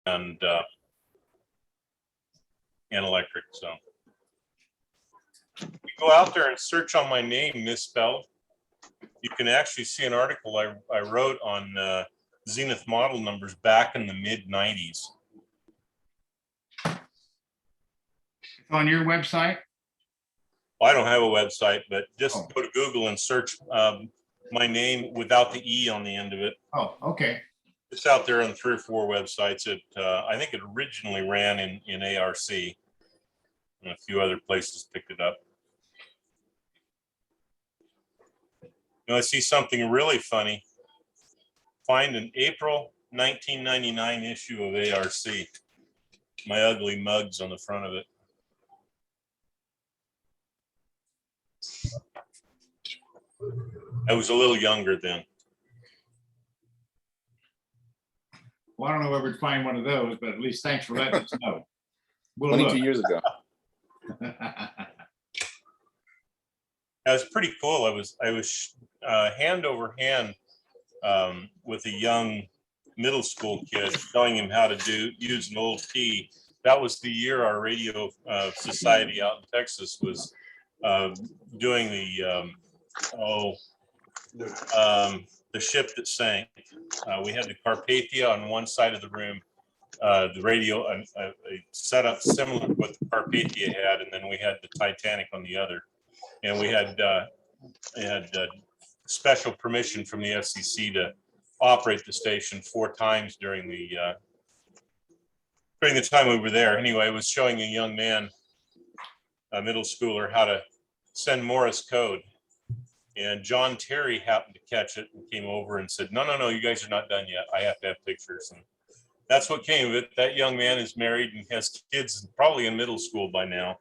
and electric. So you go out there and search on my name misspelled, you can actually see an article I wrote on Zenith model numbers back in the mid 90s. On your website? Well, I don't have a website, but just go to Google and search my name without the E on the end of it. Oh, okay. It's out there on 3 or 4 websites. I think it originally ran in ARC, and a few other places picked it up. Now I see something really funny. Find an April 1999 issue of ARC. My ugly mugs on the front of it. I was a little younger then. Well, I don't know where we'd find one of those, but at least thanks for letting us know. We'll 22 years ago. That was pretty cool. I was hand over hand with a young middle school kid, telling him how to use an old key. That was the year our radio society out in Texas was doing the ship that sank. We had the Carpathia on one side of the room, the radio a setup similar to what the Carpathia had, and then we had the Titanic on the other. And we had special permission from the FCC to operate the station 4 times during the time we were there. Anyway, I was showing a young man, a middle schooler, how to send Morse code. And John Terry happened to catch it and came over and said, no, you guys are not done yet. I have to have pictures. And that's what came of it. That young man is married and has kids, probably in middle school by now.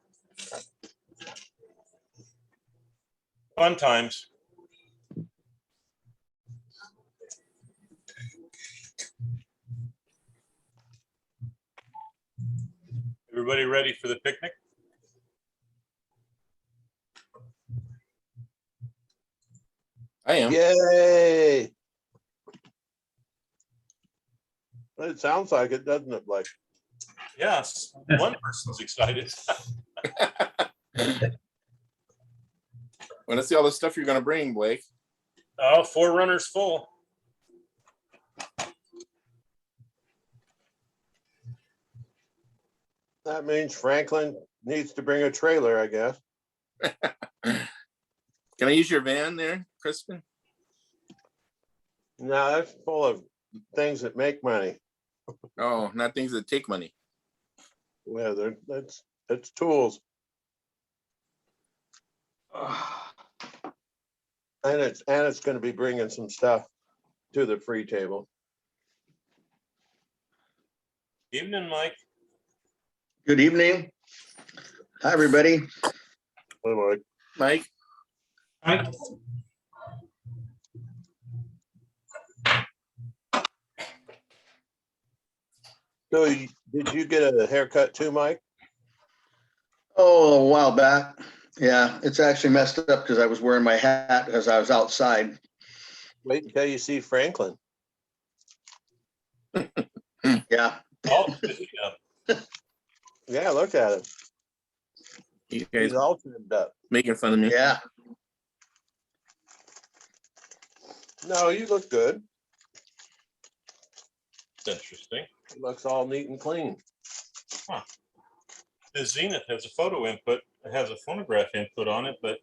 Fun times. Everybody ready for the picnic? I am. Yay! It sounds like it, doesn't it, Blake? Yes, one person's excited. Want to see all the stuff you're going to bring, Blake? Oh, 4 runners full. That means Franklin needs to bring a trailer, I guess. Can I use your van there, Crispin? No, that's full of things that make money. Oh, not things that take money. Well, that's tools. And it's going to be bringing some stuff to the free table. Evening, Mike. Good evening. Hi, everybody. Anyway, Mike? Hi. so did you get a haircut too, Mike? Oh, a while back. Yeah, it's actually messed up because I was wearing my hat as I was outside. Wait until you see Franklin. Yeah. Oh, yeah. Yeah, look at him. You guys He's all trimmed up. making fun of me? Yeah. No, you look good. That's interesting. It looks all neat and clean. The Zenith has a photo input. It has a phonograph input on it, but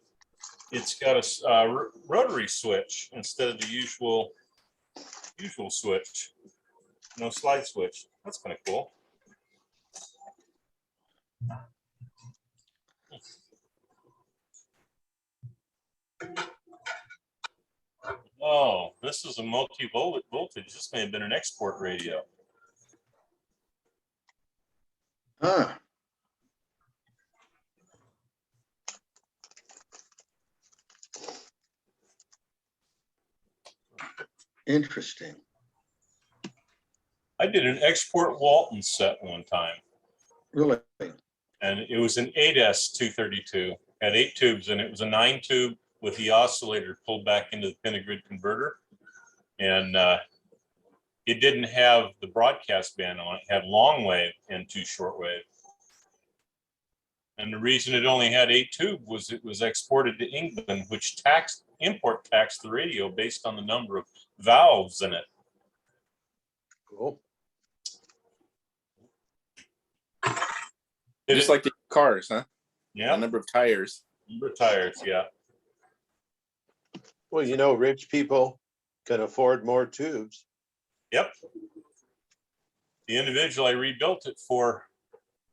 it's got a rotary switch instead of the usual switch. No slide switch. That's kind of cool. Oh, this is a multi-voltage. This may have been an export radio. Huh. Interesting. I did an export Walton set one time, Really? and it was an 8S 232. Had 8 tubes, and it was a 9-tube with the oscillator pulled back into the pentagrid converter. And it didn't have the broadcast band on it. It had long wave and 2 shortwave. And the reason it only had 8 tube was it was exported to England, which import taxed the radio based on the number of valves in it. Cool. Just like the cars, huh? Yeah, The number of tires. number of tires, yeah. Well, you know, rich people can afford more tubes. Yep. The individual I rebuilt it for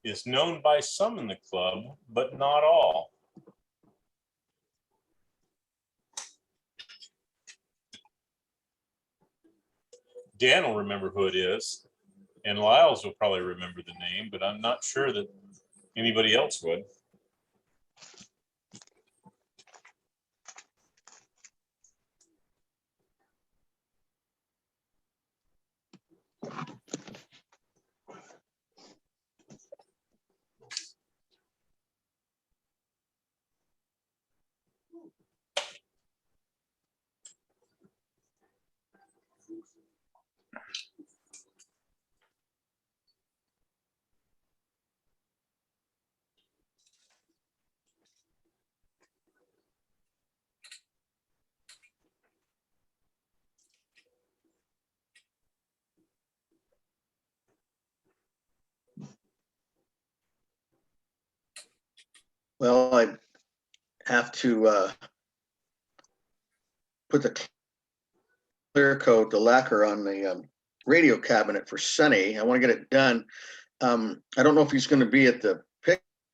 is known by some in the club, but not all. Dan will remember who it is, and Lyles will probably remember the name, but I'm not sure that anybody else would. Well, I have to put the clear coat, the lacquer on the radio cabinet for Sunny. I want to get it done. I don't know if he's going to be at the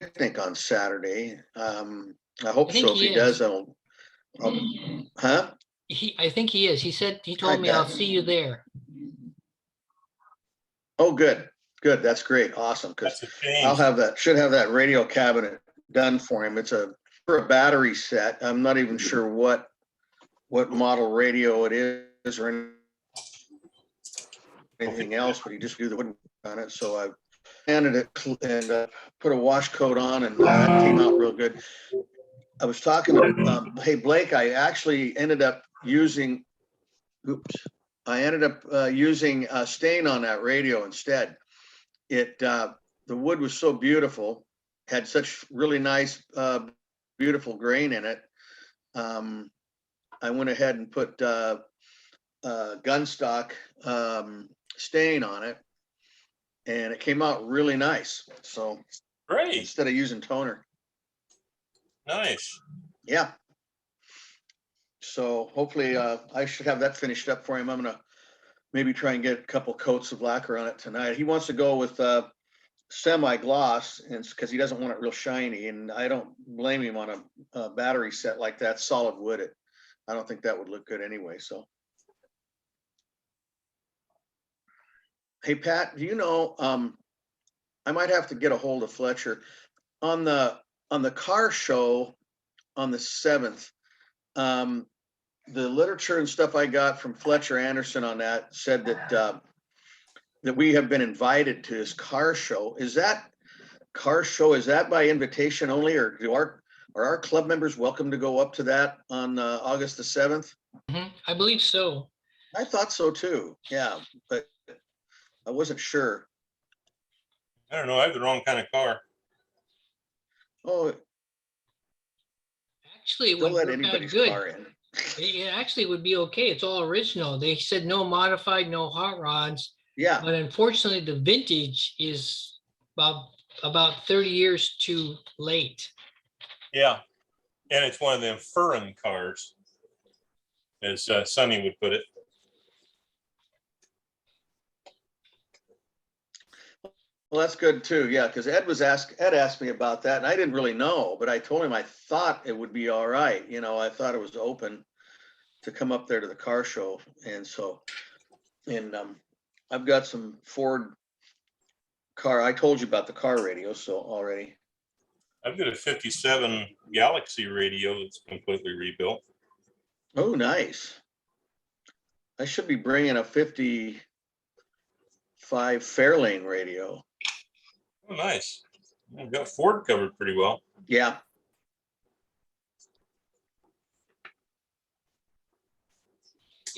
picnic on Saturday. I hope I think so. If he he is. does, huh? I think he is. He said, he told me, I'll see you there. Oh, good, good. That's great. Awesome. Because That's a change. I'll have that, should have that radio cabinet done for him. It's for a battery set. I'm not even sure what model radio it is or anything else, but he just do the wooden on it. So I sanded it and put a wash coat on, and that came out real good. I was talking to, hey, Blake, I actually ended up using, using stain on that radio instead. The wood was so beautiful, had such really nice, beautiful grain in it. I went ahead and put gunstock stain on it, and it came out really nice. So Great, instead of using toner. nice. Yeah. So hopefully I should have that finished up for him. I'm gonna maybe try and get a couple coats of lacquer on it tonight. He wants to go with semi-gloss, and because he doesn't want it real shiny, and I don't blame him on a battery set like that, solid wood. I don't think that would look good anyway. So, hey Pat, do you know? I might have to get a hold of Fletcher on the car show on the 7th. The literature and stuff I got from Fletcher Anderson on that said that that we have been invited to his car show. Is that car show, is that by invitation only, or are our club members welcome to go up to that on August the 7th? I believe so. I thought so too. Yeah, but I wasn't sure. I don't know, I have the wrong kind of car. Oh, Actually, it don't would let work out anybody's good. car in. It actually would be okay. It's all original. They said no modified, no hot rods, Yeah, but unfortunately the vintage is about 30 years too late. Yeah, and it's one of them furrin cars, as Sonny would put it. well, that's good too. Yeah, because Ed asked me about that, and I didn't really know, but I told him I thought it would be all right. You know, I thought it was open to come up there to the car show, and so, and I've got some Ford car. I told you about the car radio, so already. I've got a 57 Galaxy radio that's completely rebuilt. Oh, nice. I should be bringing a 55 Fairlane radio. Oh, nice. I've got Ford covered pretty well. Yeah.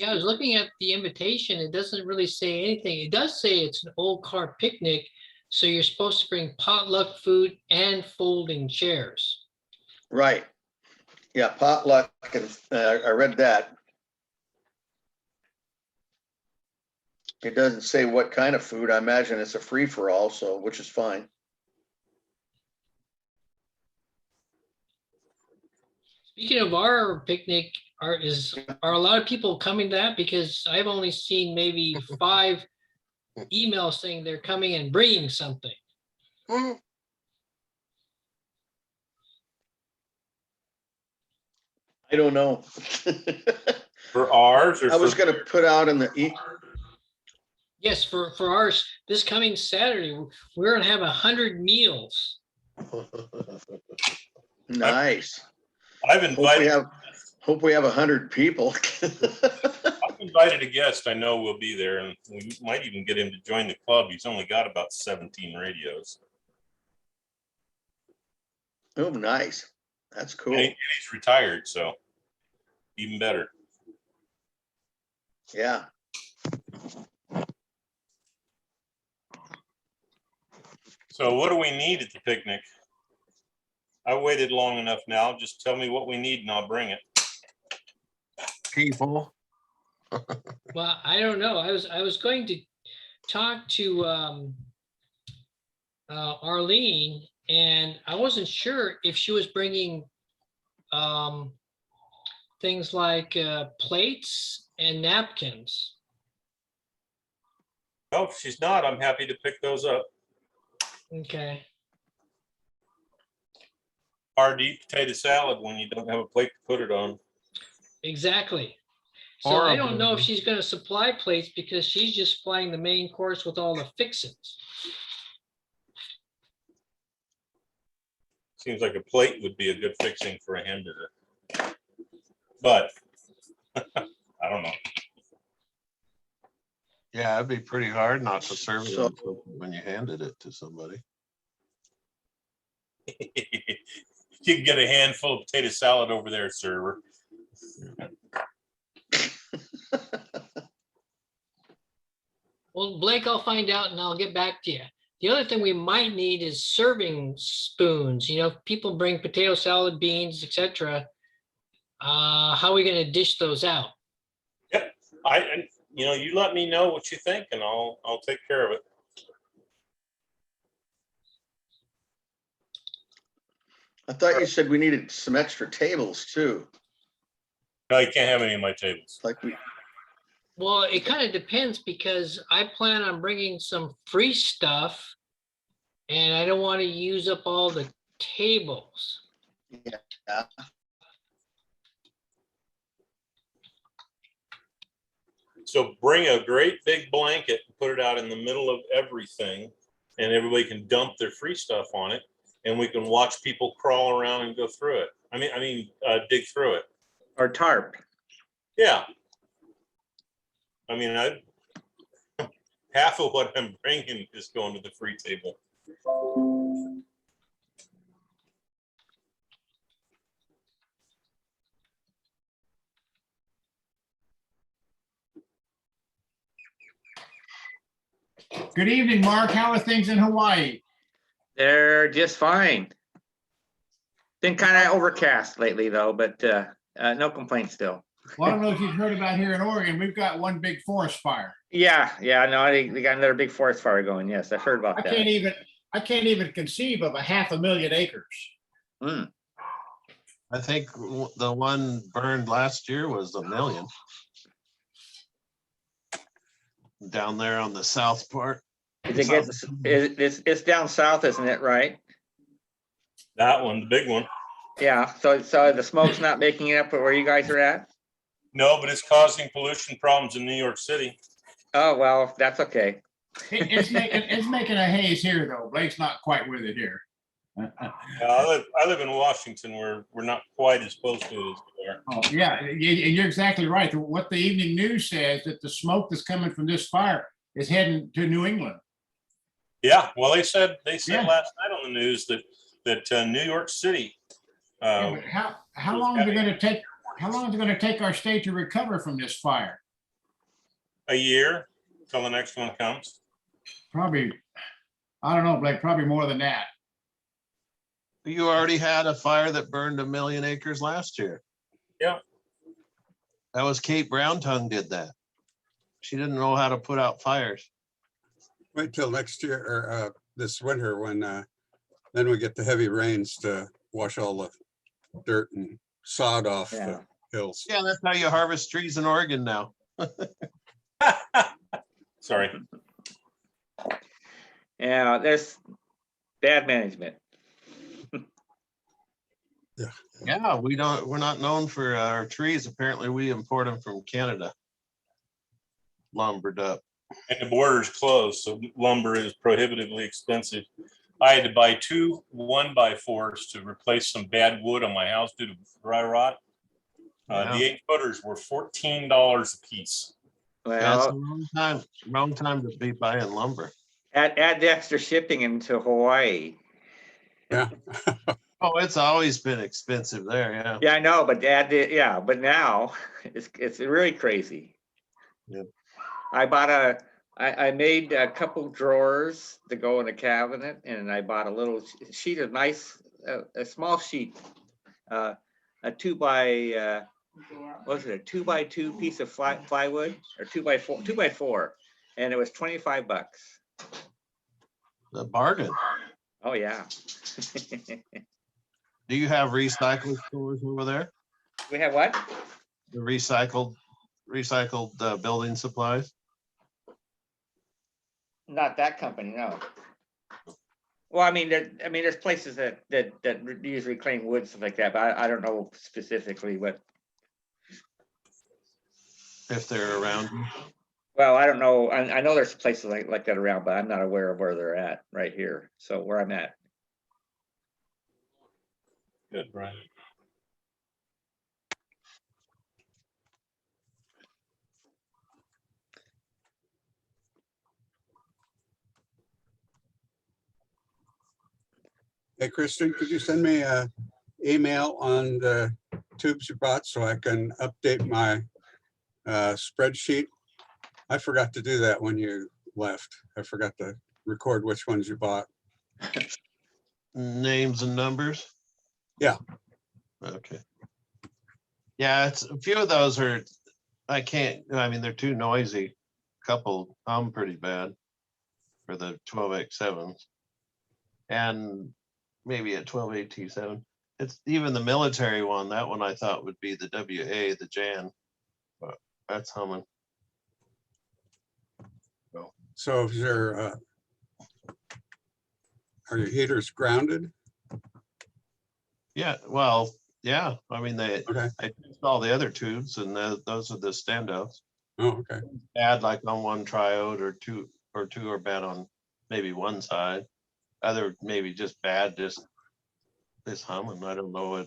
Yeah, I was looking at the invitation. It doesn't really say anything. It does say it's an old car picnic. So you're supposed to bring potluck food and folding chairs. Right. Yeah, potluck, and I read that. It doesn't say what kind of food. I imagine it's a free for all, so, which is fine. Speaking of our picnic, are a lot of people coming to that? Because I've only seen maybe 5 emails saying they're coming and bringing something. I don't know. For ours or I was for, gonna put out in the, Yes, for ours, this coming Saturday, we're gonna have 100 meals. nice. I've Hope we have 100 people. I've invited a guest I know will be there, and we might even get him to join the club. He's only got about 17 radios. Oh, nice. That's cool. And he's retired, so even better. Yeah. So what do we need at the picnic? I waited long enough now. Just tell me what we need and I'll bring it. People. Well, I don't know. I was going to talk to Arlene, and I wasn't sure if she was bringing things like plates and napkins. Oh, if she's not, I'm happy to pick those up. Okay. Hard to eat potato salad when you don't have a plate to put it on. Exactly. So I don't know if she's going to supply plates because she's just supplying the main course with all the fixins. Seems like a plate would be a good fixing for a hamburger. But I don't know. Yeah, it'd be pretty hard not to serve it So- when you handed it to somebody. You can get a handful of potato salad over there, server. Well, Blake, I'll find out and I'll get back to you. The other thing we might need is serving spoons. You know, if people bring potato salad, beans, etc. How are we going to dish those out? Yep. You let me know what you think and I'll take care of it. I thought you said we needed some extra tables too. No, you can't have any of my tables. Like we, Well, it kind of depends because I plan on bringing some free stuff and I don't want to use up all the tables. yeah. So bring a great big blanket and put it out in the middle of everything and everybody can dump their free stuff on it and we can watch people crawl around and go through it. Dig through it. Or tarp. Yeah. Half of what I'm bringing is going to the free table. Good evening, Mark. How are things in Hawaii? They're just fine. Been kind of overcast lately though, but no complaints still. Well, I don't know if you've heard about here in Oregon, we've got one big forest fire. Yeah, no, they got another big forest fire going. Yes, I've heard about I that. can't even conceive of a 500,000 acres. Mm. I think the one burned last year was 1 million. Down there on the south part. It's down south, isn't it? Right? That one, the big one. Yeah. So the smoke's not making it up where you guys are at. No, but it's causing pollution problems in New York City. Oh well, that's okay. It's making a haze here though. Blake's not quite with it here. I live in Washington where we're not quite as close to it as there. Oh, yeah, and you're exactly right. What the evening news says that the smoke that's coming from this fire is heading to New England. Yeah, well, they said Yeah. last night on the news that New York City. Yeah, but how long is it going to take? How long is it going to take our state to recover from this fire? A year till the next one comes. Probably, I don't know, Blake, probably more than that. You already had a fire that burned 1 million acres last year. Yeah. That was Kate Browntongue did that. She didn't know how to put out fires. Wait till next year or this winter when then we get the heavy rains to wash all the dirt and sod off Yeah. the hills. Yeah, that's how you harvest trees in Oregon now. Sorry. Yeah, there's bad management. Yeah, we're not known for our trees. Apparently we import them from Canada. Lumbered up. And the border's closed, so lumber is prohibitively expensive. I had to buy 2 1x4s to replace some bad wood on my house due to dry rot. Yeah. The 8-footers were $14 a piece. That's the Well, wrong time to be buying lumber. add the extra shipping into Hawaii. Yeah. Oh, it's always been expensive there, yeah. Yeah, I know, but but now it's really crazy. Yep. I made a couple drawers to go in a cabinet, and I bought a little sheet of a small sheet, a 2x, what was it, a 2x2 piece of plywood, or 2x4, and it was $25. The bargain. Oh, yeah. Do you have recycled stores over there? We have what? The recycled building supplies? Not that company, no. Well, I mean, there's places that use reclaimed wood, stuff like that, but I don't know specifically what. If they're around. Well, I don't know. I know there's places like that around, but I'm not aware of where they're at right here. So where I'm at. Good, Brian. Hey, Kristen, could you send me a email on the tubes you bought so I can update my spreadsheet? I forgot to do that when you left. I forgot to record which ones you bought. Names and numbers? Yeah. Okay. Yeah, it's a few of those are, I mean, they're too noisy. Couple pretty bad for the 12X7s. And maybe a 12AT7. It's even the military one, that one I thought would be the WA, the Jan, but that's humming. So is there, are your heaters grounded? Yeah, well, yeah, I mean, I Okay. tested all the other tubes and those are the standouts. Oh, okay. Bad like on one triode or two are bad on maybe one side. Other maybe just bad, just humming. I don't know.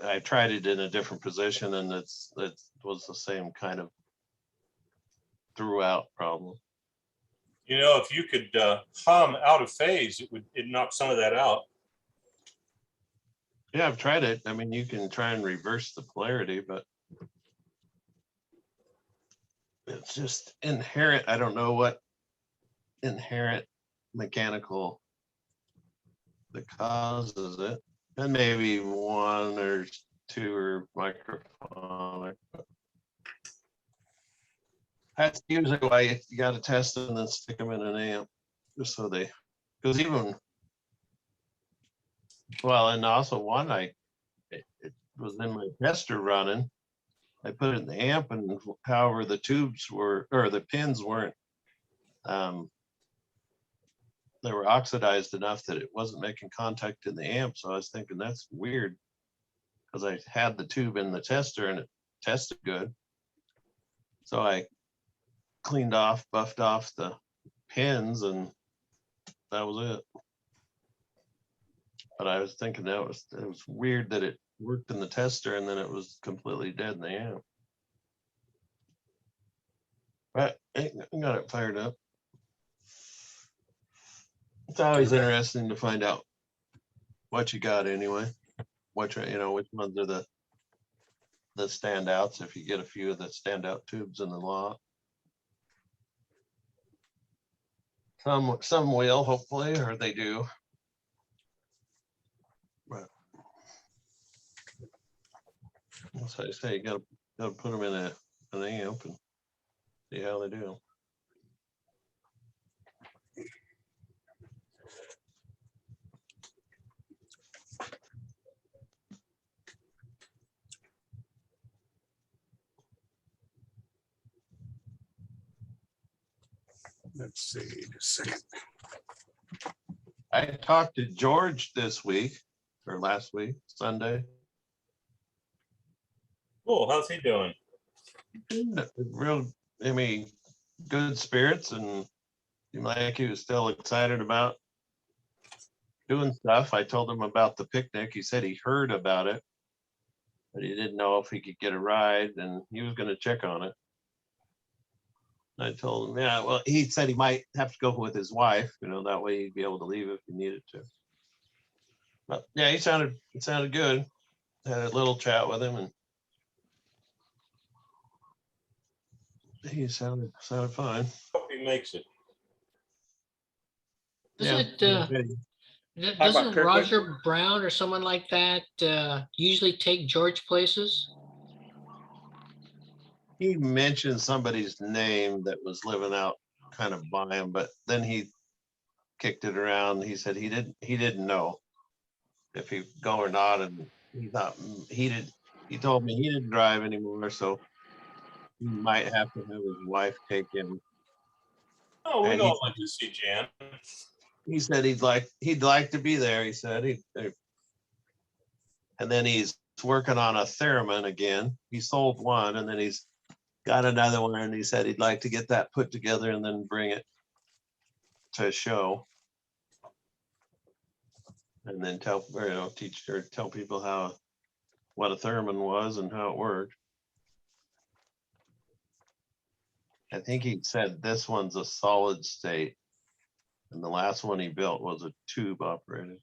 I tried it in a different position and it was the same kind of throughout problem. You know, if you could hum out of phase, it'd knock some of that out. Yeah, I've tried it. I mean, you can try and reverse the polarity, but it's just inherent. I don't know what inherent mechanical that causes it. And maybe one or two are microphonic. That's usually why you got to test them and then stick them in an amp, just so because even, well, and also one, it was in my tester running. I put it in the amp, and however the tubes were, or the pins weren't, they were oxidized enough that it wasn't making contact in the amp. So I was thinking that's weird, because I had the tube in the tester and it tested good. So I buffed off the pins, and that was it. But I was thinking it was weird that it worked in the tester and then it was completely dead in the amp. But I got it fired up. It's always interesting to find out what you got anyway. Which ones are the the standouts if you get a few of the standout tubes in the lot. Some will, hopefully, or they do. But as I say, you gotta put them in an amp and see how they do. Let's see, just a second. I talked to George this week or last week, Sunday. Cool. How's he doing? Real, I mean, good spirits, and seemed like he was still excited about doing stuff. I told him about the picnic. He said he heard about it, but he didn't know if he could get a ride, and he was going to check on it. I told him, yeah, well, he said he might have to go with his wife, that way he'd be able to leave if he needed to. But yeah, it sounded good. Had a little chat with him, and he sounded fine. Hope he makes it. Doesn't How about doesn't Kirkland? Roger Brown or someone like that usually take George places? He mentioned somebody's name that was living out kind of by him, but then he kicked it around. He said he didn't know if he'd go or not, and he thought he told me he didn't drive anymore, so he might have to have his wife take him. Oh, we'd And all like to see Jan. He said he'd like to be there. He said and then he's working on a theremin again. He sold one, and then he's got another one, and he said he'd like to get that put together and then bring it to a show, and then tell people what a theremin was and how it worked. I think he said this one's a solid state, and the last one he built was a tube operated.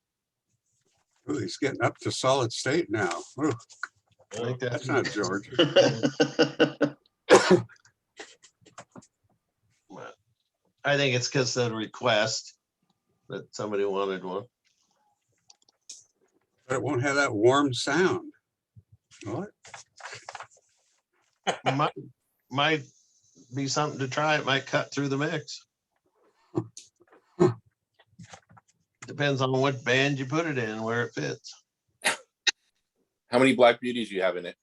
Ooh, he's getting up to solid state now. Ooh, I think that's not George. I think it's because of the request that somebody wanted one. But it won't have that warm sound. What? Might be something to try. It might cut through the mix. Depends on what band you put it in, where it fits. How many Black Beauties you have in it?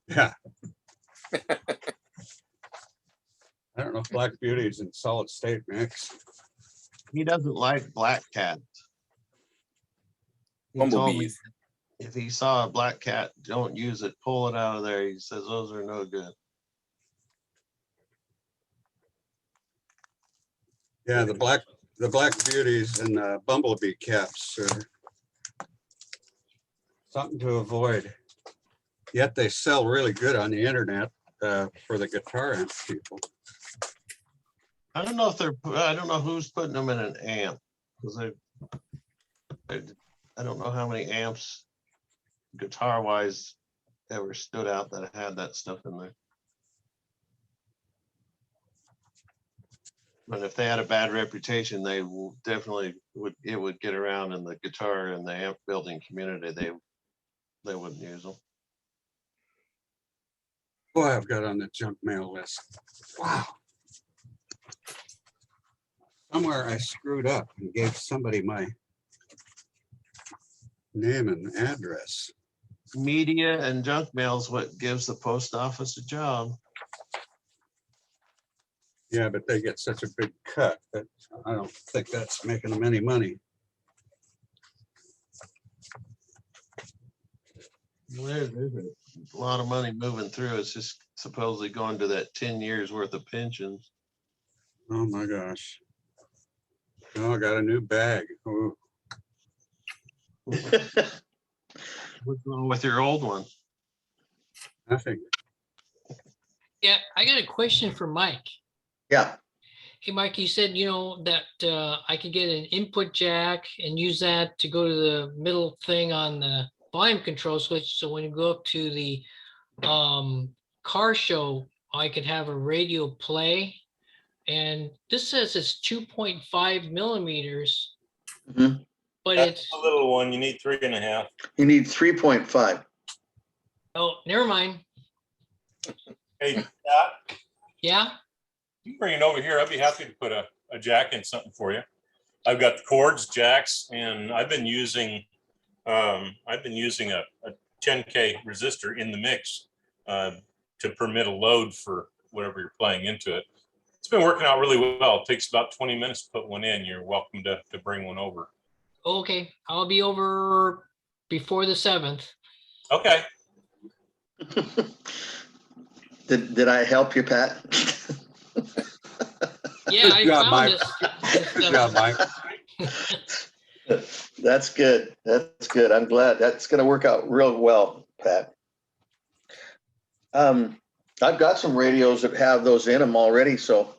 Yeah. I don't know if Black Beauty is in solid state mix. He doesn't like black cats. He told me Bumblebees. if he saw a black cat, don't use it, pull it out of there. He says those are no good. Yeah, the Black Beauties and Bumblebee caps are something to avoid. Yet they sell really good on the internet for the guitar amp people. I don't know who's putting them in an amp, because I don't know how many amps guitar wise ever stood out that had that stuff in there. But if they had a bad reputation, they definitely would get around in the guitar and the amp building community. They wouldn't use them. Boy, I've got on the junk mail list. Wow. Somewhere I screwed up and gave somebody my name and address. Media and junk mail is what gives the post office a job. Yeah, but they get such a big cut that I don't think that's making them any money. There's a lot of money moving through. It's just supposedly going to that 10 years worth of pensions. Oh my gosh. Oh, I got a new bag. Ooh. What's wrong with your old one? Nothing. Yeah, I got a question for Mike. Yeah, Hey, Mike, you said, that I could get an input jack and use that to go to the middle thing on the volume control switch. So when you go up to the car show, I could have a radio play. And this says it's 2.5 millimeters, Mhm. but That's it's, a little one. You need 3.5. You need 3.5. oh, never mind. Hey, Pat, Yeah. you bring it over here. I'd be happy to put a jack in something for you. I've got the cords, jacks, and I've been using a 10K resistor in the mix to permit a load for whatever you're playing into it. It's been working out really well. It takes about 20 minutes to put one in. You're welcome to bring one over. Okay. I'll be over before the 7th. Okay. Did I help you, Pat? Yeah, I Good job, found Mike. this. Good job, Mike. That's good. That's good. I'm glad. That's gonna work out real well, Pat. I've got some radios that have those in them already, so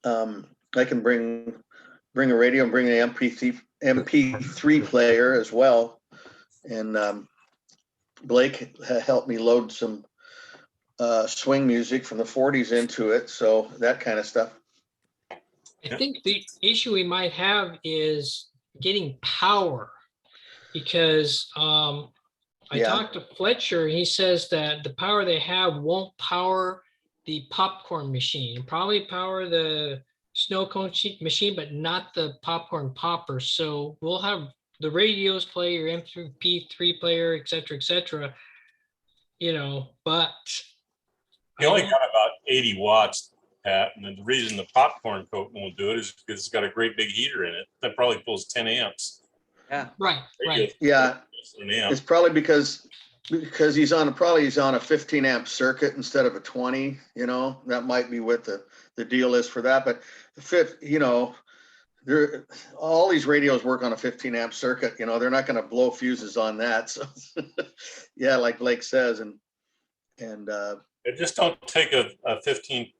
I can bring a radio and bring an MP3 player as well. And Blake helped me load some swing music from the 40s into it, so that kind of stuff. I think the issue we might have is getting power, because I Yeah. talked to Fletcher. He says that the power they have won't power the popcorn machine, probably power the snow cone machine, but not the popcorn popper. So we'll have the radios play your MP3 player, et cetera, but You only got about 80 watts, Pat. And the reason the popcorn coat won't do it is because it's got a great big heater in it that probably pulls 10 amps. Yeah. right. Yeah, An amp. it's probably because he's on a 15 amp circuit instead of a 20, that might be what the deal is for that. But the fifth, all these radios work on a 15 amp circuit, they're not going to blow fuses on that. So yeah, like Blake says, and Just don't take a 15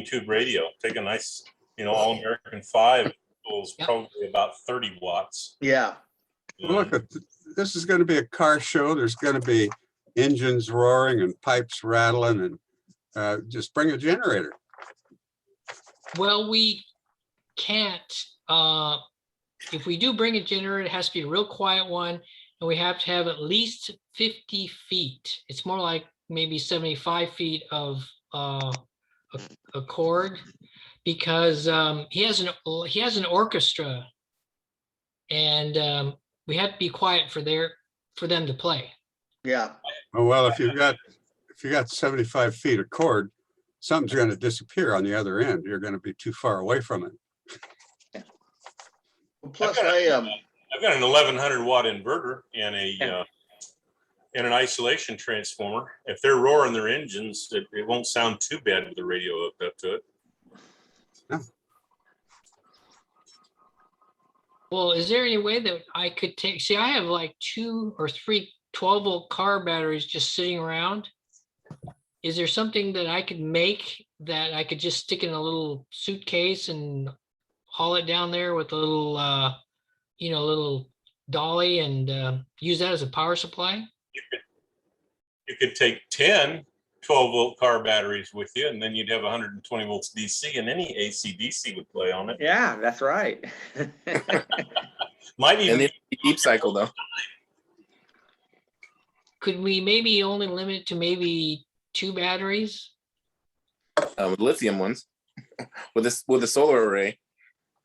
tube radio. Take a nice, all American 5. Pulls Yep. probably about 30 watts. yeah. Well, look, this is going to be a car show. There's going to be engines roaring and pipes rattling, and just bring a generator. Well, we can't, if we do bring a generator, it has to be a real quiet one, and we have to have at least 50 feet. It's more like maybe 75 feet of a cord, because he has an orchestra, and we have to be quiet for them to play. Yeah. Oh, well, if you got 75 feet of cord, something's going to disappear on the other end. You're going to be too far away from it. Plus, I've got an 1100 watt inverter and and an isolation transformer. If they're roaring their engines, it won't sound too bad with the radio hooked up to it. Well, is there any way that I could I have like 2 or 3 12-volt car batteries just sitting around. Is there something that I could make that I could just stick in a little suitcase and haul it down there with a little, little dolly and use that as a power supply? You could take 10 12-volt car batteries with you, and then you'd have 120 volts DC, and any AC DC would play on it. Yeah, that's right. Might even And the deep cycle though. Could we maybe only limit it to maybe 2 batteries? With lithium ones. with the solar array.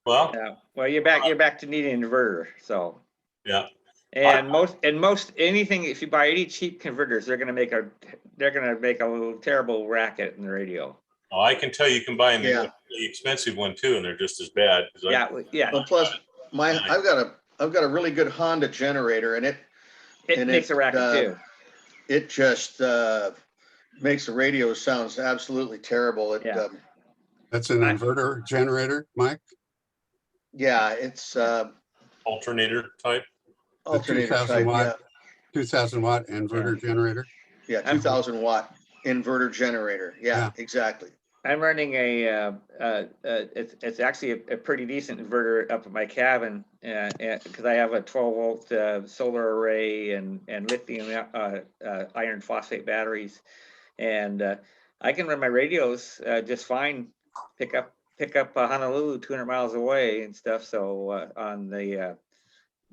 well, Yeah. Well, you're back to needing an inverter. So. yeah. And most anything, if you buy any cheap converters, they're gonna make a little terrible racket in the radio. Oh, I can tell you can buy Yeah. the expensive one too, and they're just as bad. Yeah, yeah. Well, plus I've got a really good Honda generator, and It and makes a racket too. it just makes the radio sounds absolutely terrible. Yeah. That's an inverter generator, Mike? It's Alternator type. alternator 2000 type, watt. 2000 watt inverter generator. yeah, 2000 watt inverter generator. Yeah, Yeah. exactly. I'm running it's actually a pretty decent inverter up at my cabin, because I have a 12-volt solar array and lithium iron phosphate batteries, and I can run my radios just fine. Pick up Honolulu 200 miles away and stuff. So on the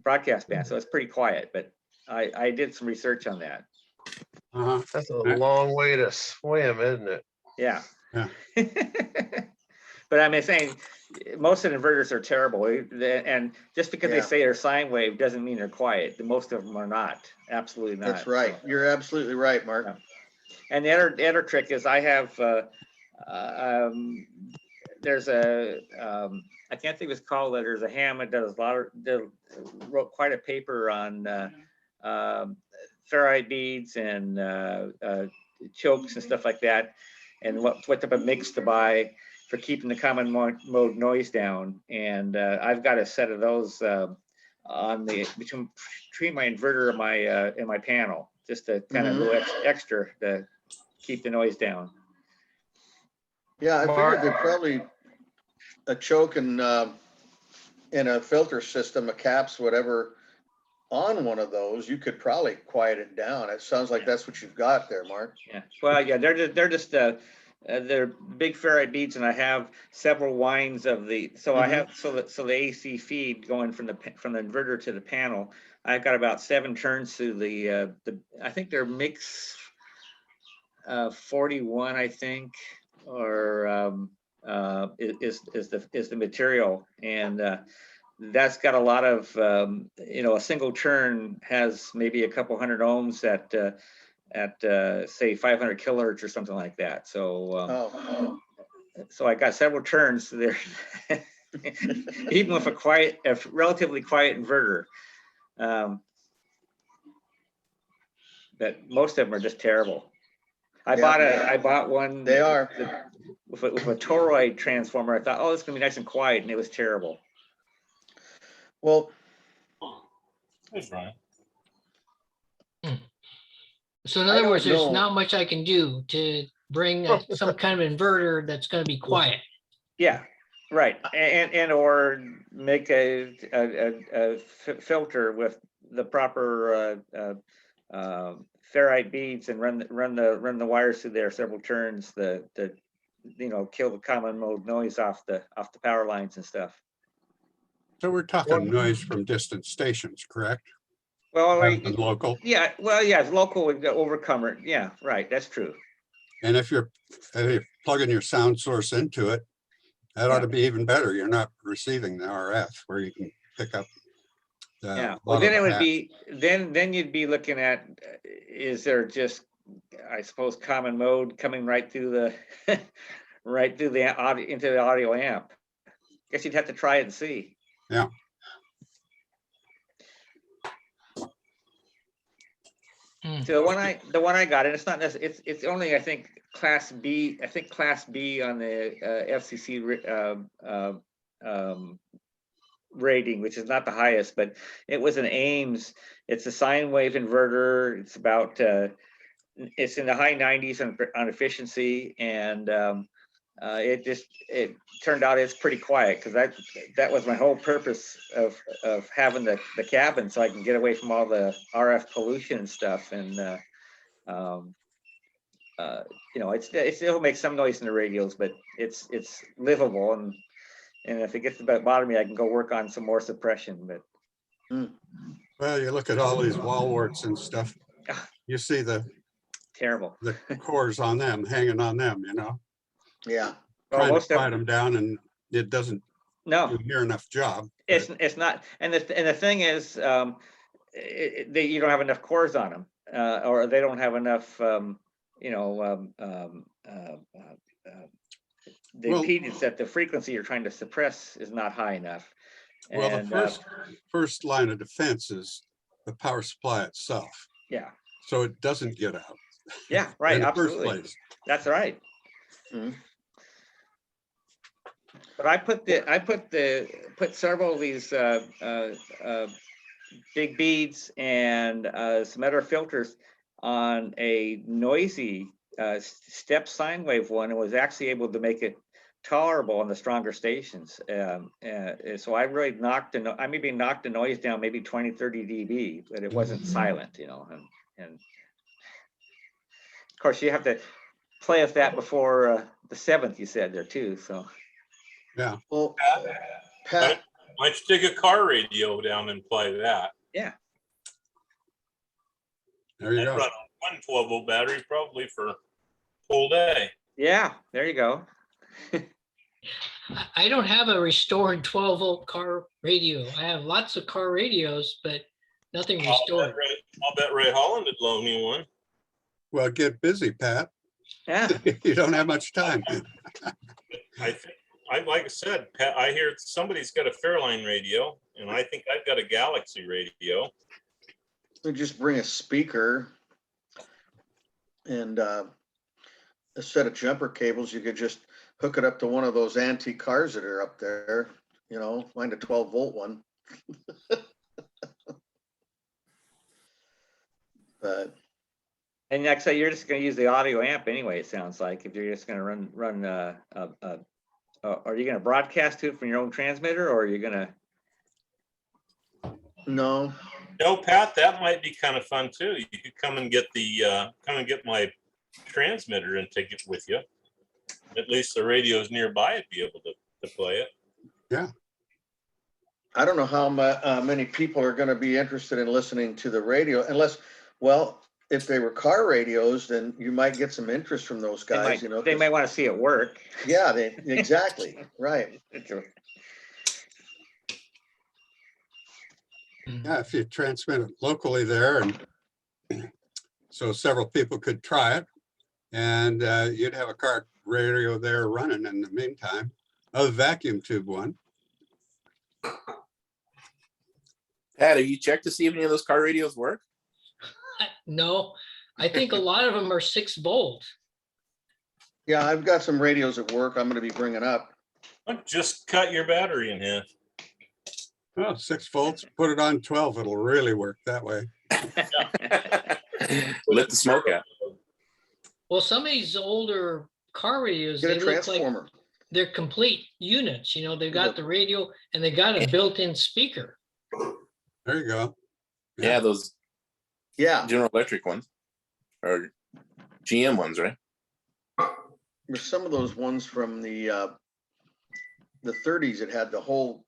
broadcast band, so it's pretty quiet. But I did some research on that. That's a long way to swim, isn't it? Yeah. Yeah. But I'm saying most of the inverters are terrible, and just because they Yeah. say they're sine wave doesn't mean they're quiet. Most of them are not. Absolutely not. That's right. You're absolutely right, Mark. Yeah. And the other trick is I have there's a I can't think of it's called. There's a ham that does wrote quite a paper on ferrite beads and chokes and stuff like that, and what type of mix to buy for keeping the common mode noise down. And I've got a set of those on between my inverter and my panel, just to kind of a little extra to keep the noise down. Yeah, I Mark. figured there's probably a choke and in a filter system, a caps, whatever, on one of those. You could probably quiet it down. It sounds like that's what you've got there, Mark. Yeah. Well, yeah, they're just they're big ferrite beads, and I have several winds of the. So I have so the AC feed going from the inverter to the panel. I've got about 7 turns through the I think they're mix 41, I think, or is the material, and that's got a lot of a single turn has maybe a couple hundred ohms at say 500 kilohertz or something like that. So so I got several turns there, even with a relatively quiet inverter. But most of them are just terrible. I bought one. They are. With a toroid transformer. I thought, oh, it's gonna be nice and quiet, and it was terrible. Well, Thanks, Ryan. So in I other don't words, there's know. not much I can do to bring some kind of inverter that's going to be quiet. Yeah, right. And or make a filter with the proper ferrite beads and run the wires through there several turns to kill the common mode noise off the power lines and stuff. So we're talking noise from distant stations, correct? Well, Rather than local. yeah, well, yeah, it's local with the overcomer. Yeah, right. That's true. And if you're plugging your sound source into it, that ought to be even better. You're not receiving the RF where you can pick up. Yeah. Well, then it would be then you'd be looking at is there just, I suppose, common mode coming right through the right through the audio into the audio amp. Guess you'd have to try it and see. Yeah. So the one I got, and it's not necessarily, it's only, I think, class B. I think class B on the FCC rating, which is not the highest, but it was an Ames. It's a sine wave inverter. It's about it's in the high 90s on efficiency, and it turned out it's pretty quiet, because that was my whole purpose of having the cabin, so I can get away from all the RF pollution and stuff. And it still makes some noise in the radios, but it's livable, and if it gets to bother me, I can go work on some more suppression. But Well, you look at all these wall warts and stuff, you see the terrible. cores on them, hanging on them, yeah. trying most to of- quiet them down, and it doesn't No, do near enough job. it's not. And the thing is, you don't have enough cores on them, or they don't have enough. The Well- impedance at the frequency you're trying to suppress is not high enough. Well, And, the first line of defense is the power supply itself, yeah, so it doesn't get out. yeah, right, in the first absolutely. place. That's right. Mhm. But I put several of these big beads and some other filters on a noisy step sine wave one and was actually able to make it tolerable on the stronger stations. So I really I maybe knocked the noise down maybe 20, 30 dB, but it wasn't silent, you know, and of course you have to play with that before the 7th, you said there too, so. Yeah. Well, Pat, Why don't you take a car radio down and play that? Yeah. There you I'd go. run one 12-volt battery probably for a whole day. Yeah, there you go. I don't have a restored 12-volt car radio. I have lots of car radios, but nothing restored. I'll bet Ray Holland would loan me one. Well, get busy, Pat. Yeah. You don't have much time. I think, like I said, Pat, I hear somebody's got a Fairline radio, and I think I've got a Galaxy radio. we just bring a speaker and a set of jumper cables. You could just hook it up to one of those antique cars that are up there, you know, find a 12-volt one. But And like I say, you're just gonna use the audio amp anyway, it sounds like, if you're just gonna run are you gonna broadcast to it from your own transmitter, or are you gonna? no, No, Pat, that might be kind of fun too. You could come and get my transmitter and take it with you. At least the radio's nearby to be able to play it. Yeah. I don't know how many people are going to be interested in listening to the radio unless, well, if they were car radios, then you might get some interest from those guys, you know. They might want to see it work. Yeah, exactly, right. Yeah, if you transmit it locally there, and so several people could try it, and you'd have a car radio there running in the meantime, a vacuum tube one. Pat, have you checked to see if any of those car radios work? No, I think a lot of them are 6-volt. Yeah, I've got some radios at work I'm going to be bringing up. Just cut your battery in half. Oh, 6 volts, put it on 12, it'll really work that way. Let the smoke out. Well, some of these older car radios, Get they a look like transformer. they're complete units. You know, they've got the radio and they got a built-in speaker. There you go. Yeah, those Yeah, General Electric ones or GM ones, right? there's some of those ones from the 30s that had the whole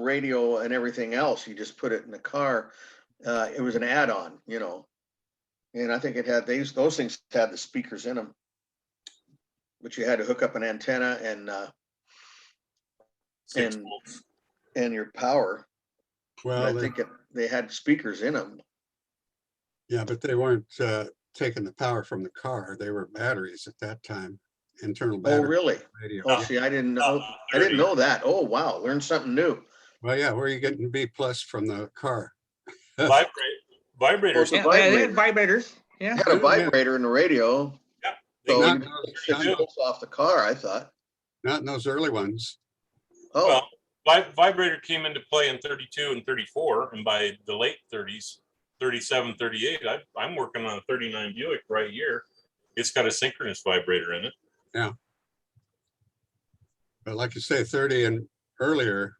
radio and everything else. You just put it in the car. It was an add-on, you know. And I think it had those things had the speakers in them, but you had to hook up an antenna and your power. Well, And I think they had speakers in them. yeah, but they weren't taking the power from the car. They were batteries at that time, internal Oh, battery really? radio. Oh, see, I didn't know that. Oh, wow, learned something new. Well, yeah, where are you getting B+ from the car? Vibrators. Yeah, they had vibrators. Yeah. Had a vibrator in the radio. Yeah. So Not you in those- took bolts off the car, I thought. not in those early ones. Oh, Well, vibrator came into play in 32 and 34, and by the late 30s, 37, 38, I'm working on a 39 Buick right here. It's got a synchronous vibrator in it. But like you say, 30 and earlier,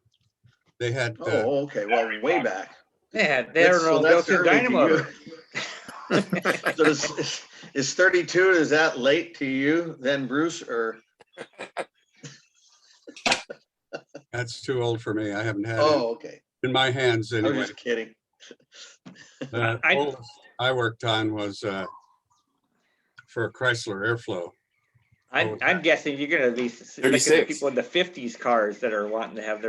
they had, oh, okay. Well, way back. They had So their that's built-in early to dynamo. you. So is 32, is that late to you then, Bruce, or? that's too old for me. I haven't had it Oh, okay. in my hands I was anyway. just kidding. The oldest I worked on was for a Chrysler Airflow. I'm guessing you're gonna be looking at 36. people in the 50s cars that are wanting to have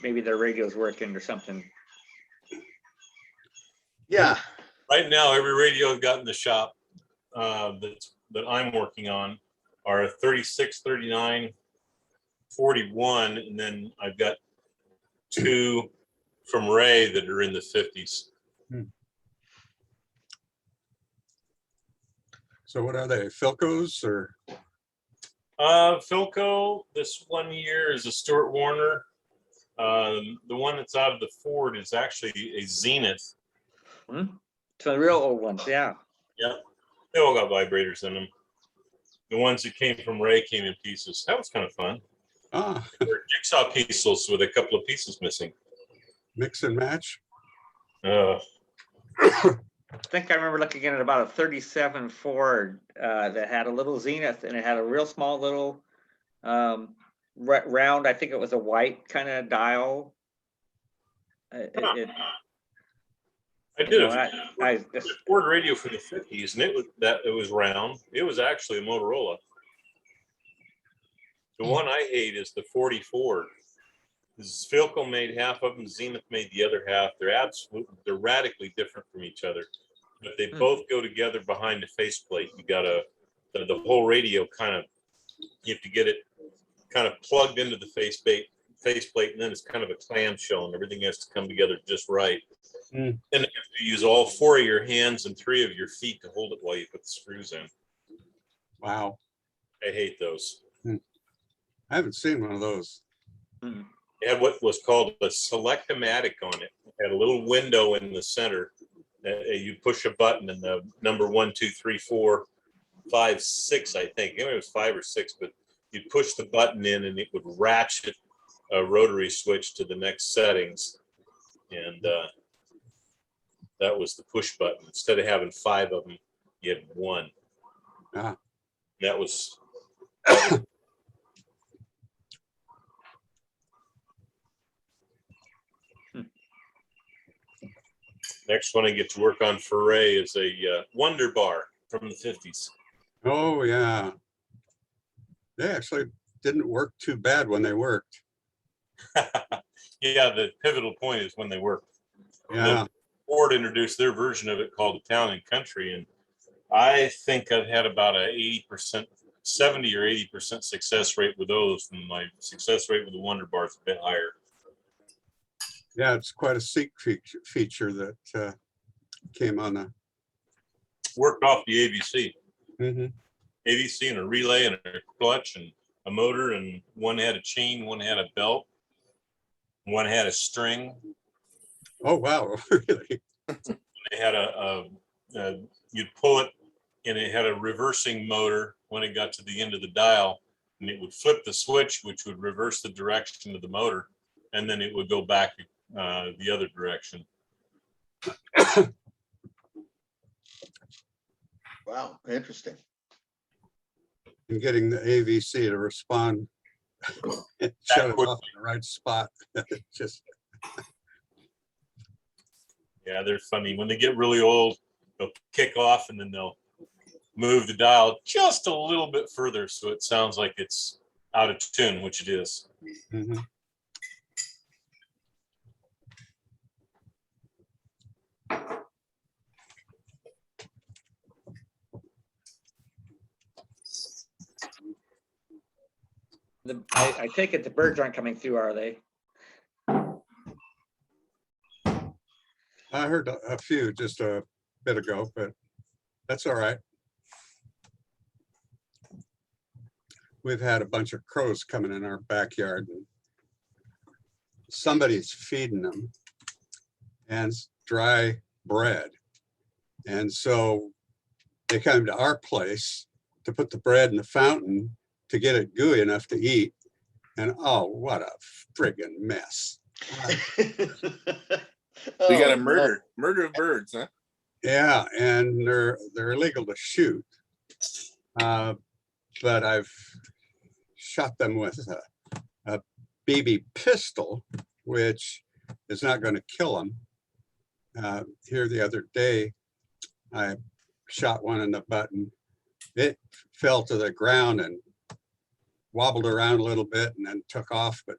maybe their radios working or something. Yeah, Right now, every radio I've got in the shop that I'm working on are 36, 39, 41, and then I've got 2 from Ray that are in the 50s. So what are they, Philcos or? Philco, this one year is a Stuart Warner. The one that's out of the Ford is actually a Zenith. So the real old ones, yeah. Yeah, they all got vibrators in them. The ones that came from Ray came in pieces. That was kind of fun. Ah, They're jigsaw pieces with a couple of pieces missing. mix and match. Uh, I think I remember looking at about a 37 Ford that had a little Zenith, and it had a real small little round. I think it was a white kind of dial. I did a Ford radio for the 50s, and it was round. It was actually a Motorola. The one I hate is the 40 Ford. Philco made half of them, Zenith made the other half. They're radically different from each other, but they both go together behind the faceplate. You got the whole radio you have to get it kind of plugged into the faceplate, and then it's kind of a clamshell, and everything has to come together just right. And you have to use all 4 of your hands and 3 of your feet to hold it while you put the screws in. Wow. I hate those. I haven't seen one of those. It had what was called a select-o-matic on it. It had a little window in the center. You push a button, and the number 1, 2, 3, 4, 5, 6, I think. It was 5 or 6, but you'd push the button in, and it would ratchet a rotary switch to the next settings. And that was the push button. Instead of having 5 of them, you had 1. Ah. That was next one I get to work on for Ray is a Wonder Bar from the 50s. Oh, yeah. They actually didn't work too bad when they worked. Yeah, the pivotal point is when they worked. Yeah. Ford introduced their version of it called Town and Country, and I think I've had about a 80%, 70 or 80% success rate with those, and my success rate with the Wonder Bar is a bit higher. Yeah, it's quite a seek feature that came on the Worked off the AVC. Mhm. AVC and a relay and a clutch and a motor, and one had a chain, one had a belt, one had a string. Oh, wow. Really? They had you'd pull it, and it had a reversing motor when it got to the end of the dial, and it would flip the switch, which would reverse the direction of the motor, and then it would go back the other direction. Wow, interesting. And getting the AVC to respond and shut it off in the right spot. Just Yeah, they're funny. When they get really old, they'll kick off, and then they'll move the dial just a little bit further so it sounds like it's out of tune, which it is. mhm. I take it the birds aren't coming through, are they? I heard a few just a bit ago, but that's all right. We've had a bunch of crows coming in our backyard, and somebody's feeding them and dry bread. And so they come to our place to put the bread in the fountain to get it gooey enough to eat. And oh, what a friggin' mess. You got a Oh, murder of birds, huh? Yeah, and they're illegal to shoot. But I've shot them with a BB pistol, which is not going to kill them. Here the other day, I shot one in the butt, and it fell to the ground and wobbled around a little bit and then took off. But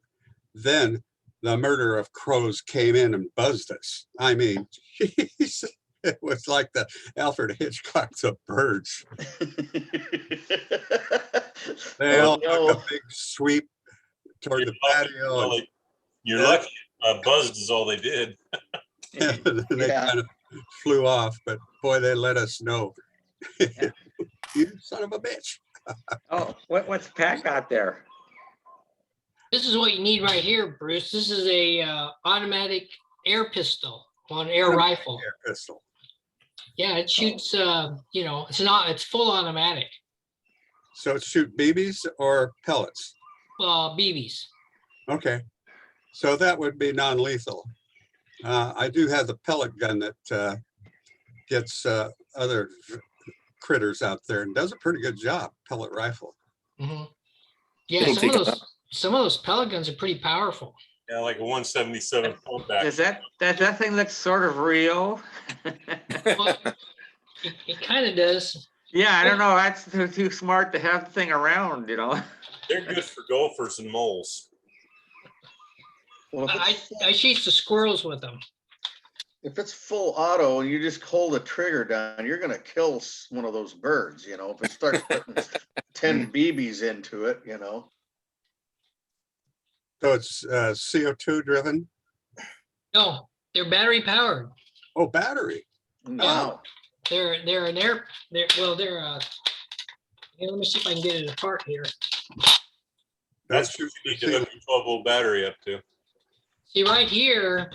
then the murder of crows came in and buzzed us. I mean, geez, it was like the Alfred Hitchcock's of birds. They all took a big sweep toward the patio. You're lucky. Buzzed is all they did. And they kind of flew off, but boy, they let us know. You son of a bitch. Oh, what's Pat got there? This is what you need right here, Bruce. This is a automatic air pistol on air rifle. Air pistol. Yeah, it shoots. It's full automatic. So shoot BBs or pellets? BBs. Okay, so that would be non-lethal. I do have the pellet gun that gets other critters out there and does a pretty good job, pellet rifle. Mhm. Yeah, It'll some take of 'em those pellet guns are pretty powerful. Yeah, like a 177 pullback. Does that thing look sort of real? Well, it kind of does. Yeah, I don't know. That's too smart to have the thing around, you know? They're good for gophers and moles. Well, I chase the squirrels with them. if it's full auto and you just hold the trigger down, you're gonna kill one of those birds, you know, if it starts putting 10 BBs into it, you know. So it's CO2 driven? No, they're battery powered. Oh, battery. Wow. They're an air. They're here, let me see if I can get it apart here. That's That's what you need to hook your 12-volt battery up to. See right here,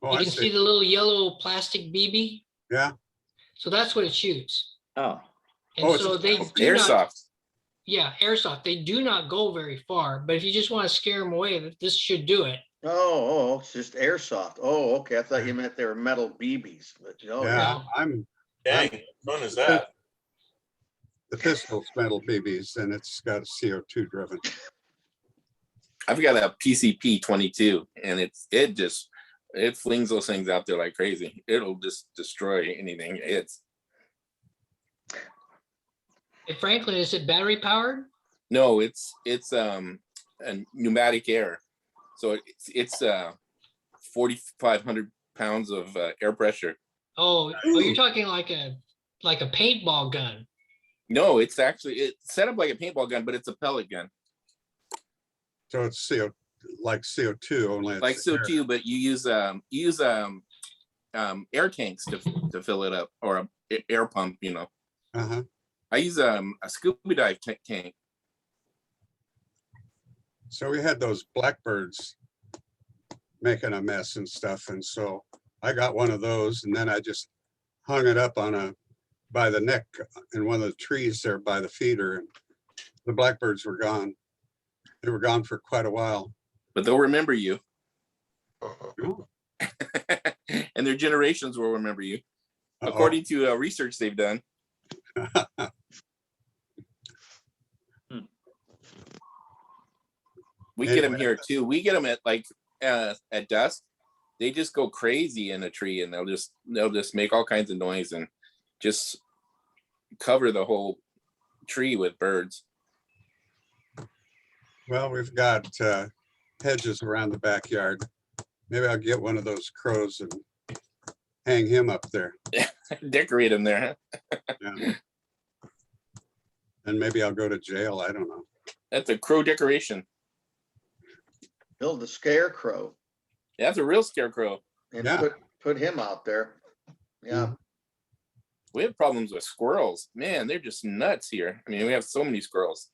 Oh, you I can see see. the little yellow plastic BB. Yeah. So that's what it shoots. Oh, And Oh, it's so a- they do not, Airsoft. yeah, airsoft. They do not go very far, but if you just want to scare them away, this should do it. Oh, it's just airsoft. Oh, okay. I thought you meant they were metal BBs, but oh, Yeah, no. Dang, what fun is that? the pistol's metal BBs and it's got a CO2 driven. I've got a PCP 22 and it flings those things out there like crazy. It'll just destroy anything. Hey, Franklin, is it battery powered? No, it's a pneumatic air. So it's 4,500 pounds of air pressure. Oh, you're talking like a paintball gun. No, it's set up like a paintball gun, but it's a pellet gun. So it's like CO2 only. it's Like air. CO2, but you use air tanks to fill it up, or a air pump, you know. Uh-huh. I use a scuba dive tank. So we had those blackbirds making a mess and stuff. And so I got one of those and then I just hung it up by the neck in one of the trees there by the feeder, and the blackbirds were gone. They were gone for quite a while. But they'll remember you. Ooh. And their generations will remember you, Uh-oh. according to research they've done. We get them here too. We get them at at dusk. They just go crazy in a tree, and they'll just make all kinds of noise and just cover the whole tree with birds. Well, we've got hedges around the backyard. Maybe I'll get one of those crows and hang him up there. Decorate them there, huh? Yeah. And maybe I'll go to jail. I don't know. That's a crow decoration. build a scarecrow That's a real scarecrow. and Yeah. put him out there. Yeah. We have problems with squirrels. Man, they're just nuts here. I mean, we have so many squirrels.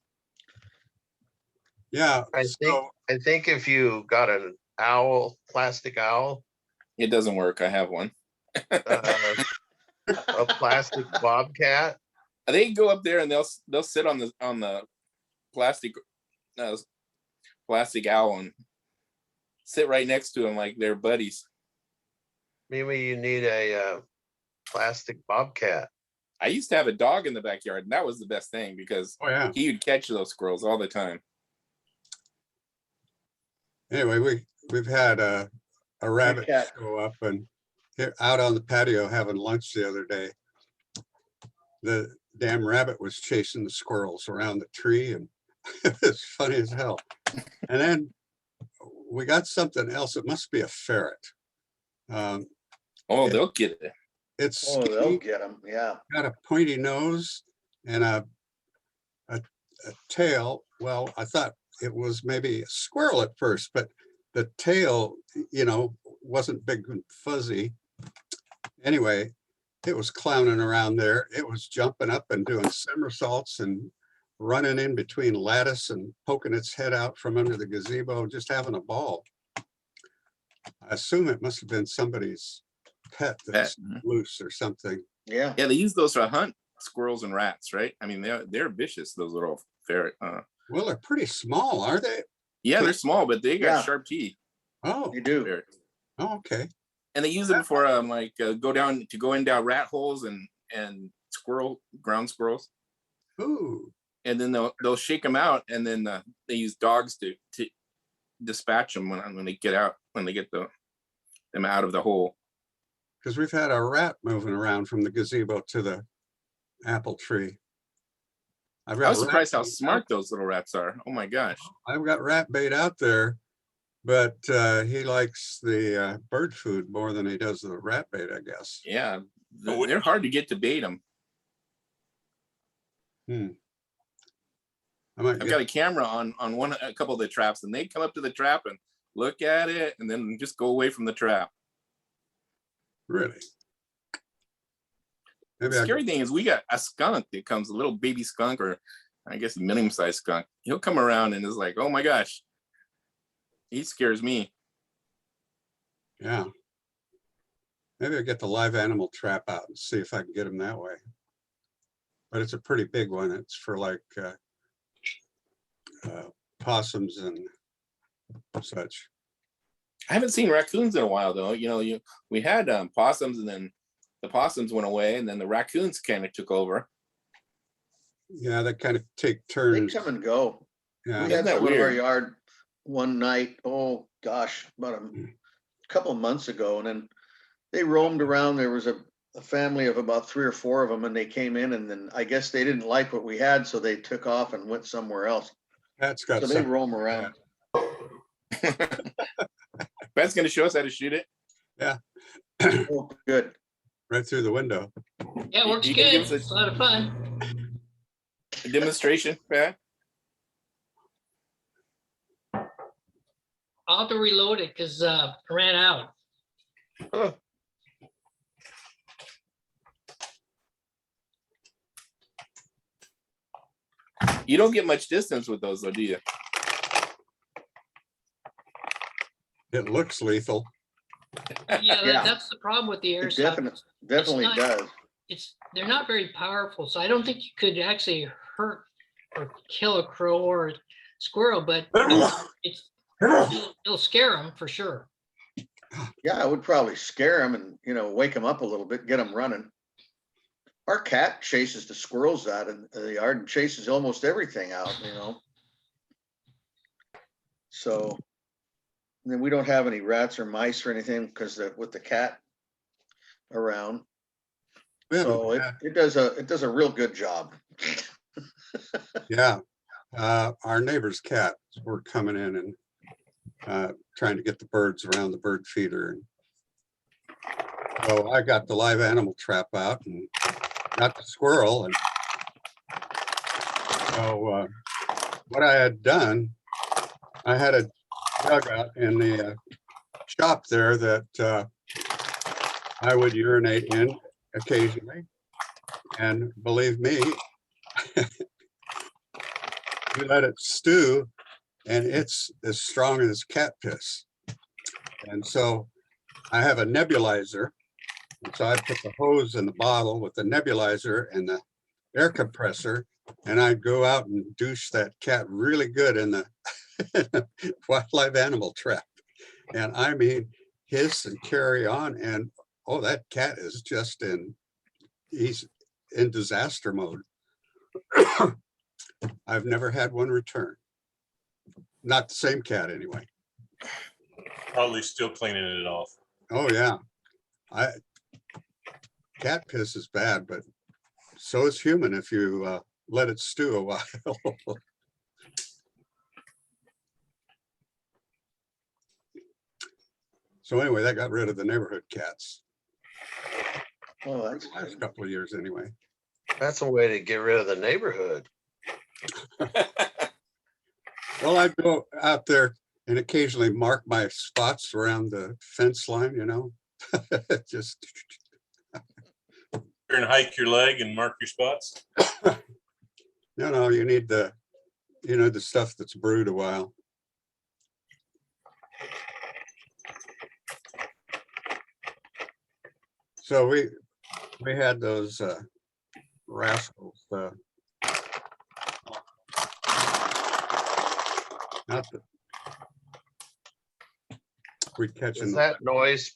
Yeah. I think if you got an owl, plastic owl, It doesn't work. I have one. a plastic bobcat, They go up there and they'll sit on the plastic plastic owl and sit right next to him like they're buddies. maybe you need a plastic bobcat. I used to have a dog in the backyard, and that was the best thing because Oh, yeah. he would catch those squirrels all the time. Anyway, we've had a rabbit cat. show up and here out on the patio having lunch the other day. The damn rabbit was chasing the squirrels around the tree, and it's funny as hell. And then we got something else. It must be a ferret. Oh, Yeah. they'll get it. It's Oh, they'll skinny, get him. Yeah. got a pointy nose and a tail. Well, I thought it was maybe a squirrel at first, but the tail, wasn't big and fuzzy. Anyway, it was clowning around there. It was jumping up and doing somersaults and running in between lattice and poking its head out from under the gazebo, just having a ball. I assume it must have been somebody's pet that's loose or something. Yeah. Yeah, they use those for hunt squirrels and rats, right? I mean, they're vicious, those little ferret. Well, they're pretty small, are they? Yeah, they're small, but they got Yeah. sharp teeth. Oh, You do. Ferrets. oh, okay. And they use them for go in down rat holes and ground squirrels. Ooh, And then they'll shake them out, and then they use dogs to dispatch them when they get out, when they get them out of the hole. because we've had a rat moving around from the gazebo to the apple tree. I was surprised how smart those little rats are. Oh my gosh. I've got rat bait out there, but he likes the bird food more than he does the rat bait, I guess. Yeah, they're hard to get to bait them. I've got a camera on a couple of the traps, and they come up to the trap and look at it and then just go away from the trap. Really? The scary thing is we got a skunk that comes, a little baby skunk, or I guess a medium-sized skunk. He'll come around and is like, oh my gosh. He scares me. Yeah. Maybe I'll get the live animal trap out and see if I can get him that way. But it's a pretty big one. It's for like possums and such. I haven't seen raccoons in a while though. We had possums, and then the possums went away, and then the raccoons kind of took over. Yeah, they kind of take They turns. come and go. Yeah. We had Isn't that some in our weird? yard one night, oh gosh, about a couple of months ago, and then they roamed around. There was a family of about 3 or 4 of them, and they came in, and then I guess they didn't like what we had, so they took off and went somewhere else. That's got So they some. roam around. Ben's going to show us how to shoot it. Oh, good. Right through the window. Yeah, it works You can good. give us It's a lot of fun. A demonstration, Pat. I'll have to reload it because I ran out. You don't get much distance with those, though, do you? It looks lethal. Yeah, Yeah. that's the problem with the It airsoft. definitely not- does. They're not very powerful, so I don't think you could actually hurt or kill a crow or a squirrel, but it'll scare them for sure. Yeah, I would probably scare them and, wake them up a little bit, get them running. Our cat chases the squirrels out in the yard and chases almost everything out, So, and then we don't have any rats or mice or anything because with the cat around. We haven't So had- it does a real good job. Yeah, our neighbor's cats were coming in and trying to get the birds around the bird feeder. And so I got the live animal trap out and got the squirrel. And so what I had done, I had a dugout in the shop there that I would urinate in occasionally. And believe me, you let it stew and it's as strong as cat piss. And so I have a nebulizer. And so I put the hose in the bottle with the nebulizer and the air compressor, and I'd go out and douche that cat really good in the wildlife animal trap. And I mean, hiss and carry on. And oh, that cat is just he's in disaster mode. I've never had one return. Not the same cat anyway. Probably still cleaning it off. Oh yeah. Cat piss is bad, but so is human if you let it stew a while. So anyway, that got rid of the neighborhood cats. Oh, that's Last good. couple of years anyway. That's a way to get rid of the neighborhood. Well, I'd go out there and occasionally mark my spots around the fence line, just, You're gonna hike your leg and mark your spots. you need the stuff that's brewed a while. So we had those rascals. Not that we catch Is them. that noise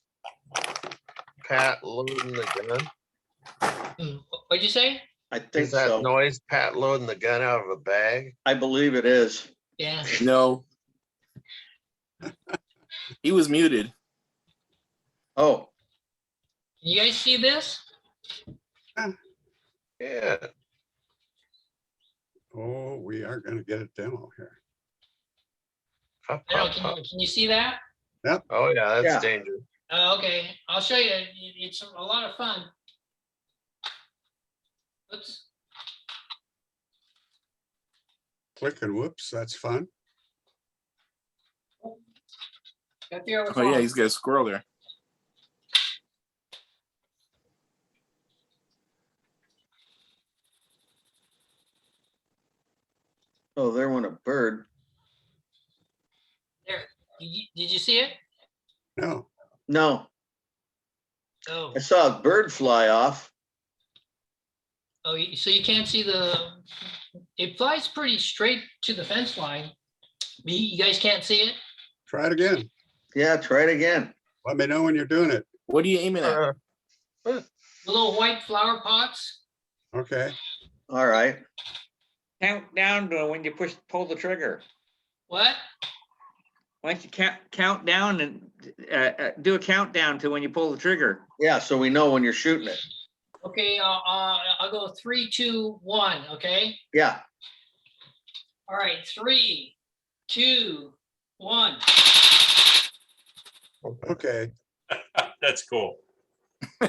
Pat loading the gun? What'd you say? I think Is that so. noise Pat loading the gun out of a bag? I believe it is. Yeah. No. He was muted. Oh, You guys see this? Yeah. Oh, we are gonna get a demo here. Pop, I don't, pop, can, pop. can you see that? Oh, yeah, that's Yeah. dangerous. Okay, I'll show you. It's a lot of fun. Oops. Click and whoops, that's fun. Got the other Oh yeah, phone. he's got a squirrel there. oh, there went a bird. There. Did you see it? No, No, Oh, I saw a bird fly off. oh, so you can't see it flies pretty straight to the fence line. You guys can't see it? try it again. Yeah, try it again. Let me know when you're doing it. What are you aiming at? The little white flower pots? Okay, All right. Count down to when you pull the trigger. What? Why don't you count down and do a countdown to when you pull the trigger? Yeah, so we know when you're shooting it. Okay, I'll go 3, 2, 1, okay? Yeah. All right, 3, 2, 1. okay. That's cool.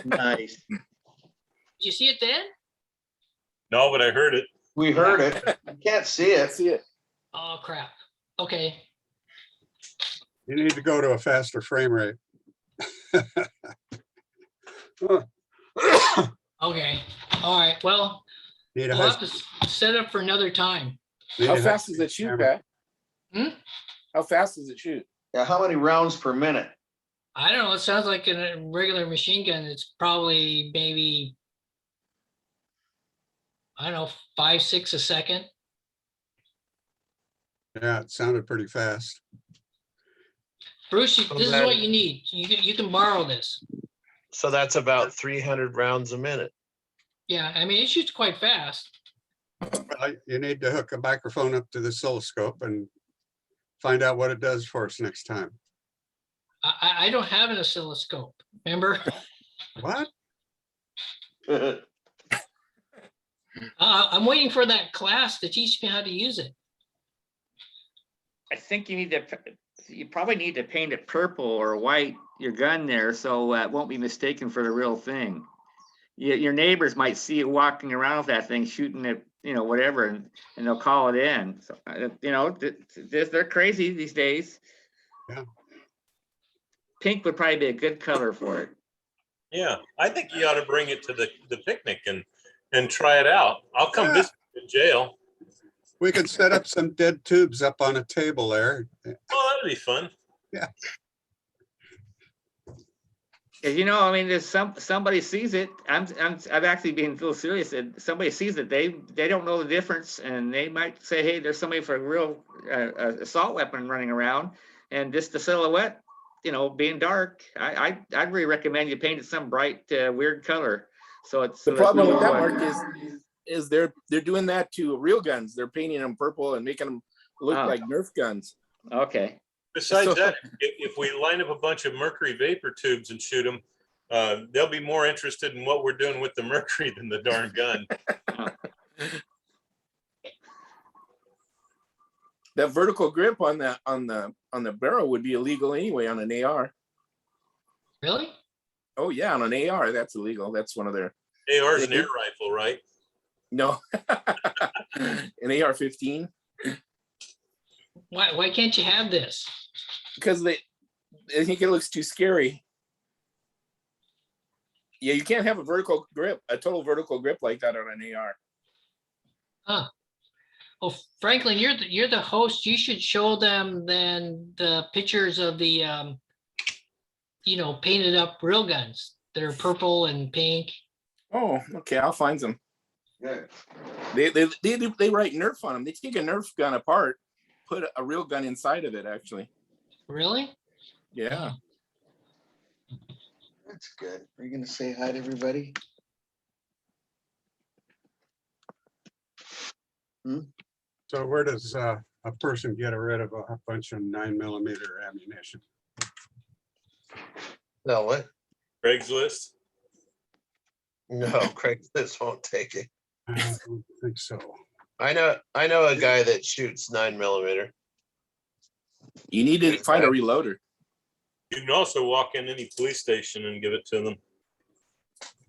Nice. Did you see it then? No, but I heard it. We heard it. You can't see I it. see it. Oh, crap. Okay. You need to go to a faster frame rate. Oh, Okay. All right. Well, Need a we'll high- have to set up for another time. need How a fast does high-speed it shoot, camera. Pat? Hmm? How fast does it shoot? Yeah, how many rounds per minute? I don't know. It sounds like a regular machine gun. It's probably maybe, I don't know, 5, 6 a second. Yeah, it sounded pretty fast. Bruce, So this is then- what you need. You can borrow this. So that's about 300 rounds a minute. Yeah, I mean, it shoots quite fast. You need to hook a microphone up to the oscilloscope and find out what it does for us next time. I don't have an oscilloscope, remember? What? I'm waiting for that class to teach me how to use it. I think you probably need to paint it purple or white, your gun there, so it won't be mistaken for the real thing. Your neighbors might see you walking around with that thing, shooting it, whatever, and they'll call it in. So, they're crazy these days. Yeah. Pink would probably be a good color for it. Yeah, I think you ought to bring it to the picnic and try it out. I'll come Yeah. visit you in jail. We could set up some dead tubes up on a table there. Oh, that'd be fun. I mean, there's somebody sees it. I've actually been a little serious. That somebody sees it, they don't know the difference, and they might say, "Hey, there's somebody for a real assault weapon running around," and just the silhouette, being dark. I'd really recommend you paint it some bright, weird color. So it's The so there's problem no with that, one- Mark, is they're doing that to real guns. They're painting them purple and making them look Ah. like Nerf guns. Okay. Besides So- that, if we line up a bunch of mercury vapor tubes and shoot them, they'll be more interested in what we're doing with the mercury than the darn gun. That vertical grip on the barrel would be illegal anyway on an AR. Really? Oh yeah, on an AR that's illegal. That's one of their AR is an air rifle, right? no an AR-15 Why can't you have this? because I think it looks too scary. Yeah, you can't have a total vertical grip like that on an AR. Huh. Well, Franklin, you're the host. You should show them then the pictures of the painted up real guns that are purple and pink. Oh, okay, I'll find some. Good. They write Nerf on them. They take a Nerf gun apart, put a real gun inside of it. Actually, Really? yeah. That's good. Are you gonna say hi to everybody? So where does a person get rid of a bunch of 9mm ammunition? No, what? Craigslist. No, Craigslist won't take it. I don't think so. I know a guy that shoots 9mm. You need to find a reloader. You can also walk in any police station and give it to them.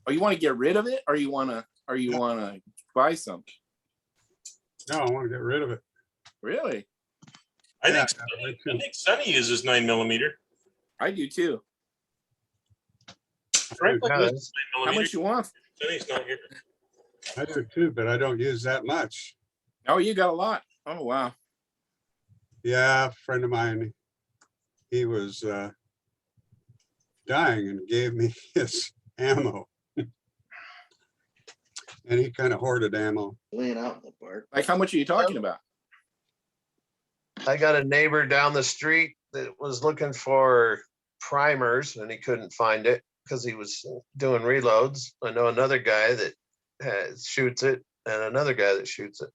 Oh, you want to get rid of it, or you want to buy some? No, I want to get rid of it. Really? I Yeah, think Sonny uses 9mm. I do too. Franklin does. uses How 9mm. much you want? Sonny's not here. I do too, but I don't use that much. Oh, you got a lot. Oh, wow. Yeah, a friend of mine, he was dying and gave me his ammo. And he kind of hoarded ammo. Laying out in the park. Like, how much are you talking about? I got a neighbor down the street that was looking for primers and he couldn't find it because he was doing reloads. I know another guy that shoots it and another guy that shoots it.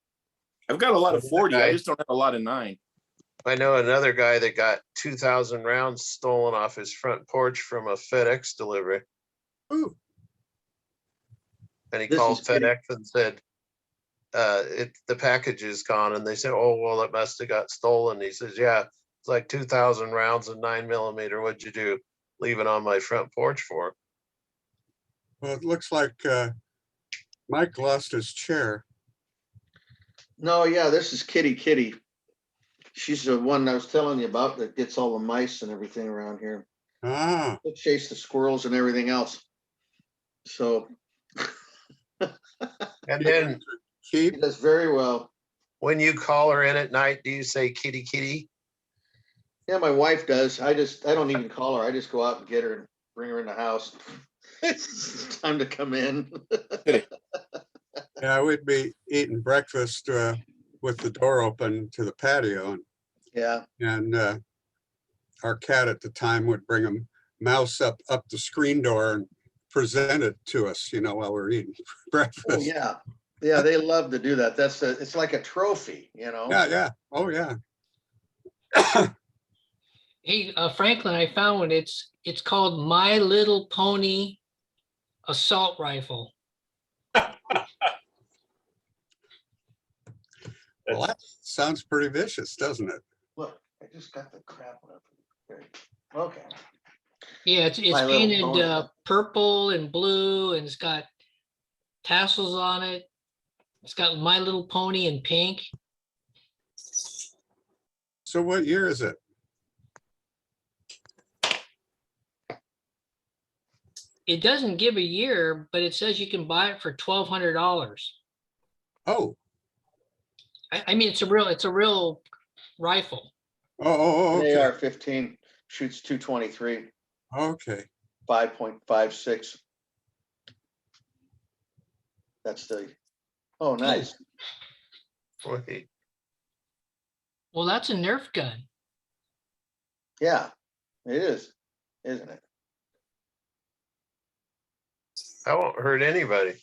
I've got a lot of 40. I just don't have a lot of 9. I know another guy that got 2,000 rounds stolen off his front porch from a FedEx delivery. Ooh. And he This called is pretty- FedEx and said, the package is gone. And they said, oh, well, it must have got stolen. He says, yeah, it's like 2,000 rounds of 9mm. What'd you do? Leave it on my front porch for? Well, it looks like Mike lost his chair. No, yeah, this is Kitty. She's the one I was telling you about that gets all the mice and everything around here. Ah, They chase the squirrels and everything else. So And then he keep. does very well. when you call her in at night, do you say kitty, kitty? Yeah, my wife does. I don't even call her. I just go out and get her and bring her in the house. It's time to come in. Yeah, we'd be eating breakfast with the door open to the patio, Yeah, and our cat at the time would bring a mouse up the screen door and present it to us, while we're eating breakfast. oh, yeah. Yeah, they love to do that. It's like a trophy, Yeah. Oh, yeah. Hey, Franklin, I found one. It's called My Little Pony Assault Rifle. Well, that sounds pretty vicious, doesn't it? Look, I just got the crap one. Okay. Yeah, it's My Little painted Pony. purple and blue, and it's got tassels on it. It's got My Little Pony in pink. So what year is it? It doesn't give a year, but it says you can buy it for $1,200. Oh, I mean, it's a real rifle. oh, An okay. AR-15 shoots 223, Okay. 5.56. That's oh, nice. Wait, Well, that's a Nerf gun. Yeah, it is, isn't it? that won't hurt anybody.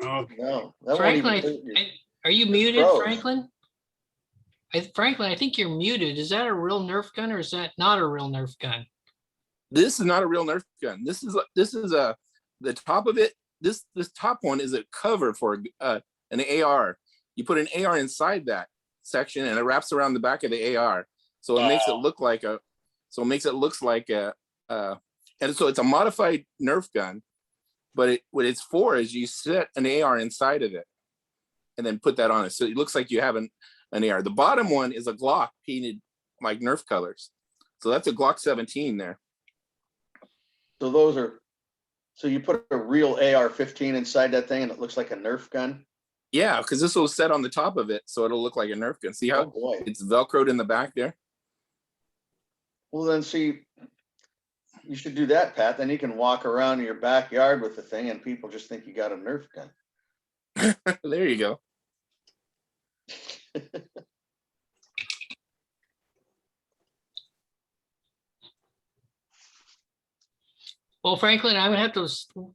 Okay. No. that won't Franklin, even hurt you. are you muted, froze. Franklin? Franklin, I think you're muted. Is that a real Nerf gun or is that not a real Nerf gun? This is not a real Nerf gun. This is the top of it. This top one is a cover for an AR. You put an AR inside that section and it wraps around the back of the AR. So it makes it look like and so it's a modified Nerf gun, but what it's for is you set an AR inside of it and then put that on it. So it looks like you have an AR. The bottom one is a Glock painted like Nerf colors. So that's a Glock 17 there. So you put a real AR-15 inside that thing and it looks like a Nerf gun? Yeah, because this will set on the top of it, so it'll look like a Nerf gun. See Oh, how boy. it's Velcroed in the back there? Well, then see, You should do that, Pat. Then you can walk around in your backyard with the thing and people just think you got a Nerf gun. There you go. Well, Franklin, I'm gonna have to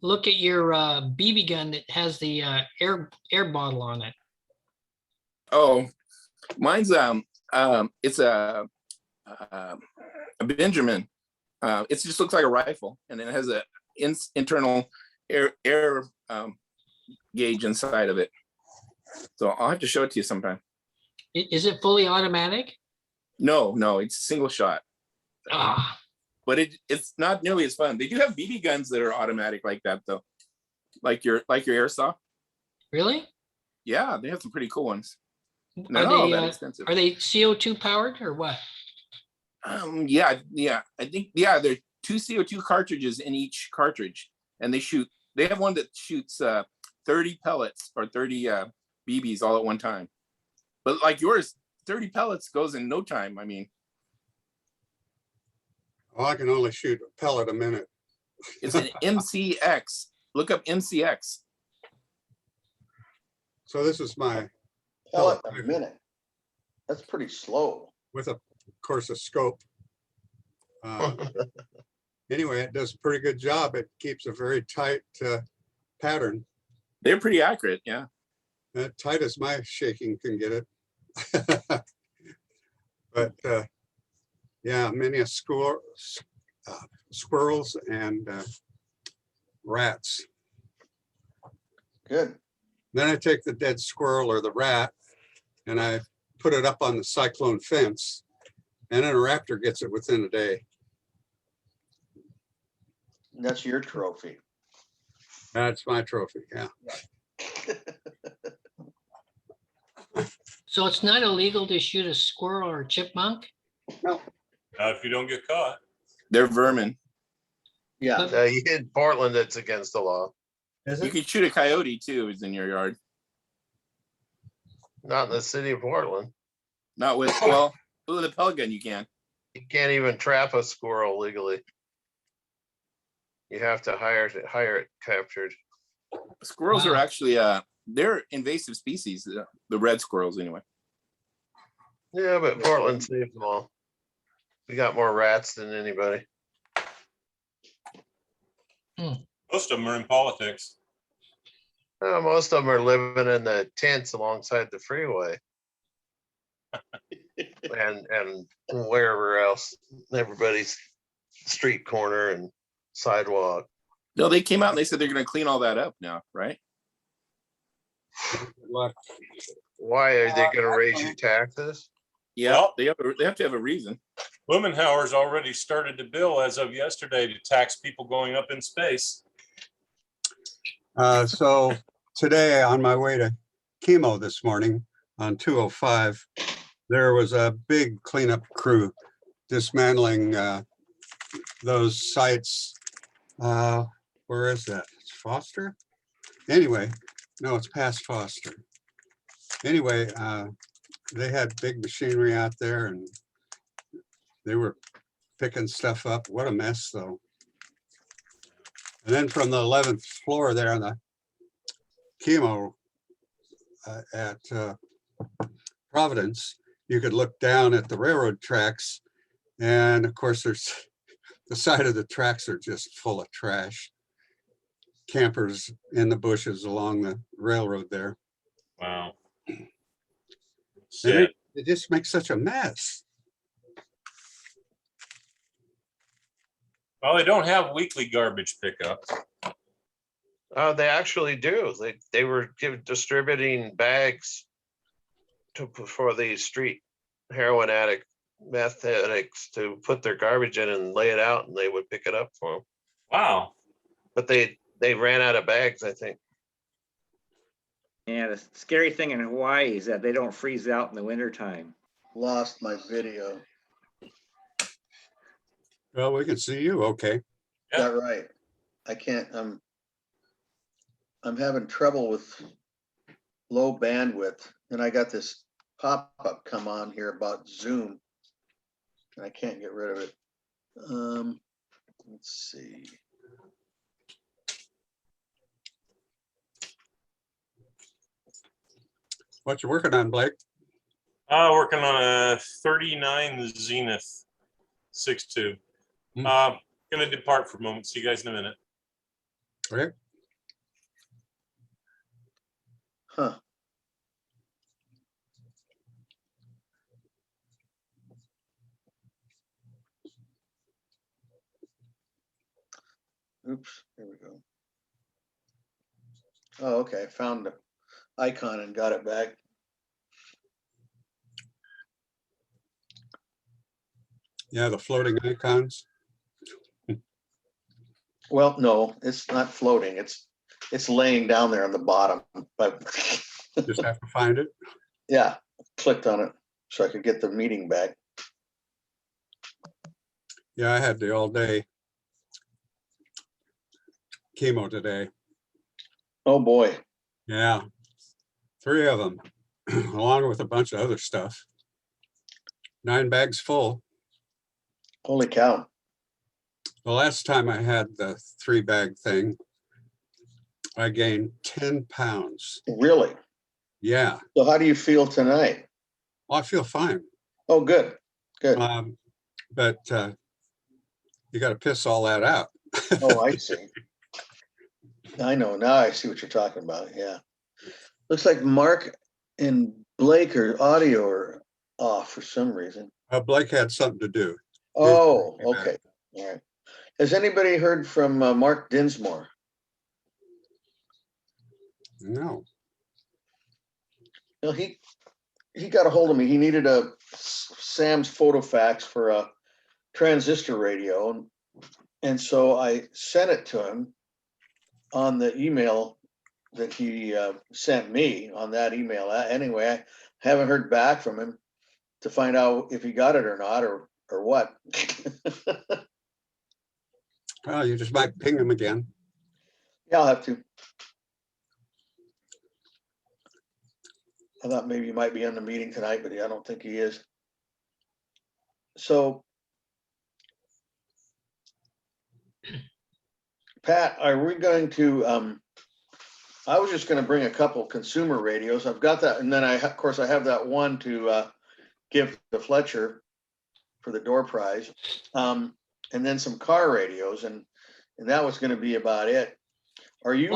look at your BB gun that has the air bottle on it. Oh, mine's it's a Benjamin. It just looks like a rifle, and then it has a internal air gauge inside of it. So I'll have to show it to you sometime. Is it fully automatic? No, it's single shot. Ah, But it's not nearly as fun. They do have BB guns that are automatic like that though, like your airsoft. really? Yeah, they have some pretty cool ones. Are Not all they that expensive. are they CO2 powered or what? Yeah. I think they're 2 CO2 cartridges in each cartridge, and they have one that shoots 30 pellets or 30 BBs all at one time. But like yours, 30 pellets goes in no time. I mean, Well, I can only shoot a pellet a minute. it's an MCX. Look up MCX. So this is my Pellet pellet a rifle minute. That's pretty slow. with of course, a scope. Anyway, it does a pretty good job. It keeps a very tight pattern, They're pretty accurate. Yeah. tight as my shaking can get it. But yeah, many a squirrels and rats. Good. Then I take the dead squirrel or the rat and I put it up on the cyclone fence, and then a raptor gets it within a day. That's your trophy. That's my trophy, yeah. So it's not illegal to shoot a squirrel or a chipmunk? If you don't get caught. They're vermin. Yeah. In Portland, it's against the law. You can shoot a coyote too. It's in your yard. Not in the city of Portland. Not with with a pellet gun you can. You can't even trap a squirrel legally. You have to hire it captured. Squirrels are Wow. actually they're invasive species. The red squirrels anyway. Yeah, but Portland saves them all. We got more rats than anybody. Most of them are in politics. Most of them are living in the tents alongside the freeway. and wherever else, everybody's street corner and sidewalk. No, they came out and they said they're going to clean all that up now, right? Good luck. Why are they gonna raise your taxes? Yeah, Well- they have to have a reason. Blumenauer's already started the bill as of yesterday to tax people going up in space. So today on my way to chemo this morning on 205, there was a big cleanup crew dismantling those sites. Where is that? It's Foster? Anyway, no, it's past Foster. Anyway, they had big machinery out there and they were picking stuff up. What a mess, though. And then from the 11th floor there on the chemo at Providence, you could look down at the railroad tracks. And of course, there's the side of the tracks are just full of trash. Campers in the bushes along the railroad there. Wow. And Sad. it just makes such a mess. Well, they don't have weekly garbage pickup. They actually do. They were distributing bags for the street heroin addict, meth addicts to put their garbage in and lay it out, and they would pick it up for them. Wow. But they ran out of bags, I think. And the scary thing in Hawaii is that they don't freeze out in the wintertime. Lost my video. Well, we can see you, okay. Is that right? I can't, I'm having trouble with low bandwidth, and I got this pop-up come on here about Zoom. And I can't get rid of it. Let's see. What you working on, Blake? Working on a 39 Zenith 6.2. Hmm. Gonna depart for a moment. See you guys in a minute. Okay. Huh. Oops, there we go. Oh, okay, I found the icon and got it back. Yeah, the floating icons. Well, no, it's not floating. It's laying down there on the bottom, but Just have to find it. yeah, clicked on it so I could get the meeting back. Yeah, I had the all day chemo today. Oh, boy. Yeah, 3 of them, along with a bunch of other stuff. 9 bags full. Holy cow. The last time I had the 3-bag thing, I gained 10 pounds. Really? Yeah, So how do you feel tonight? well, I feel fine. Oh, good, good. But you got to piss all that out. Oh, I see. I know, now I see what you're talking about, yeah. Looks like Mark and Blake are audio are off for some reason. Blake had something to do. Oh, He's back. okay, all right. Has anybody heard from Mark Dinsmore? No. No, he got a hold of me. He needed a Sam's photo fax for a transistor radio. And so I sent it to him on the email that he sent me on that email. Anyway, I haven't heard back from him to find out if he got it or not, or what. Well, you just might ping him again. Yeah, I'll have to. I thought maybe he might be in the meeting tonight, but I don't think he is. So, Pat, are we going to, I was just gonna bring a couple consumer radios. I've got that, and then of course, I have that one to give to Fletcher for the door prize. And then some car radios, and that was gonna be about it. Are you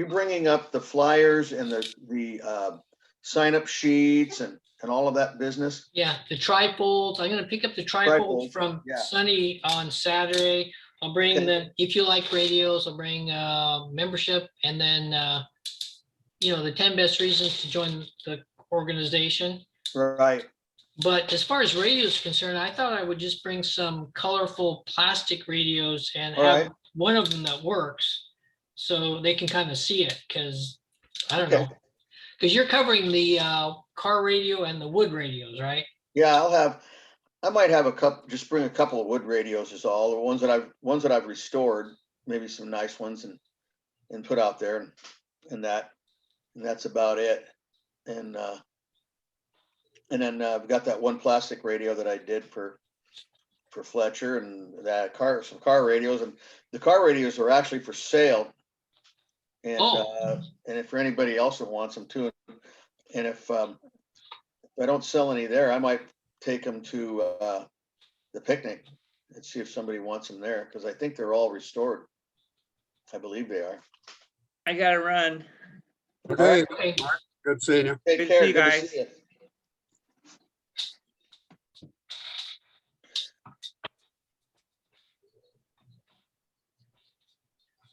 bringing up the flyers and the sign-up sheets and all of that business? Yeah, the trifolds. I'm gonna pick up the trifolds Trifolds, from yeah. Sunny on Saturday. I'll bring Okay. the, if you like radios, I'll bring membership, and then the 10 best reasons to join the organization. Right. But as far as radios are concerned, I thought I would just bring some colorful plastic radios and All have right. one of them that works, so they can kind of see it, because I don't Okay. know. Because you're covering the car radio and the wood radios, right? Yeah, I might have a couple, just bring a couple of wood radios is all, the ones that I've restored, maybe some nice ones and put out there, and that's about it. And then I've got that one plastic radio that I did for Fletcher, and some car radios, and the car radios are actually for sale. And and if for anybody else that wants them too, and if I don't sell any there, I might take them to the picnic and see if somebody wants them there, because I think they're all restored. I believe they are. I gotta run. Okay, Okay. good seeing you. Take Good to care. see you Good to guys. see you.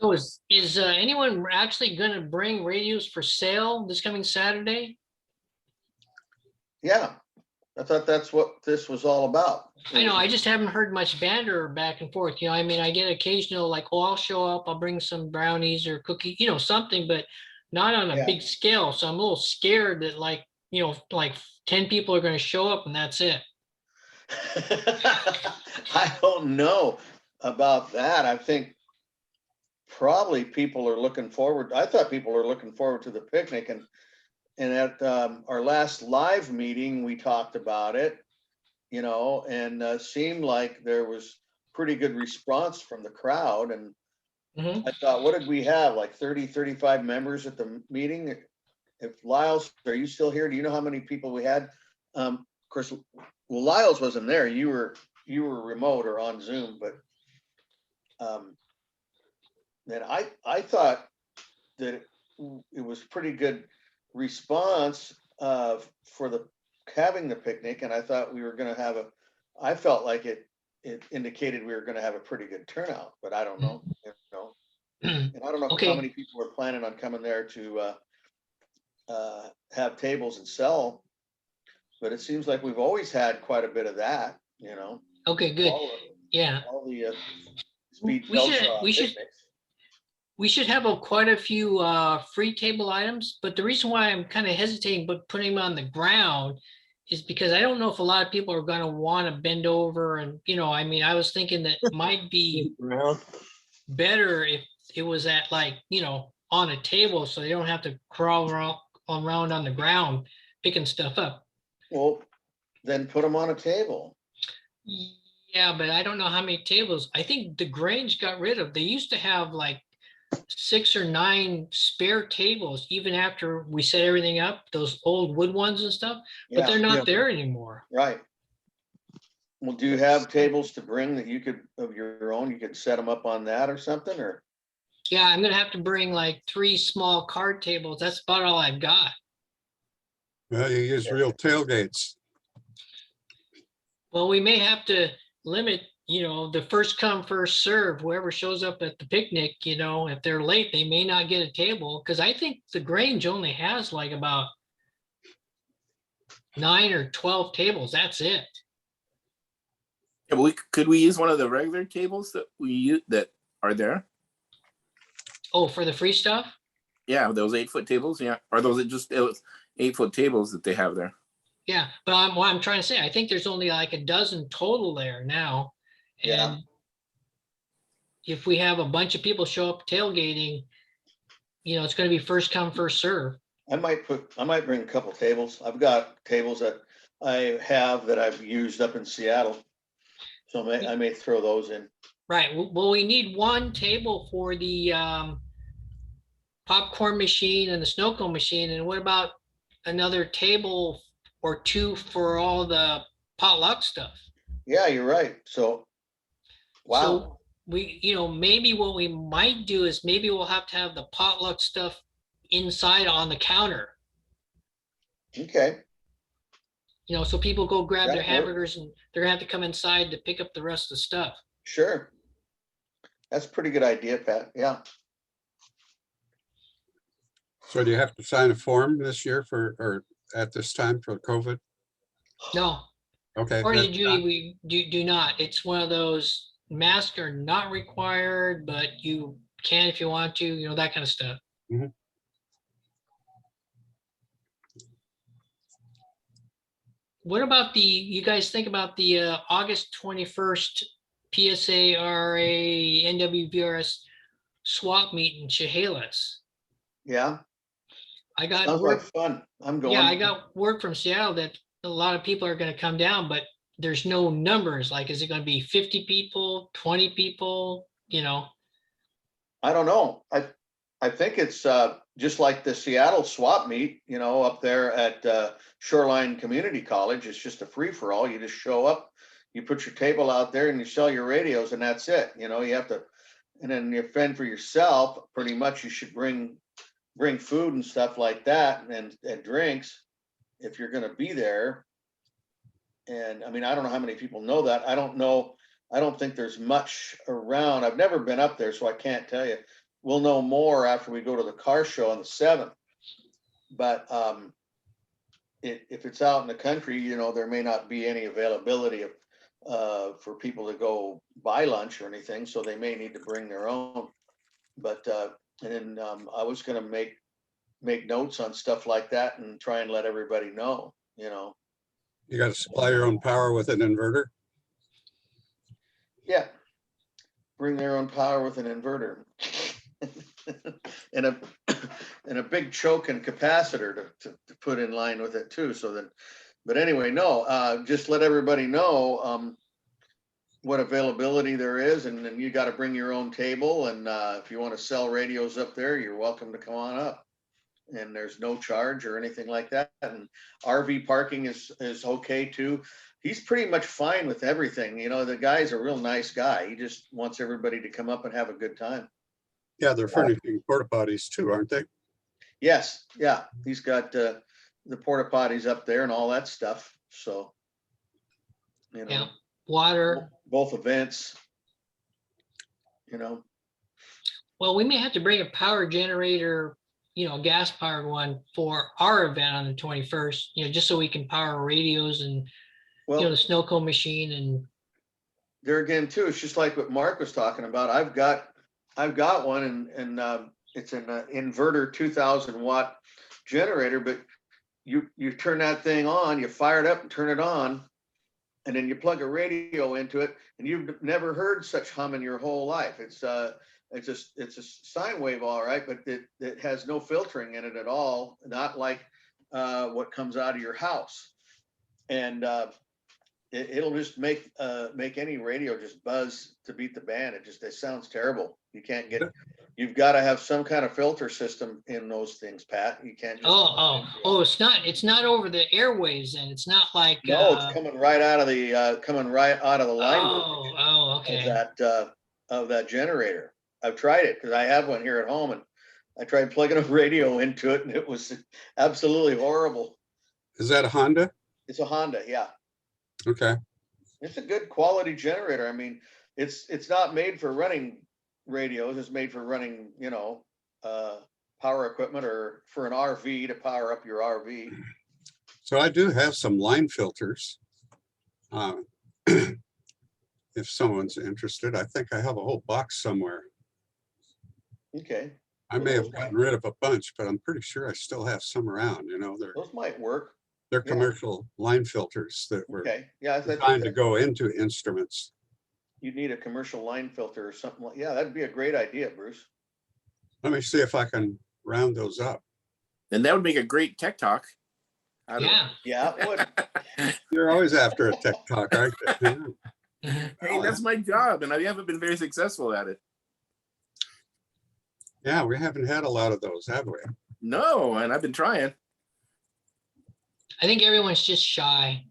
So is anyone actually going to bring radios for sale this coming Saturday? Yeah, I thought that's what this was all about. I know, I just haven't heard much banter back and forth. I mean, I get occasional like, oh, I'll show up, I'll bring some brownies or cookie, something, but not on a Yeah. big scale. So I'm a little scared that like 10 people are going to show up and that's it. I don't know about that. I think probably people are looking forward. I thought people are looking forward to the picnic, and at our last live meeting, we talked about it, and seemed like there was pretty good response from the crowd, and Mhm. I thought, what did we have, like 30, 35 members at the meeting? If Lyles, are you still here? Do you know how many people we had? Of course, well, Lyles wasn't there. You were remote or on Zoom, but then I thought that it was pretty good response for the having the picnic, and I thought we were going to have I felt like it indicated we were going to have a pretty good turnout, but I don't know, and I don't know Okay. how many people were planning on coming there to have tables and sell, but it seems like we've always had quite a bit of that, Okay, good. Yeah. all the speed We should- Feldschau we should- picnics. We should have quite a few free table items, but the reason why I'm kind of hesitating but putting them on the ground is because I don't know if a lot of people are going to want to bend over and, I mean, I was thinking that might be better if it was at like, on a table so they don't have to crawl around on the ground picking stuff up. Well, then put them on a table. Yeah, but I don't know how many tables. I think the Grange got rid of, they used to have like 6 or 9 spare tables, even after we set everything up, those old wood ones and stuff, but Yeah, they're not there anymore. right. Well, do you have tables to bring that you could, of your own, you could set them up on that or something, or? Yeah, I'm gonna have to bring like 3 small card tables. That's about all I've got. Well, you use real tailgates. Well, we may have to limit, the first come, first serve, whoever shows up at the picnic, if they're late, they may not get a table. Cause I think the Grange only has like about 9 or 12 tables. That's it. Yeah, but could we use one of the regular tables that we use that are there? Oh, for the free stuff? Yeah, those 8-foot tables. Yeah, or those just 8-foot tables that they have there. Yeah, but what I'm trying to say, I think there's only like a dozen total there now. Yeah. And if we have a bunch of people show up tailgating, it's gonna be first come, first serve. I might bring a couple tables. I've got tables that I have that I've used up in Seattle. So I may throw those in. Right, well, we need one table for the popcorn machine and the snow cone machine, and what about another table or 2 for all the potluck stuff? Yeah, you're right. So, wow. So we, maybe what we might do is maybe we'll have to have the potluck stuff inside on the counter. Okay. So people go grab their That works. hamburgers and they're gonna have to come inside to pick up the rest of the stuff. Sure. That's a pretty good idea, Pat. Yeah. So do you have to sign a form this year or at this time for COVID? No, Okay. or that's not- we do not. It's one of those masks are not required, but you can if you want to, that kind of stuff. Mhm. What about you guys think about the August 21st PSARA NWVRS swap meet in Chehalis? Yeah. I got Sounds word, like fun. I'm going. yeah, I got word from Seattle that a lot of people are going to come down, but there's no numbers. Like, is it going to be 50 people, 20 people? I don't know. I think it's just like the Seattle swap meet, up there at Shoreline Community College. It's just a free for all. You just show up, you put your table out there and you sell your radios and that's it. You have to, and then you fend for yourself. Pretty much you should bring food and stuff like that and drinks if you're going to be there. And I mean, I don't know how many people know that. I don't know. I don't think there's much around. I've never been up there, so I can't tell you. We'll know more after we go to the car show on the 7th. But if it's out in the country, there may not be any availability for people to go buy lunch or anything, so they may need to bring their own. But and then I was going to make notes on stuff like that and try and let everybody know. You got to supply your own power with an inverter? Yeah. Bring their own power with an inverter. and a big choke and capacitor to put in line with it too. So then, but anyway, no, just let everybody know. what availability there is, and then you got to bring your own table. And if you want to sell radios up there, you're welcome to come on up. And there's no charge or anything like that. And RV parking is okay too. He's pretty much fine with everything. You know, the guy's a real nice guy. He just wants everybody to come up and have a good time. Yeah, they're furnishing porta potties too, aren't they? Yes, yeah, he's got the porta potties up there and all that stuff. So, you know, Yeah, water. both events, you know. Well, we may have to bring a power generator, a gas powered one for our event on the 21st, just so we can power radios and, Well, the snow cone machine and. there again too, it's just like what Mark was talking about. I've got one and it's an inverter 2000 watt generator, but you turn that thing on, you fire it up and turn it on, and then you plug a radio into it, and you've never heard such hum in your whole life. It's a sine wave, all right, but it has no filtering in it at all, not like what comes out of your house. And it'll just make any radio just buzz to beat the band. It sounds terrible. You've got to have some kind of filter system in those things, Pat. You can't just. It's not over the airwaves then. It's not like. No, it's coming right out of the line. Okay. Of that generator. I've tried it because I have one here at home, and I tried plugging a radio into it, and it was absolutely horrible. Is that a Honda? It's a Honda, yeah. Okay. It's a good quality generator. I mean, it's not made for running radios. It's made for running, power equipment or for an RV to power up your RV. So I do have some line filters. If someone's interested, I think I have a whole box somewhere. Okay. I may have gotten rid of a bunch, but I'm pretty sure I still have some around, Those might work. They're commercial line filters that were designed to go into instruments. You'd need a commercial line filter or something like, yeah, that'd be a great idea, Bruce. Let me see if I can round those up. And that would make a great tech talk. Yeah. Yeah, it would. You're always after a tech talk, aren't you? Hey, that's my job, and I haven't been very successful at it. Yeah, we haven't had a lot of those, have we? No, and I've been trying. I think everyone's just shy.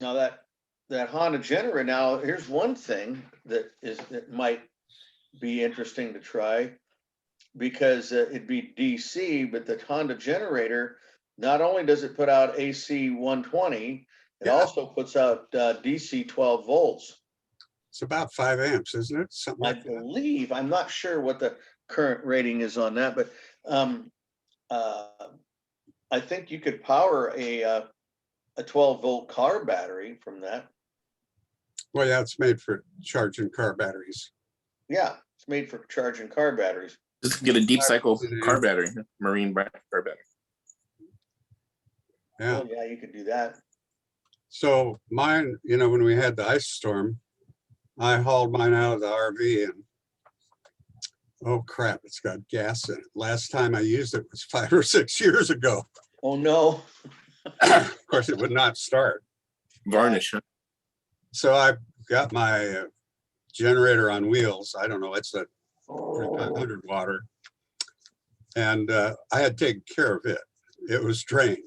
Now that Honda generator, now here's one thing that might be interesting to try, because it'd be DC, but the Honda generator, not only does it put out AC 120, it also puts out DC 12 volts. It's about 5 amps, isn't it? Something like that. I believe, I'm not sure what the current rating is on that, but I think you could power a 12-volt car battery from that. Well, yeah, it's made for charging car batteries. Yeah, it's made for charging car batteries. Just get a deep cycle car battery, marine car battery. Yeah. Oh, yeah, you could do that. So mine, when we had the ice storm, I hauled mine out of the RV and oh crap, it's got gas in it. Last time I used it was 5 or 6 years ago. Oh no. Of course, it would not start. Varnish. So I got my generator on wheels. I don't know, it's a 3500 water. And I had taken care of it. It was drained,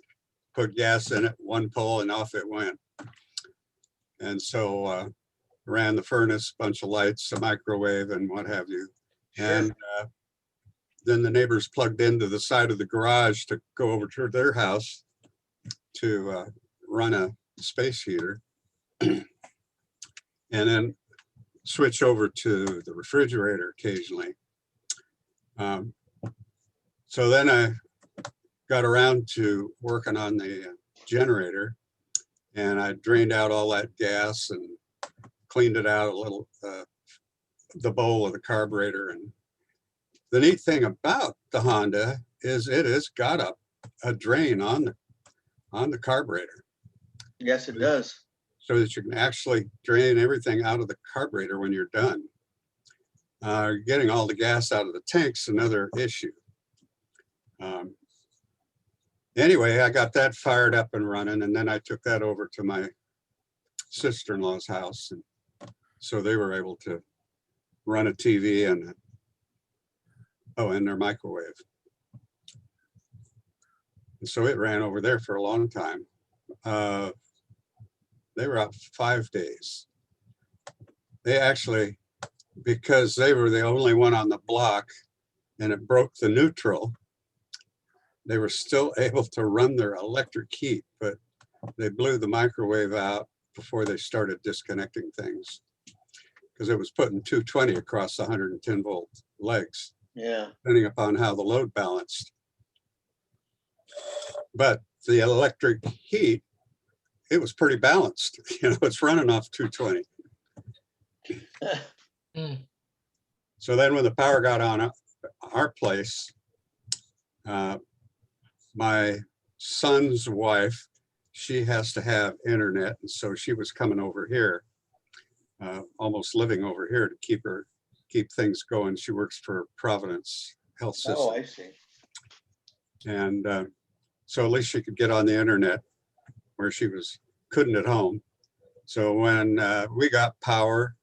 put gas in it, one pull and off it went. And so ran the furnace, bunch of lights, a microwave and what have you. And then the neighbors plugged into the side of the garage to go over to their house to run a space heater. And then switch over to the refrigerator occasionally. So then I got around to working on the generator, and I drained out all that gas and cleaned it out a little, the bowl of the carburetor. And the neat thing about the Honda is it has got a drain on the carburetor. Yes, it does. So that you can actually drain everything out of the carburetor when you're done. Getting all the gas out of the tank's another issue. Anyway, I got that fired up and running, and then I took that over to my sister-in-law's house. And so they were able to run a TV and their microwave. And so it ran over there for a long time. They were out 5 days. They actually, because they were the only one on the block and it broke the neutral, they were still able to run their electric heat, but they blew the microwave out before they started disconnecting things, because it was putting 220 across the 110 volt legs, Yeah. depending upon how the load balanced. But the electric heat, it was pretty balanced. You know, it's running off 220. So then when the power got on our place, my son's wife, she has to have internet. And so she was coming over here, almost living over here to keep things going. She works for Providence Health System. Oh, I see. And so at least she could get on the internet where she couldn't at home. So when we got power,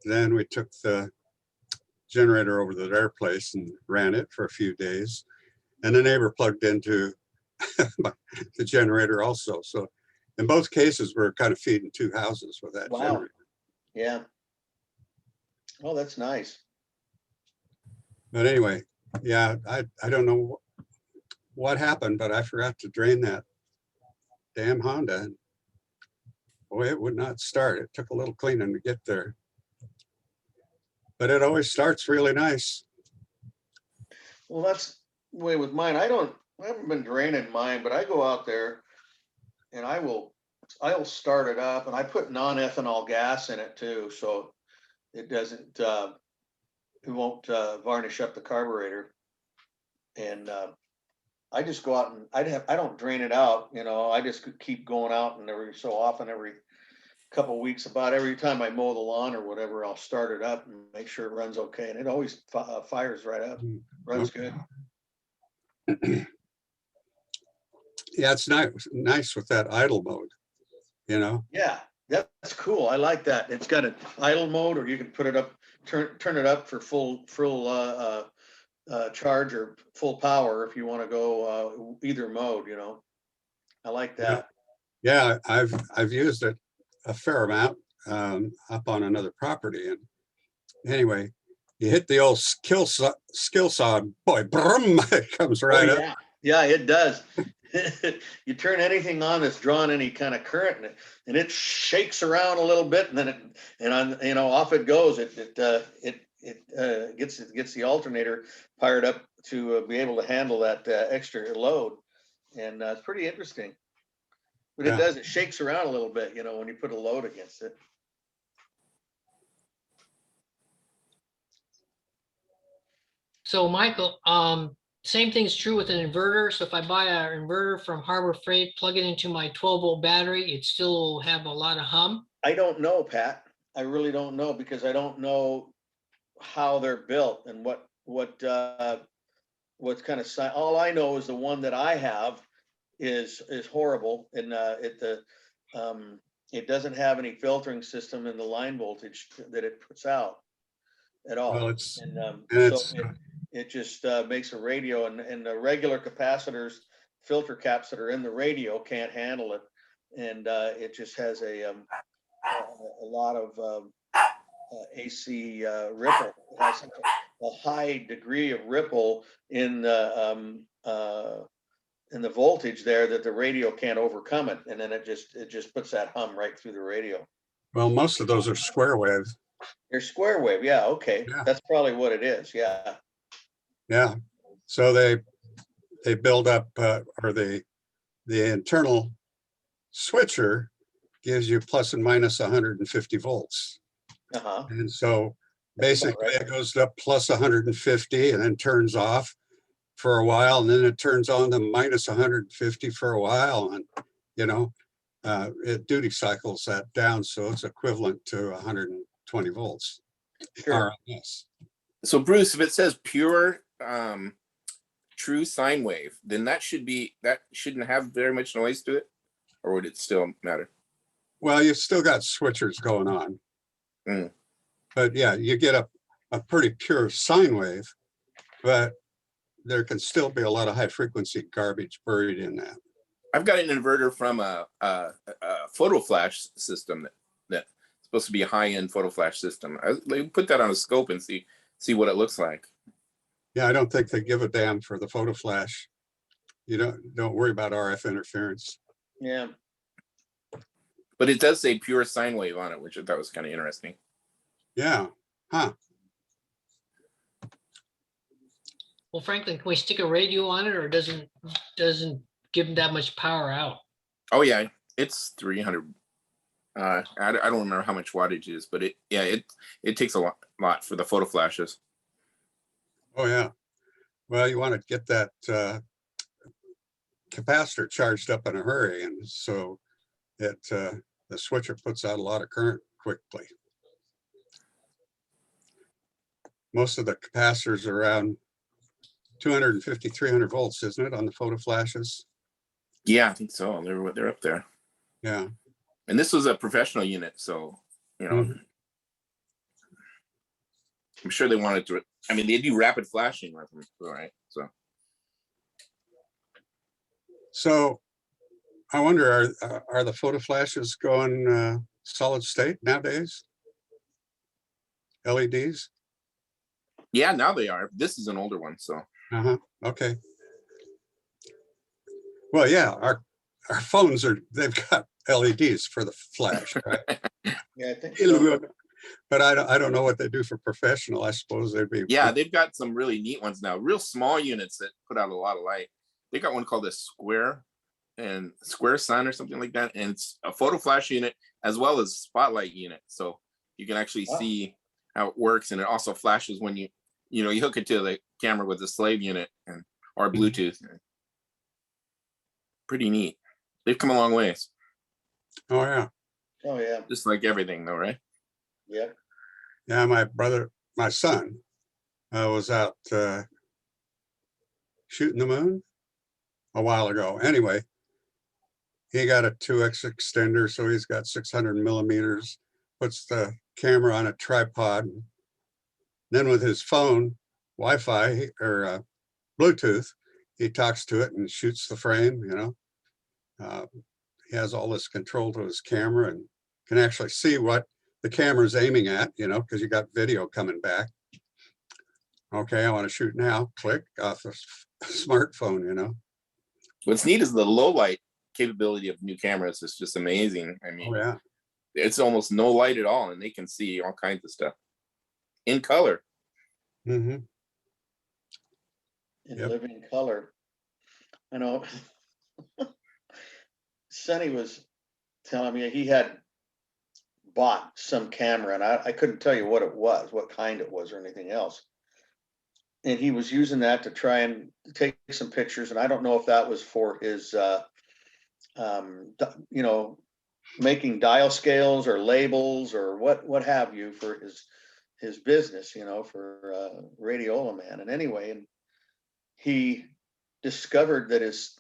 then we took the generator over to their place and ran it for a few days. And the neighbor plugged into the generator also. So in both cases, we're kind of feeding two houses with that Wow. generator. Yeah. Oh, that's nice. But anyway, yeah, I don't know what happened, but I forgot to drain that damn Honda. And boy, it would not start. It took a little cleaning to get there. But it always starts really nice. Well, that's the way with mine. I haven't been draining mine, but I go out there and I'll start it up, and I put non-ethanol gas in it too. So it doesn't, it won't varnish up the carburetor. And I just go out and I don't drain it out, you know, I just keep going out, and every so often, every couple of weeks, about every time I mow the lawn or whatever, I'll start it up and make sure it runs okay. And it always fires right up, runs good. Yeah, it's nice with that idle mode, you know? Yeah, that's cool. I like that. It's got an idle mode, or you can put it up, turn it up for full charge or full power if you want to go either mode, you know. I like that. Yeah, I've used it a fair amount up on another property. And anyway, you hit the old skill saw, boy, brum, it comes right Oh, up. yeah. Yeah, it does. You turn anything on that's drawing any kind of current in it, and it shakes around a little bit, and then off it goes. It gets the alternator fired up to be able to handle that extra load, and it's pretty interesting. But Yeah. it shakes around a little bit, you know, when you put a load against it. So Michael, same thing's true with an inverter. So if I buy an inverter from Harbor Freight, plug it into my 12-volt battery, it still will have a lot of hum. I don't know, Pat. I really don't know, because I don't know how they're built and what kind of sign. All I know is the one that I have is horrible, and it doesn't have any filtering system in the line voltage that it puts out at all. Well, It just makes a radio, and the regular capacitors, filter caps that are in the radio can't handle it, and it just has a lot of AC ripple. It has a high degree of ripple in the voltage there that the radio can't overcome it, and then it just puts that hum right through the radio. Well, most of those are square wave. They're square wave, yeah, okay, Yeah. that's probably what it is, yeah. Yeah. So they build up, or the internal switcher gives you plus and minus 150 volts. Uh-huh. And so That's about basically right. it goes up plus 150 and then turns off for a while, and then it turns on to minus 150 for a while. And, you know, it duty cycles that down. So it's equivalent to 120 volts. Sure. RMS. So Bruce, if it says pure true sine wave, then that shouldn't have very much noise to it, or would it still matter? Well, you still got switchers going on. Mm. But yeah, you get a pretty pure sine wave, but there can still be a lot of high frequency garbage buried in that. I've got an inverter from a photo flash system that's supposed to be a high-end photo flash system. They put that on a scope and see what it looks like. Yeah, I don't think they give a damn for the photo flash. You don't worry about RF interference. Yeah. But it does say pure sine wave on it, which I thought was kind of interesting. Yeah, huh? Well, Franklin, can we stick a radio on it, or doesn't give them that much power out? Oh yeah, it's 300. I don't remember how much wattage it is, but it takes a lot for the photo flashes. Oh yeah. Well, you want to get that capacitor charged up in a hurry, and so it the switcher puts out a lot of current quickly. Most of the capacitors are around 250, 300 volts, isn't it, on the photo flashes? Yeah, I think so. They're up there. Yeah. And this was a professional unit, so I'm sure they wanted to. I mean, they do rapid flashing with them, right? So I wonder, are the photo flashes going solid state nowadays? LEDs? Yeah, now they are. This is an older one, so. Okay. Well, yeah, our phones they've got LEDs for the flash, right? Yeah, I think so. But I don't know what they do for professional. I suppose they'd be. Yeah, they've got some really neat ones now. Real small units that put out a lot of light. They got one called a square sun or something like that, and it's a photo flash unit as well as spotlight unit. So you can actually see how it works, and it also flashes when you hook it to the camera with a slave unit or Bluetooth. Pretty neat. They've come a long ways. Oh yeah. Oh yeah. Just like everything, though, right? Yeah. Yeah, my son was out shooting the moon a while ago. Anyway, he got a 2X extender, so he's got 600 millimeters, puts the camera on a tripod. Then with his phone, Wi-Fi or Bluetooth, he talks to it and shoots the frame, He has all this control to his camera and can actually see what the camera's aiming at, because you got video coming back. Okay, I want to shoot now. Click off the smartphone, What's neat is the low light capability of new cameras is just amazing. I mean, Oh yeah. It's almost no light at all, and they can see all kinds of stuff in color. Mm-hmm. In Yep. living color. I know. Sonny was telling me he had bought some camera, and I couldn't tell you what it was, what kind it was, or anything else. And he was using that to try and take some pictures, and I don't know if that was for his, making dial scales or labels or what have you for his business, for Radiola Man. And anyway, and he discovered that his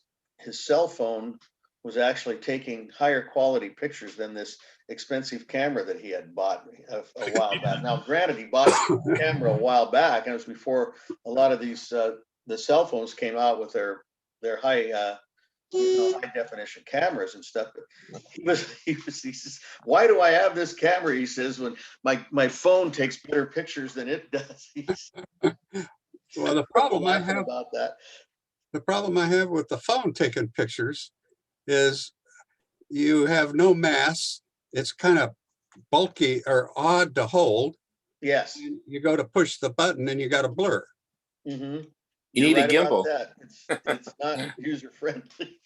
cell phone was actually taking higher quality pictures than this expensive camera that he had bought a while back. Now, granted, he bought the camera a while back, and it was before a lot of these the cell phones came out with their high high definition cameras and stuff. But he says, "Why do I have this camera?" He says, "when my phone takes better pictures than it does." Well, the problem I have about that. The problem I have with the phone taking pictures is you have no mass. It's kind of bulky or odd to hold. Yes. And you go to push the button and you got a blur. Mm-hmm. You need a gimbal. It's not user friendly.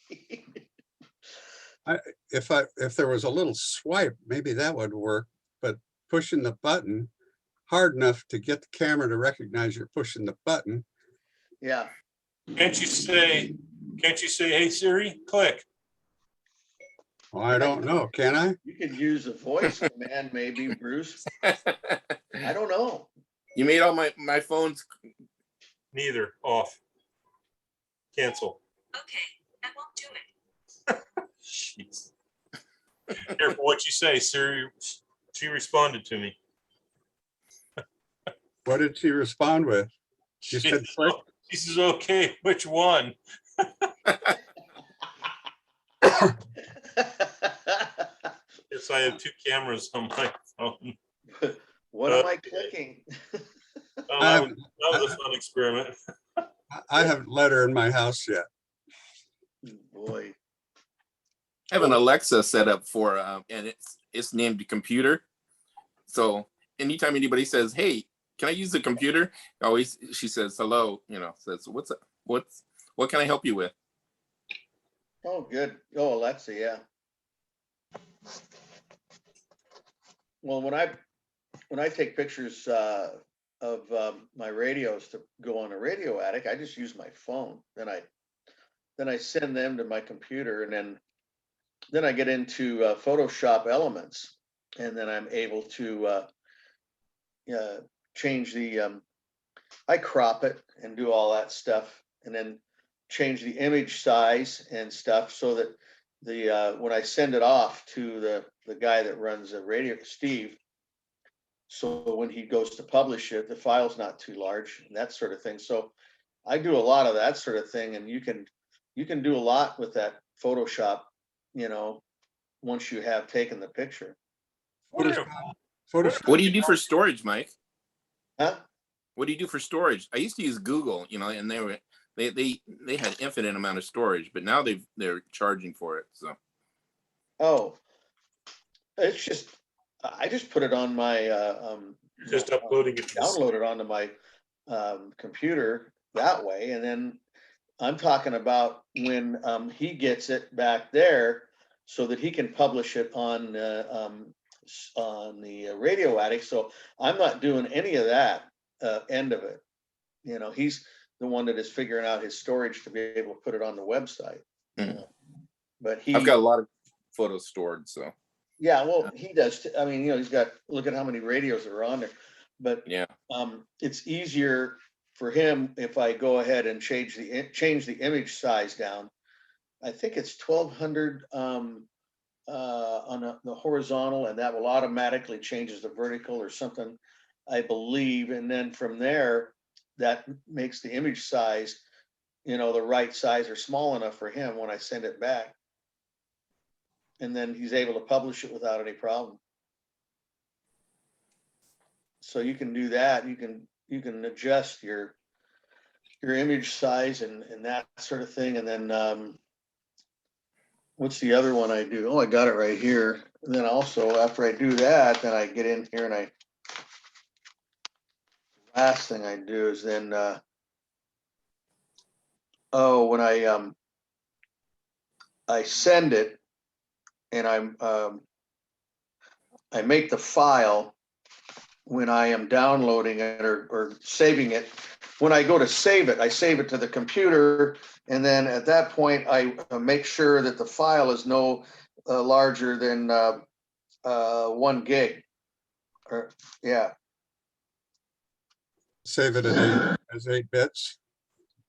If there was a little swipe, maybe that would work. But pushing the button hard enough to get the camera to recognize you're pushing the button. Yeah. Can't you say, hey Siri, click? Well, I don't know. Can I? You could use a voice command, maybe, Bruce. I don't know. You made all my phones. Neither, off. cancel. Okay, I won't do it. Jeez. Careful what you say, sir. She responded to me. What did she respond with? You She said click. she says, okay, which one? Yes, I have 2 cameras on my phone. What am I clicking? Oh, that was a fun experiment. I haven't let her in my house yet. Boy, I have an Alexa set up for, and it's named computer. So anytime anybody says, "Hey, can I use the computer?" Always she says, "Hello," says, "What's up? What can I help you with?" oh, good. Oh, Alexa, yeah. Well, when I take pictures of my radios to go on a radio attic, I just use my phone. Then I send them to my computer, and then I get into Photoshop Elements, and then I'm able to change the I crop it and do all that stuff, and then change the image size and stuff so that the when I send it off to the guy that runs the radio, Steve, so when he goes to publish it, the file's not too large and that sort of thing. So I do a lot of that sort of thing, and you can do a lot with that Photoshop, once you have taken the picture. Photoshop. What do you do for storage, Mike? Huh? What do you do for storage? I used to use Google, and they had infinite amount of storage, but now they're charging for it. So. Oh, it's just, I just put it on my, Just uploading it. download it onto my computer that way. And then I'm talking about when he gets it back there so that he can publish it on the radio attic. So I'm not doing any of that end of it. He's the one that is figuring out his storage to be able to put it on the website. Mhm. But I've got a lot of photos stored, so. yeah, well, he does. I mean, he's got, look at how many radios are on there. But Yeah. it's easier for him if I go ahead and change the image size down. I think it's 1200 on the horizontal, and that will automatically changes the vertical or something, I believe. And then from there, that makes the image size, the right size or small enough for him when I send it back. And then he's able to publish it without any problem. So you can do that. You can adjust your image size and that sort of thing. And then what's the other one I do? Oh, I got it right here. And then also after I do that, then I get in here and last thing I do is then when I send it and I make the file when I am downloading it or saving it. When I go to save it, I save it to the computer, and then at that point I make sure that the file is no larger than 1 gig. Or yeah. Save it as 8 bits.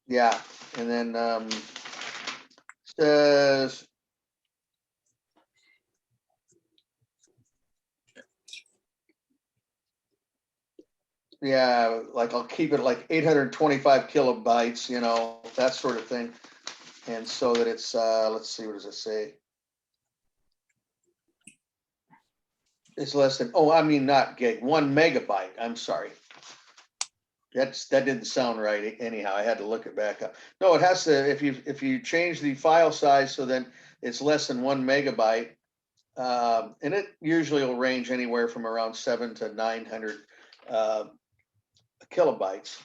Yeah, and then says yeah, like I'll keep it like 825 kilobytes, that sort of thing. And so that it's let's see, what does it say? It's less than, not gig, 1 megabyte. I'm sorry. That didn't sound right anyhow. I had to look it back up. No, it has to, if you change the file size so then it's less than 1 megabyte, and it usually will range anywhere from around 700 to 900 kilobytes,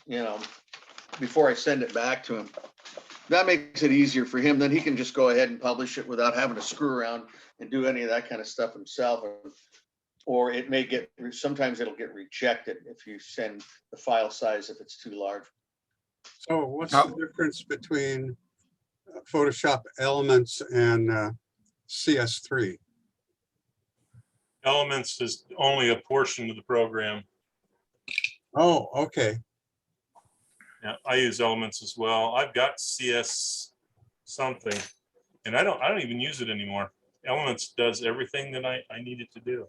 before I send it back to him. That makes it easier for him. Then he can just go ahead and publish it without having to screw around and do any of that kind of stuff himself. Or it may sometimes it'll get rejected if you send the file size if it's too large. So what's the difference between Photoshop Elements and CS3? Elements is only a portion of the program. Oh, okay. Yeah, I use Elements as well. I've got CS something, and I don't even use it anymore. Elements does everything that I need it to do.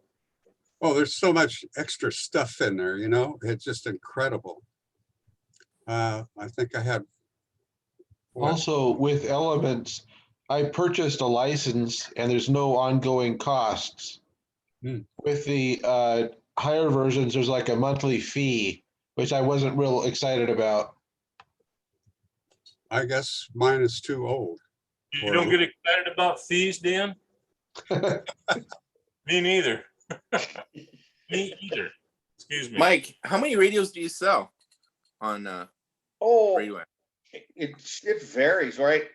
Oh, there's so much extra stuff in there, you know, it's just incredible. I think I had. what, Also, with Elements, I purchased a license and there's no ongoing costs. Hmm. With the higher versions, there's like a monthly fee, which I wasn't real excited about. I guess mine is too old. You don't get excited about fees, Dan? Me neither. Me either. Excuse me. Mike, how many radios do you sell on Oh, Radio? it varies, right?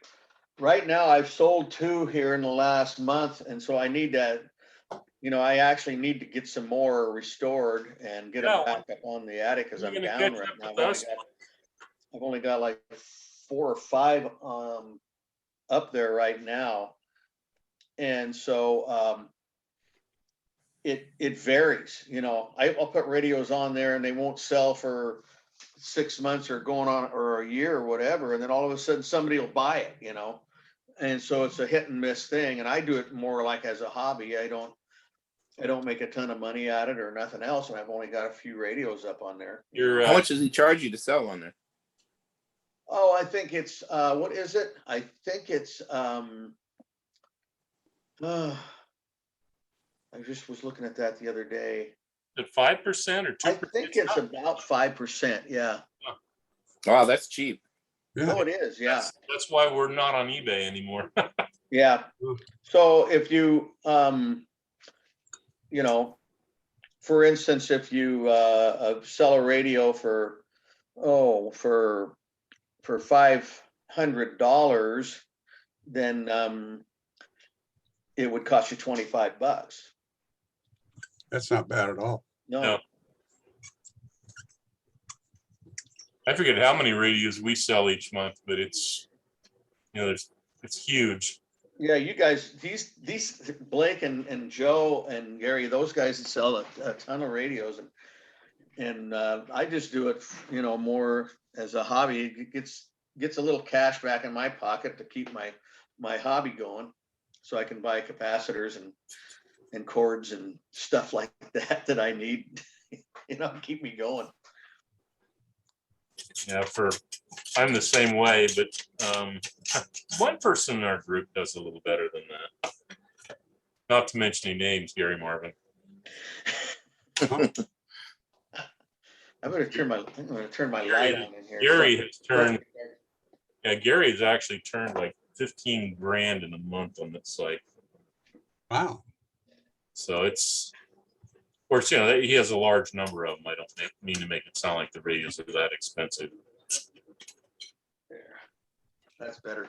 Right now, I've sold 2 here in the last month, and so I need to, I actually need to get some more restored and get them Yeah. back up on the attic because You're I'm gonna down catch right up now. with us. I've only got like 4 or 5 up there right now. And so it varies, I'll put radios on there and they won't sell for 6 months or going on or a year or whatever, and then all of a sudden somebody will buy it, and so it's a hit and miss thing. And I do it more like as a hobby. I don't make a ton of money at it or nothing else, and I've only got a few radios up on there. How much does he charge you to sell on there? Oh, I think it's what is it? I think it's I just was looking at that the other day. Is it 5% or 2%? I think it's about 5%. Yeah. Wow, that's cheap. Yeah. Oh, it is. Yeah. That's why we're not on eBay anymore. Yeah. So if you, for instance, if you sell a radio for $500, then it would cost you $25. That's not bad at all. No. No. I forget how many radios we sell each month, but it's it's huge. Yeah, you guys, these Blake and Joe and Gary, those guys sell a ton of radios, and I just do it, more as a hobby. It gets a little cash back in my pocket to keep my hobby going, so I can buy capacitors and cords and stuff like that I need, keep me going. Yeah, I'm the same way, but one person in our group does a little better than that. Not to mention any names, Gary Marvin. I'm gonna turn my light on in here. Gary has actually turned like 15 grand in a month on that site. Wow. So it's, of course, he has a large number of them. I don't mean to make it sound like the radios are that expensive. There. That's better.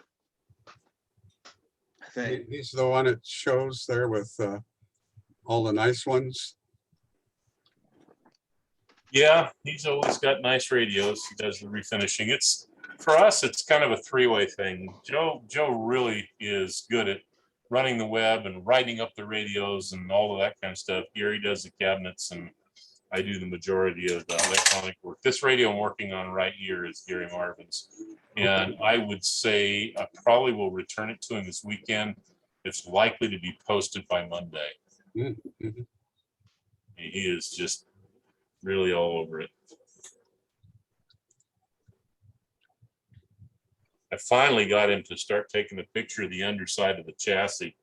I think. He's the one that shows there with all the nice ones. Yeah, he's always got nice radios. He does the refinishing. It's, for us, it's kind of a 3-way thing. Joe really is good at running the web and writing up the radios and all of that kind of stuff. Gary does the cabinets, and I do the majority of the electronic work. This radio I'm working on right here is Gary Marvin's, and I would say I probably will return it to him this weekend. It's likely to be posted by Monday. Mm-hmm. He is just really all over it. I finally got him to start taking a picture of the underside of the chassis,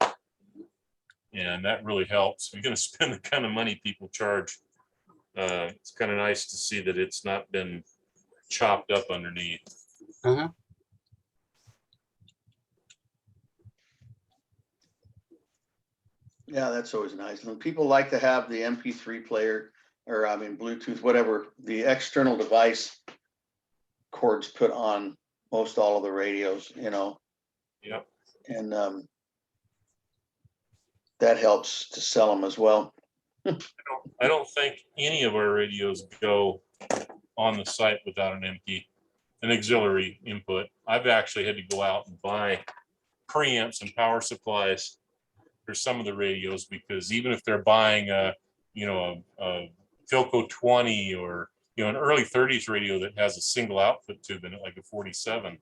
and that really helps. You're going to spend the kind of money people charge. It's kind of nice to see that it's not been chopped up underneath. Uh-huh. Yeah, that's always nice. When people like to have the MP3 player, or Bluetooth, whatever, the external device cords put on most all of the radios, Yep. and that helps to sell them as well. I don't think any of our radios go on the site without an auxiliary input. I've actually had to go out and buy preamps and power supplies for some of the radios, because even if they're buying a Philco 20 or you know, an early 30s radio that has a single output tube in it, like a 47,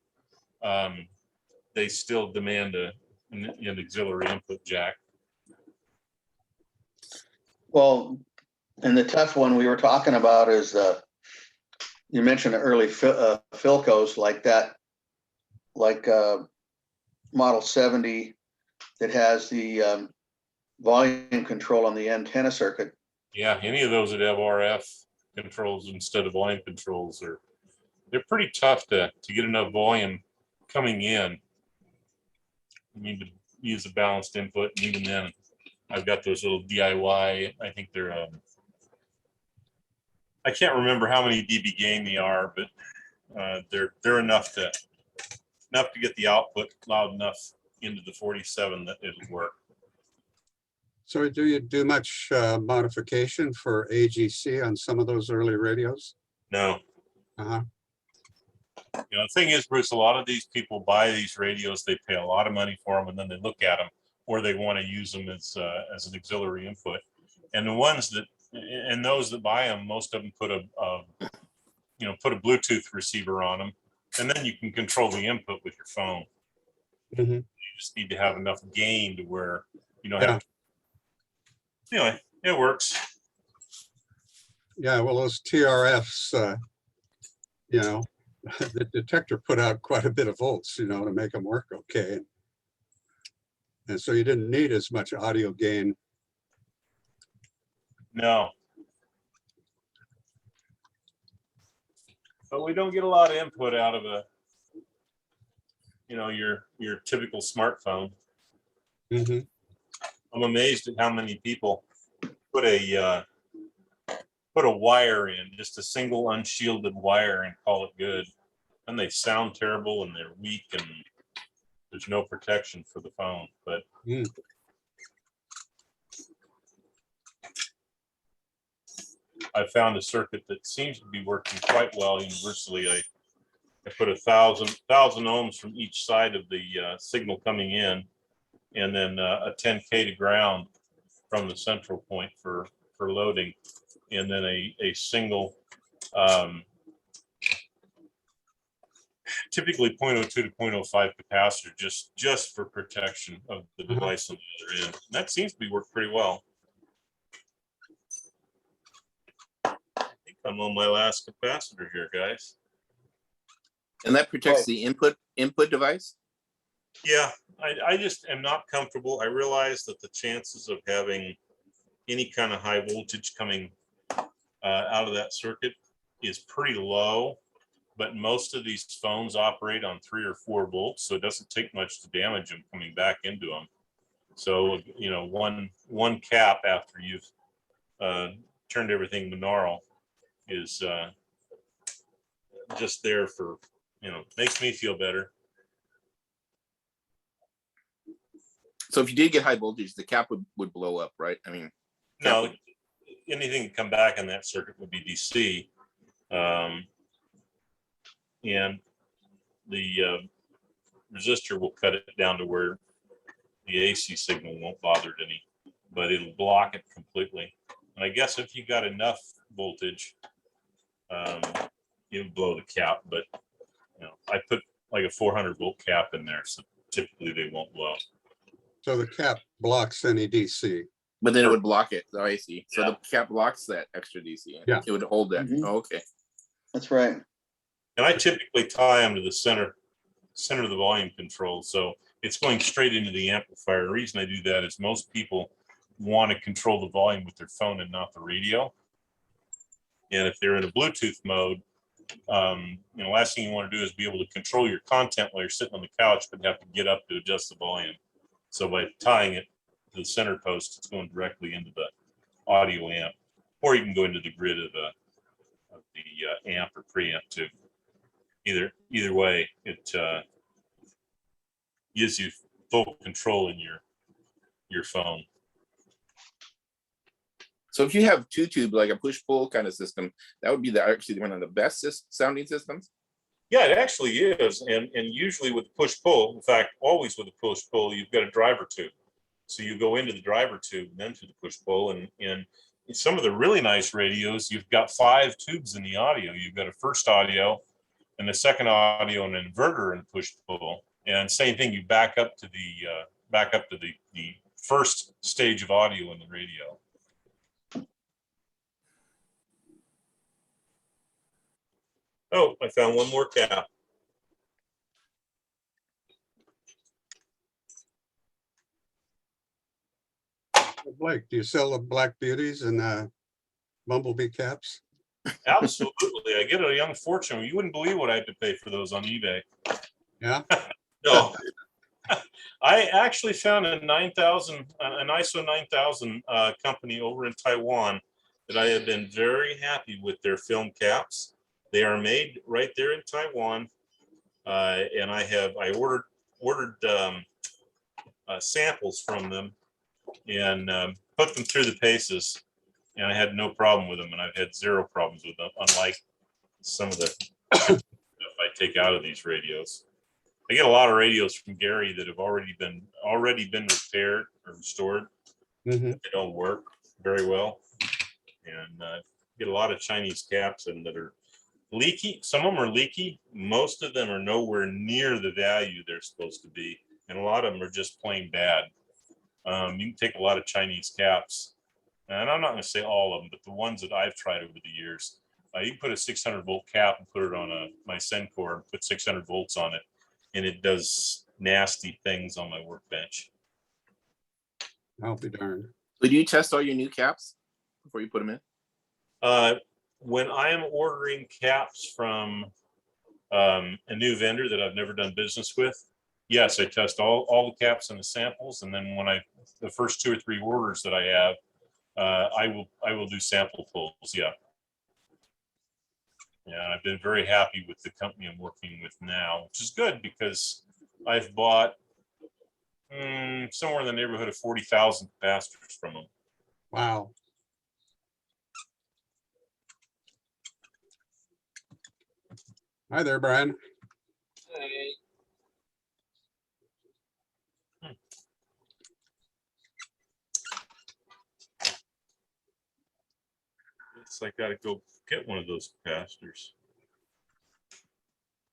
they still demand an auxiliary input jack. Well, and the tough one we were talking about is, you mentioned the early Philcos like that, like Model 70 that has the volume control on the antenna circuit. Yeah, any of those that have RF controls instead of volume controls they're pretty tough to get enough volume coming in. You need to use a balanced input, and even then, I've got those little DIY. I think they're I can't remember how many dB gain they are, but they're enough to get the output loud enough into the 47 that it'll work. So do you do much modification for AGC on some of those early radios? No. Uh-huh. You know, the thing is, Bruce, a lot of these people buy these radios, they pay a lot of money for them, and then they look at them, or they want to use them as an auxiliary input. And the ones that, and those that buy them, most of them put a Bluetooth receiver on them, and then you can control the input with your phone. Mm-hmm. You just need to have enough gain to where you don't Yeah. have to. Anyway, it works. Yeah, well, those TRFs, you know, the detector put out quite a bit of volts, you know, to make them work okay. And so you didn't need as much audio gain. No. But we don't get a lot of input out of your typical smartphone. Mm-hmm. I'm amazed at how many people put a wire in, just a single unshielded wire, and call it good. And they sound terrible, and they're weak, and there's no protection for the phone. But I found a circuit that seems to be working quite well universally. I put 1,000 ohms from each side of the signal coming in, and then a 10K to ground from the central point for loading, and then a single, typically 0.02 to 0.05 capacitor, just for protection of the device on the other end. And that seems to be worked pretty well. I think I'm on my last capacitor here, guys. And that protects the input device? Yeah, I just am not comfortable. I realize that the chances of having any kind of high voltage coming out of that circuit is pretty low, but most of these phones operate on 3 or 4 volts, so it doesn't take much to damage them coming back into them. So, you know, one cap after you've turned everything binaural is just there for, you know, makes me feel better. So if you did get high voltage, the cap would blow up, right? I mean, no, anything that come back in that circuit would be DC. And the resistor will cut it down to where the AC signal won't bother it any, but it'll block it completely. And I guess if you got enough voltage, it'll blow the cap. But you know, I put like a 400 volt cap in there, so typically they won't blow. So the cap blocks any DC. but then it would block it. Oh, I see. So Yeah. the cap blocks that extra DC. Yeah. It would hold that. Mhm. Oh, okay. That's right. And I typically tie them to the center of the volume control. So it's going straight into the amplifier. The reason I do that is most people want to control the volume with their phone and not the radio. And if they're in a Bluetooth mode, last thing you want to do is be able to control your content while you're sitting on the couch, but have to get up to adjust the volume. So by tying it to the center post, it's going directly into the audio amp, or you can go into the grid of the amp or preamp too. Either way, it gives you full control in your phone. So if you have two tube, like a push pull kind of system, that would be actually one of the best sounding systems. Yeah, it actually is. And usually with push pull, in fact, always with a push pull, you've got a driver tube. So you go into the driver tube and then to the push pull, and some of the really nice radios, you've got 5 tubes in the audio. You've got a first audio and the second audio and an inverter and push pull. And same thing, you back up to the first stage of audio in the radio. Oh, I found one more cap. Blake, do you sell the Black Beauties and Bumblebee caps? Absolutely. I get a young fortune. You wouldn't believe what I had to pay for those on eBay. Yeah. No. I actually found an ISO 9000 company over in Taiwan that I have been very happy with their film caps. They are made right there in Taiwan. And I ordered samples from them and put them through the paces, and I had no problem with them, and I've had 0 problems with them, unlike some of the stuff I take out of these radios. I get a lot of radios from Gary that have already been repaired or restored. Mm-hmm. They don't work very well, and get a lot of Chinese caps and that are leaky. Some of them are leaky. Most of them are nowhere near the value they're supposed to be, and a lot of them are just plain bad. You can take a lot of Chinese caps, and I'm not going to say all of them, but the ones that I've tried over the years, you can put a 600 volt cap and put it on my Sencor and put 600 volts on it, and it does nasty things on my workbench. I'll be darned. So do you test all your new caps before you put them in? When I am ordering caps from a new vendor that I've never done business with, yes, I test all the caps and the samples, and then when the first 2 or 3 orders that I have, I will do sample pulls. Yeah, I've been very happy with the company I'm working with now, which is good because I've bought somewhere in the neighborhood of 40,000 capacitors from them. Wow. Hi there, Brian. Hey. I got to go get one of those capacitors.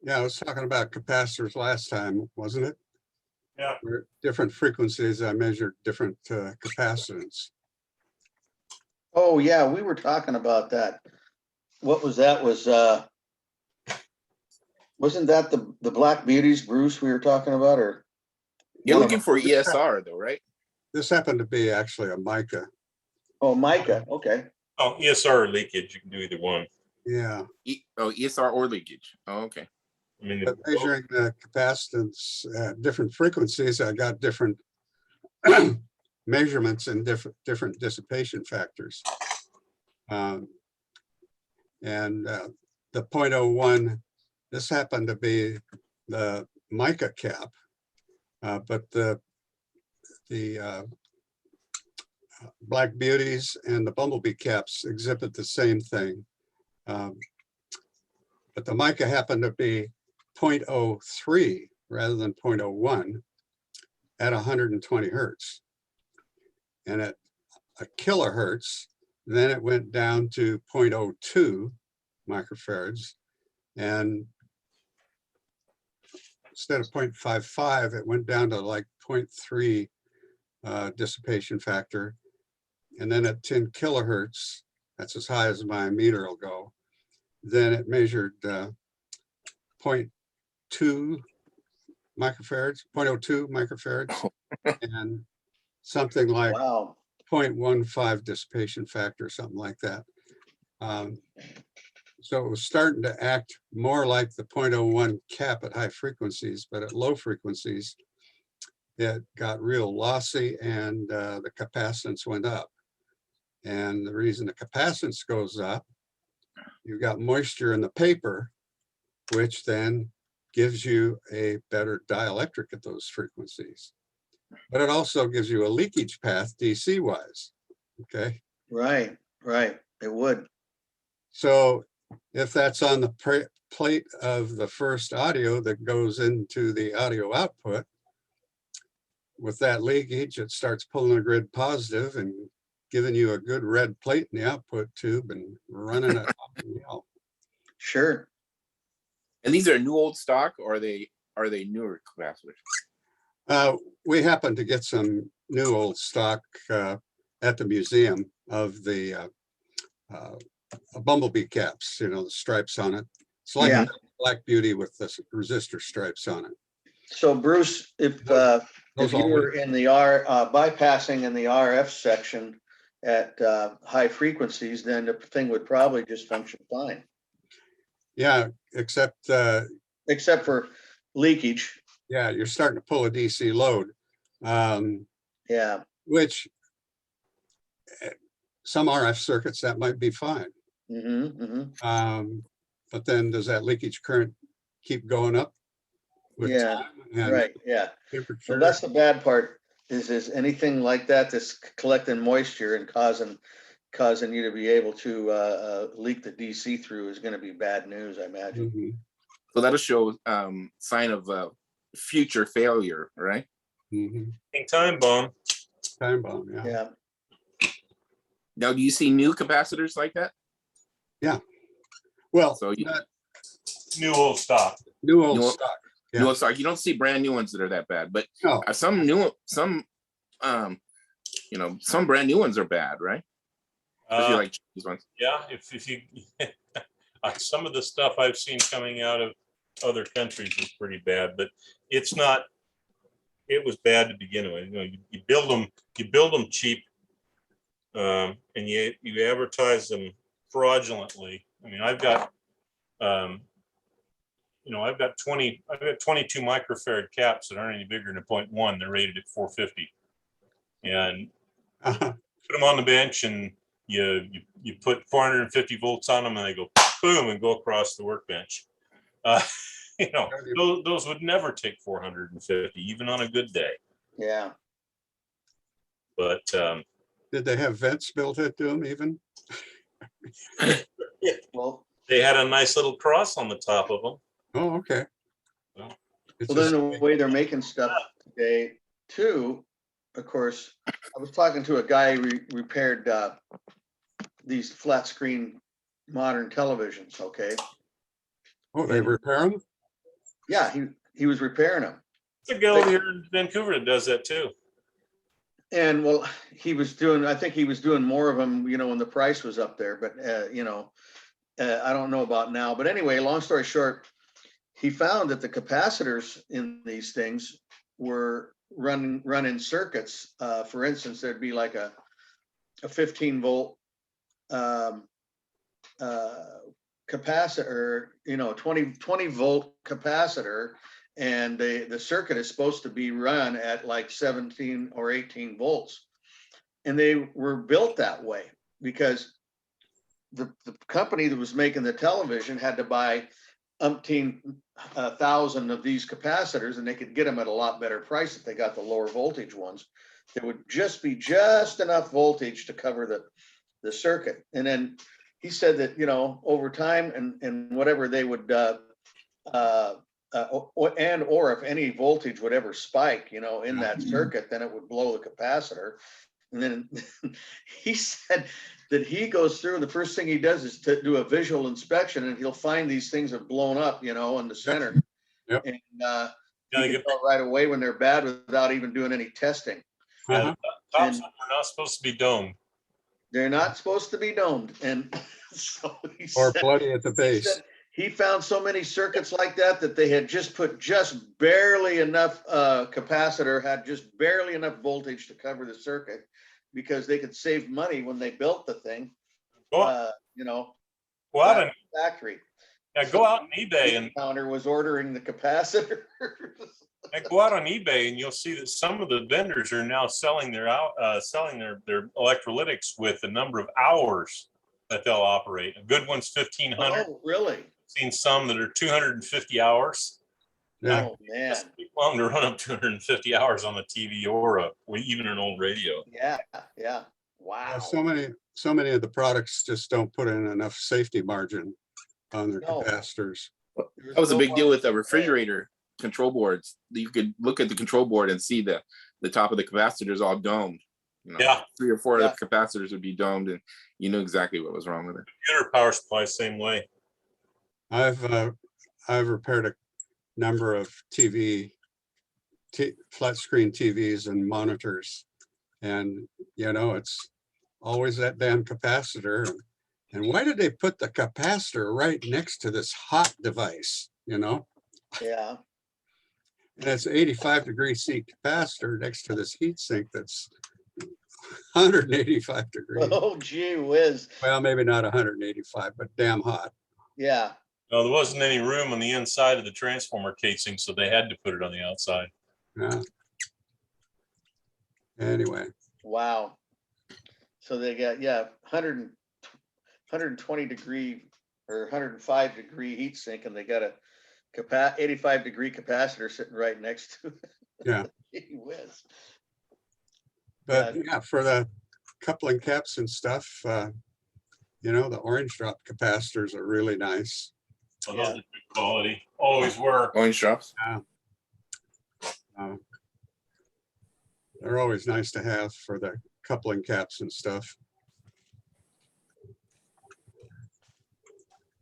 Yeah, I was talking about capacitors last time, wasn't it? Yeah. Where different frequencies, I measured different capacitance. Oh, yeah, we were talking about that. What was that? Wasn't that the Black Beauties, Bruce, we were talking about, or? You're looking for ESR though, right? This happened to be actually a mica. Oh, mica, okay. Oh, ESR or leakage, you can do either one. Yeah. ESR or leakage. Oh, okay. I mean, But measuring the capacitance at different frequencies, I got different measurements and different dissipation factors. And the 0.01, this happened to be the mica cap, but the Black Beauties and the Bumblebee caps exhibit the same thing. But the mica happened to be 0.03 rather than 0.01 at 120 hertz. And at a kilohertz, then it went down to 0.02 microfarads. And instead of 0.55, it went down to like 0.3 dissipation factor. And then at 10 kilohertz, that's as high as my meter will go, then it measured 0.2 microfarads, 0.02 microfarads, and something like Wow. 0.15 dissipation factor, something like that. So it was starting to act more like the 0.01 cap at high frequencies, but at low frequencies, it got real lossy and the capacitance went up. And the reason the capacitance goes up, you've got moisture in the paper, which then gives you a better dielectric at those frequencies. But it also gives you a leakage path DC wise, okay? Right, it would. So if that's on the plate of the first audio that goes into the audio output, with that leakage, it starts pulling a grid positive and giving you a good red plate in the output tube and running it up and out. Sure. And these are new old stock, or are they newer capacitors? We happen to get some new old stock at the museum of the bumblebee caps, you know, the stripes on it. It's like Yeah. Black Beauty with the resistor stripes on it. So Bruce, if Those you all were in the bypassing in the RF section at high frequencies, then the thing would probably just function fine, Yeah, except except for leakage. yeah, you're starting to pull a DC load, Yeah, which some RF circuits that might be fine. But then does that leakage current keep going up with Yeah, time and right, yeah. So temperature? that's the bad part, is anything like that that's collecting moisture and causing you to be able to leak the DC through is gonna be bad news, I imagine. Mhm, So that'll show sign of future failure, right? mhm. Time bomb. Time bomb, yeah. Yeah, Now, do you see new capacitors like that? Well, So you, not New old stock. new old New- stock. new Yeah. old stock, you don't see brand new ones that are that bad, but No, some some brand new ones are bad, right? Especially like these ones. Yeah, if you some of the stuff I've seen coming out of other countries is pretty bad, but it's not. It was bad to begin with. You know, you build them cheap, and you advertise them fraudulently. I mean, I've got 22 microfarad caps that aren't any bigger than a 0.1. They're rated at 450, and put them on the bench, and you put 450 volts on them, and they go boom and go across the workbench. Those would never take 450, even on a good day. yeah. But did they have vents built into them even? Well, they had a nice little cross on the top of them. Oh, okay. Well, It's well, then just- the way they're making stuff today too, of course, I was talking to a guy who repaired these flat screen modern televisions, okay? Oh, they repair them? Yeah, he was repairing them. There's a girl here in Vancouver that does that too. And well, I think he was doing more of them, you know, when the price was up there, but I don't know about now. But anyway, long story short, he found that the capacitors in these things were running circuits. For instance, there'd be like a 15 volt capacitor, 20 volt capacitor, and the circuit is supposed to be run at like 17 or 18 volts. And they were built that way because the company that was making the television had to buy umpteen thousand of these capacitors, and they could get them at a lot better price if they got the lower voltage ones. There would just be enough voltage to cover the circuit. And then he said that, over time and whatever they would, or if any voltage would ever spike, in that circuit, then it would blow the capacitor. And then he said that he goes through, and the first thing he does is to do a visual inspection, and he'll find these things have blown up, in the center. Yep. And you can tell right away when they're bad without even doing any testing. Yeah, the tops And- are not supposed to be domed. They're not supposed to be domed. And so he Or said, bloody at the he base. said he found so many circuits like that they had just put just barely enough capacitor, had just barely enough voltage to cover the circuit, because they could save money when they built the thing. Go out and Factory. go out on eBay and Counter was ordering the capacitor. go out on eBay, and you'll see that some of the vendors are now selling their electrolytics with the number of hours that they'll operate. A good one's 1,500. Oh, really? Seen some that are 250 hours. Yeah. Oh, man. Long to run up 250 hours on a TV or even an old radio. Yeah. Wow. Yeah, so many of the products just don't put in enough safety margin on their No. capacitors. That was a big deal with the refrigerator control boards. You could look at the control board and see the top of the capacitor is all domed. Yeah. 3 or 4 Yeah. of the capacitors would be domed, and you knew exactly what was wrong with it. Computer power supply, same way. I've repaired a number of flat screen TVs and monitors. And, it's always that damn capacitor. And why did they put the capacitor right next to this hot device, Yeah. And it's 85-degree seat capacitor next to this heat sink that's 185 degrees. Oh, gee whiz. Well, maybe not 185, but damn hot. Yeah. No, there wasn't any room on the inside of the transformer casing, so they had to put it on the outside. Yeah. Anyway, Wow. So they got, 120 degree or 105 degree heat sink, and they got a 85 degree capacitor sitting right next to it. yeah. Gee whiz. But yeah, for the coupling caps and stuff, the orange drop capacitors are really nice. So those are good quality, always were. Orange drops. They're always nice to have for the coupling caps and stuff.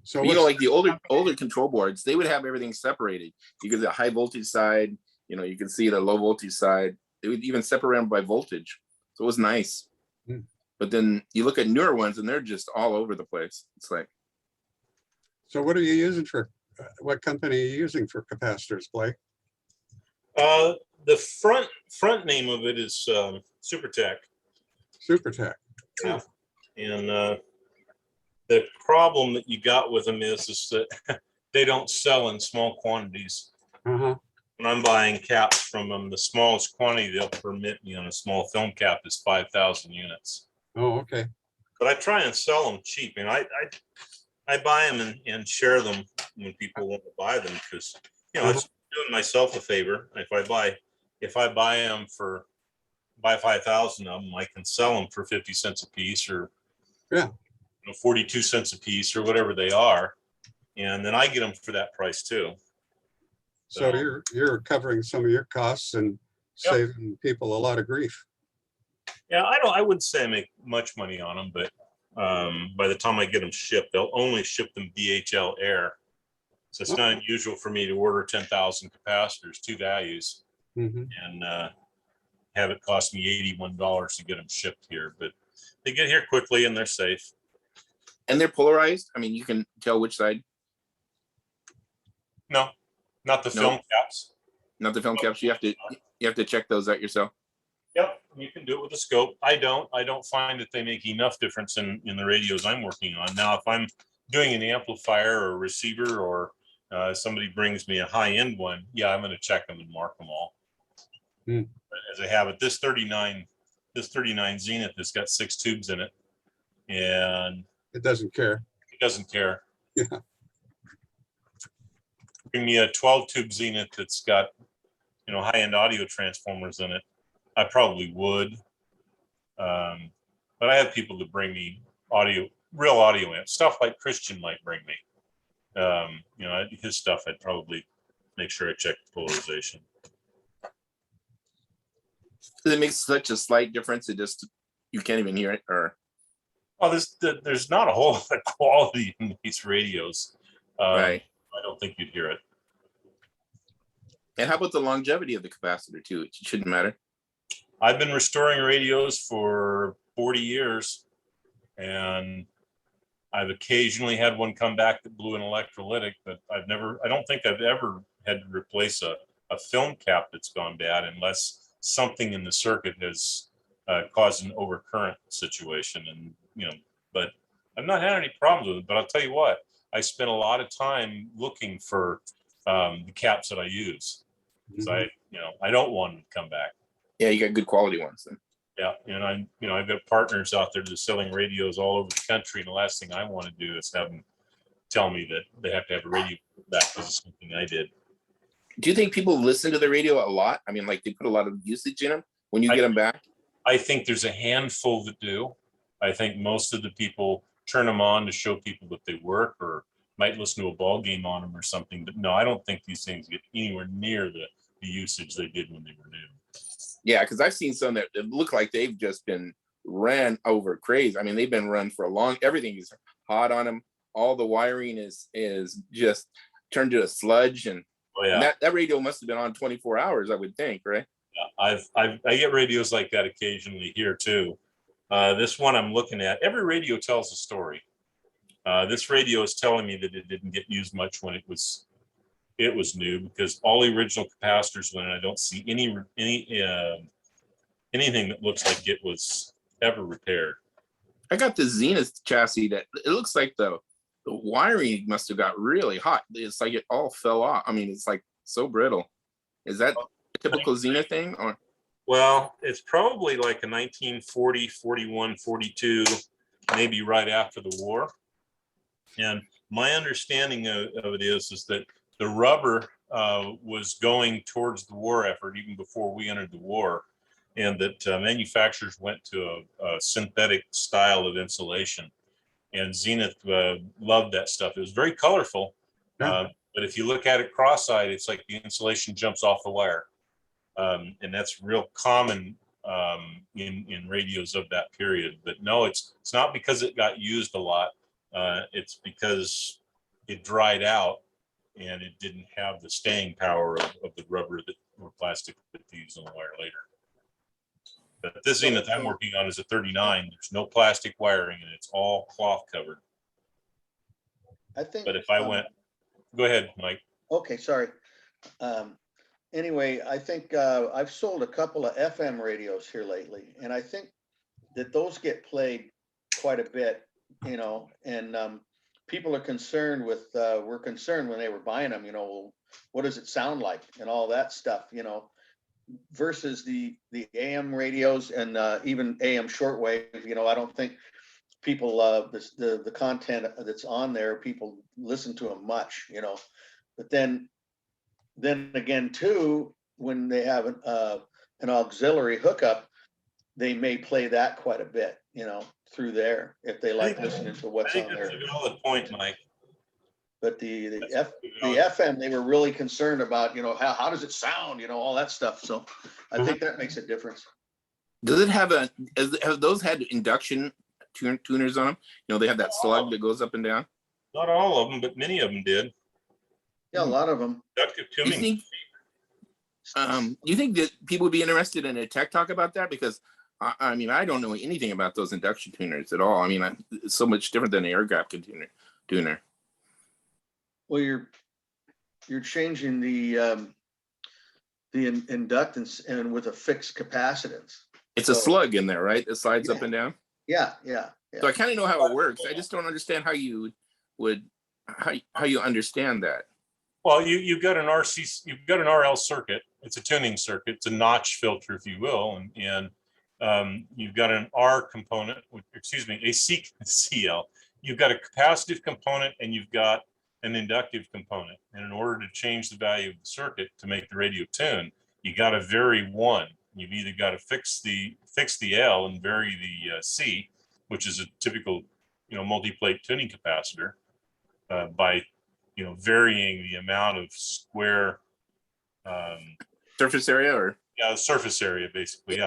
So Like the older control boards, they would have everything separated. You could see the high voltage side, you can see the low voltage side. They would even separate them by voltage. So it was nice. But then you look at newer ones and they're just all over the place. It's like. So what are you using what company are you using for capacitors, Blake? The front name of it is SuperTech. SuperTech. Yeah. And the problem that you got with them is that they don't sell in small quantities. Uh-huh. When I'm buying caps from them, the smallest quantity they'll permit me on a small film cap is 5,000 units. Oh, okay. But I try and sell them cheap, and I buy them and share them when people want to buy them, because it's doing myself a favor. If I buy them buy 5,000 of them, I can sell them for 50 cents a piece, or 42 cents a piece, or whatever they are, and then I get them for that price too. So you're covering some of your costs and saving people a lot of grief. Yeah, I wouldn't say I make much money on them, but by the time I get them shipped, they'll only ship them DHL Air. So it's not unusual for me to order 10,000 capacitors, 2 values, and have it cost me $81 to get them shipped here. But they get here quickly and they're safe. And they're polarized. I mean, you can tell which side. No, not the film caps. Not the film caps. You have to check those out yourself. Yep, you can do it with a scope. I don't find that they make enough difference in the radios I'm working on. Now, if I'm doing an amplifier or a receiver, or somebody brings me a high-end one, I'm going to check them and mark them all. But as I have it, this 39 Zenith has got 6 tubes in it, and it doesn't care. It doesn't care. Yeah. Bring me a 12-tube Zenith that's got high-end audio transformers in it, I probably would, but I have people that bring me real audio amps, stuff like Christian might bring me. His stuff, I'd probably make sure I check the polarization. Does it make such a slight difference? You can't even hear it, or? Well, there's not a whole lot of quality in these radios. Right. I don't think you'd hear it. And how about the longevity of the capacitor too? It shouldn't matter. I've been restoring radios for 40 years, and I've occasionally had one come back that blew an electrolytic, but I don't think I've ever had to replace a film cap that's gone bad, unless something in the circuit has caused an overcurrent situation. And, but I've not had any problems with it. But I'll tell you what, I spent a lot of time looking for the caps that I use. So I don't want them to come back. Yeah, you got good quality ones then. Yeah, and I've got partners out there that are selling radios all over the country, and the last thing I want to do is have them tell me that they have to have a radio back because of something I did. Do you think people listen to the radio a lot? I mean, like they put a lot of usage in them when you get them back? I think there's a handful that do. I think most of the people turn them on to show people that they work, or might listen to a ball game on them or something. But no, I don't think these things get anywhere near the usage they did when they were new. Yeah, because I've seen some that look like they've just been ran over crazy. I mean, they've been run for a long. Everything is hot on them. All the wiring is just turned to a sludge, and, Oh, yeah. and that radio must have been on 24 hours, I would think, right? Yeah, I get radios like that occasionally here too. This one I'm looking at, every radio tells a story. This radio is telling me that it didn't get used much when it was new, because all the original capacitors went in. I don't see anything that looks like it was ever repaired. I got the Zenith chassis that it looks like the wiring must have got really hot. It's like it all fell off. I mean, it's like so brittle. Is that a typical Zenith thing, or? Well, it's probably like a 1940, 41, 42, maybe right after the war. And my understanding of it is that the rubber was going towards the war effort even before we entered the war, and that manufacturers went to a synthetic style of insulation. And Zenith loved that stuff. It was very colorful, but if you look at it cross-eyed, it's like the insulation jumps off the wire. And that's real common in radios of that period. But no, it's not because it got used a lot. It's because it dried out and it didn't have the staying power of the rubber or plastic that they use on the wire later. But this Zenith I'm working on is a 39. There's no plastic wiring and it's all cloth covered. I think. But if I went, go ahead, Mike. Okay, sorry. Anyway, I think I've sold a couple of FM radios here lately, and I think that those get played quite a bit, you know, and people are concerned with, were concerned when they were buying them, you know, what does it sound like and all that stuff, you know, versus the AM radios and even AM shortwave, you know, I don't think people, the content that's on there, people listen to them much, you know, but then again, too, when they have an auxiliary hookup, they may play that quite a bit, you know, through there if they like listening to what's on there. That's a valid point, Mike. But the FM, they were really concerned about, you know, how does it sound, you know, all that stuff. So I think that makes a difference. Does it have have those had induction tuners on them? You know, they have that slug that goes up and down. Not all of them, but many of them did. Yeah, a lot of them. Inductive tuning. Do you think that people would be interested in a tech talk about that? Because I mean, I don't know anything about those induction tuners at all. I mean, it's so much different than an air gap tuner. Well, you're changing the inductance and with a fixed capacitance. It's a slug in there, right? It slides up and down. Yeah. So I kind of know how it works. I just don't understand how you would how you understand that. Well, you've got an RL circuit. It's a tuning circuit. It's a notch filter, if you will, and you've got an R component. A CL. You've got a capacitive component and you've got an inductive component. And in order to change the value of the circuit to make the radio tune, you got to vary one. You've either got to fix the L and vary the C, which is a typical, multi-plate tuning capacitor, by varying the amount of square surface area, or surface area, basically,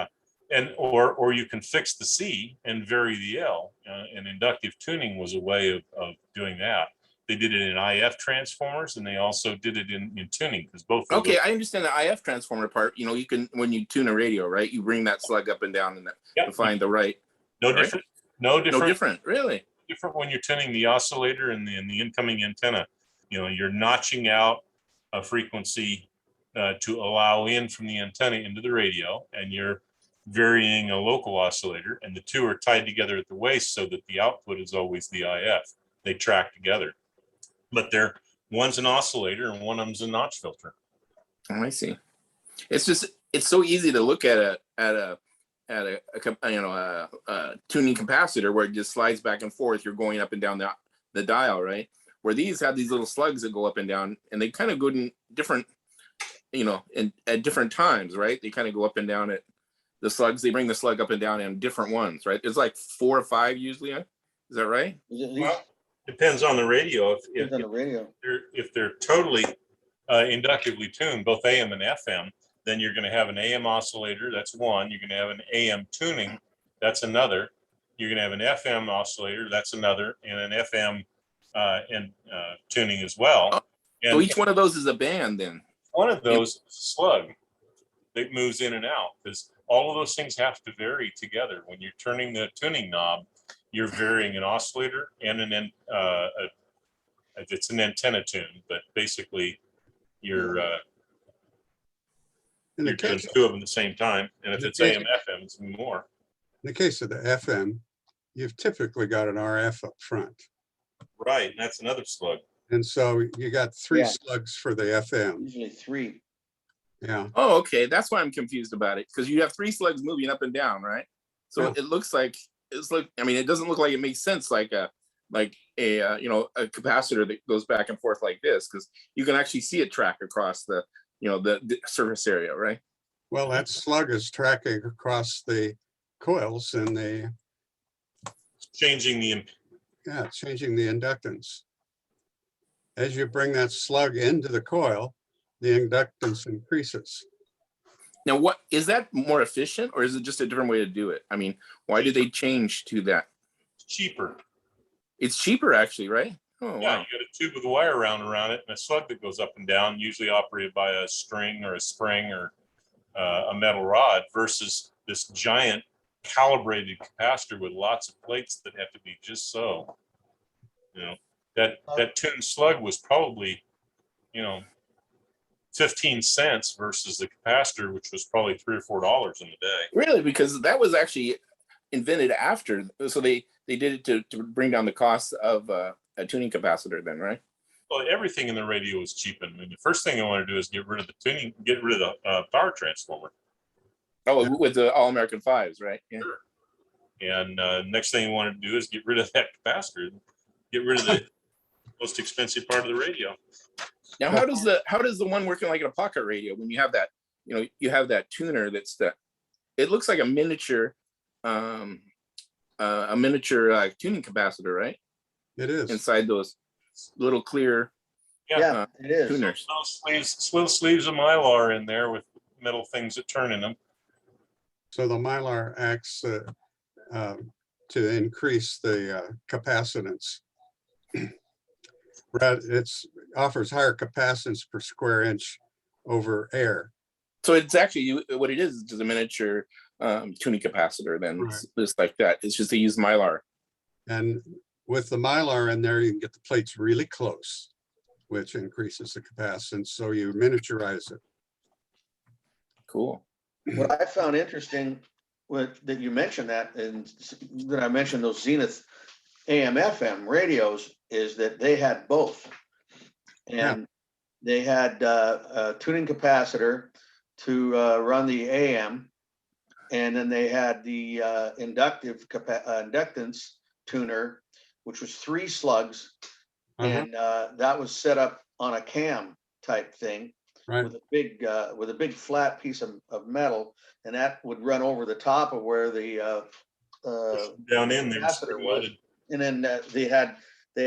and or you can fix the C and vary the L. And inductive tuning was a way of doing that. They did it in IF transformers, and they also did it in tuning, because both. Okay, I understand the IF transformer part. You can, when you tune a radio, right? You bring that slug up and down and to find the right. No different. No different. Really. Different when you're tuning the oscillator and the incoming antenna. You're notching out a frequency to allow in from the antenna into the radio, and you're varying a local oscillator, and the two are tied together at the waist so that the output is always the IF. They track together, but one's an oscillator and one of them's a notch filter. Oh, I see. It's so easy to look at a tuning capacitor where it just slides back and forth. You're going up and down the dial, right? Where these have these little slugs that go up and down, and they kind of go in different, at different times, right? They kind of go up and down at the slugs. They bring the slug up and down in different ones, right? There's like 4 or 5 usually. Is that right? Well, depends on the radio. If they're totally inductively tuned, both AM and FM, Then you're going to have an AM oscillator. That's one. You're going to have an AM tuning. That's another. You're going to have an FM oscillator. That's another, and an FM tuning as well. So And each one of those is a band then. one of those is a slug that moves in and out, because all of those things have to vary together. When you're turning the tuning knob, you're varying an oscillator and it's an antenna tune, but basically you're In the you're doing case, two of them at the same time. And if in the it's case- AM, FM, it's more. in the case of the FM, you've typically got an RF up front. Right, and that's another slug. And so you got three Yeah. slugs for the FM. Usually 3. Yeah, Oh, okay. That's why I'm confused about it. Because you have 3 slugs moving up and down, right? So Yeah. it looks like I mean, it doesn't look like it makes sense like a a capacitor that goes back and forth like this, because you can actually see it track across the the surface area, right? well, that slug is tracking across the coils and Changing the it's changing the inductance. As you bring that slug into the coil, the inductance increases. Now, what is that more efficient, or is it just a different way to do it? I mean, why did they change to that? cheaper. It's cheaper, actually, right? Oh, Yeah, wow. you got a tube with a wire around it and a slug that goes up and down, usually operated by a string or a spring or a metal rod, versus this giant calibrated capacitor with lots of plates that have to be just so. That tuned slug was probably 15 cents versus the capacitor, which was probably $3 or $4 in the day. Really, because that was actually invented after, so they did it to bring down the cost of a tuning capacitor, then, right? Well, everything in the radio was cheapened. I mean, the first thing I want to do is get rid of the tuning, get rid of the power transformer. Oh, with the All American 5s, right? Yeah. And next thing you want to do is get rid of that capacitor, get rid of the most expensive part of the radio. Now, how does the one working like in a pocket radio, when you have that, you have that tuner it looks like a miniature tuning capacitor, right? It is. Inside those little clear Yeah, it is. tuners. Little sleeves of Mylar in there with metal things that turn in them. So the Mylar acts to increase the capacitance. It offers higher capacitance per square inch over air. So it's actually what it is just a miniature tuning capacitor. Then Right. it's just like that. It's just they use Mylar. And with the Mylar in there, you can get the plates really close, which increases the capacitance. So you miniaturize it. Cool. What I found interesting that you mentioned that, and that I mentioned those Zenith AM FM radios, is that they had both. And they had a tuning capacitor to run the AM, and then they had the inductance tuner, which was 3 slugs, and that was set up on a cam type thing. Right. With a big flat piece of metal, and that would run over the top of where the Down in there. capacitor was. And then they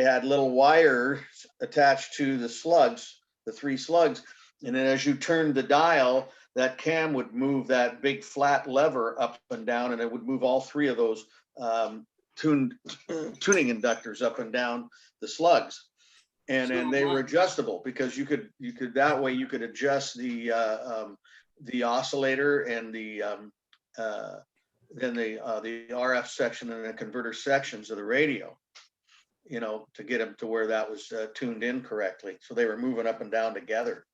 had little wires attached to the slugs, the 3 slugs, and then as you turned the dial, that cam would move that big flat lever up and down, and it would move all 3 of those tuning inductors up and down the slugs. And then they were adjustable, because you could that way you could adjust the oscillator and the RF section and the converter sections of the radio, to get them to where that was tuned in correctly. So they were moving up and down together.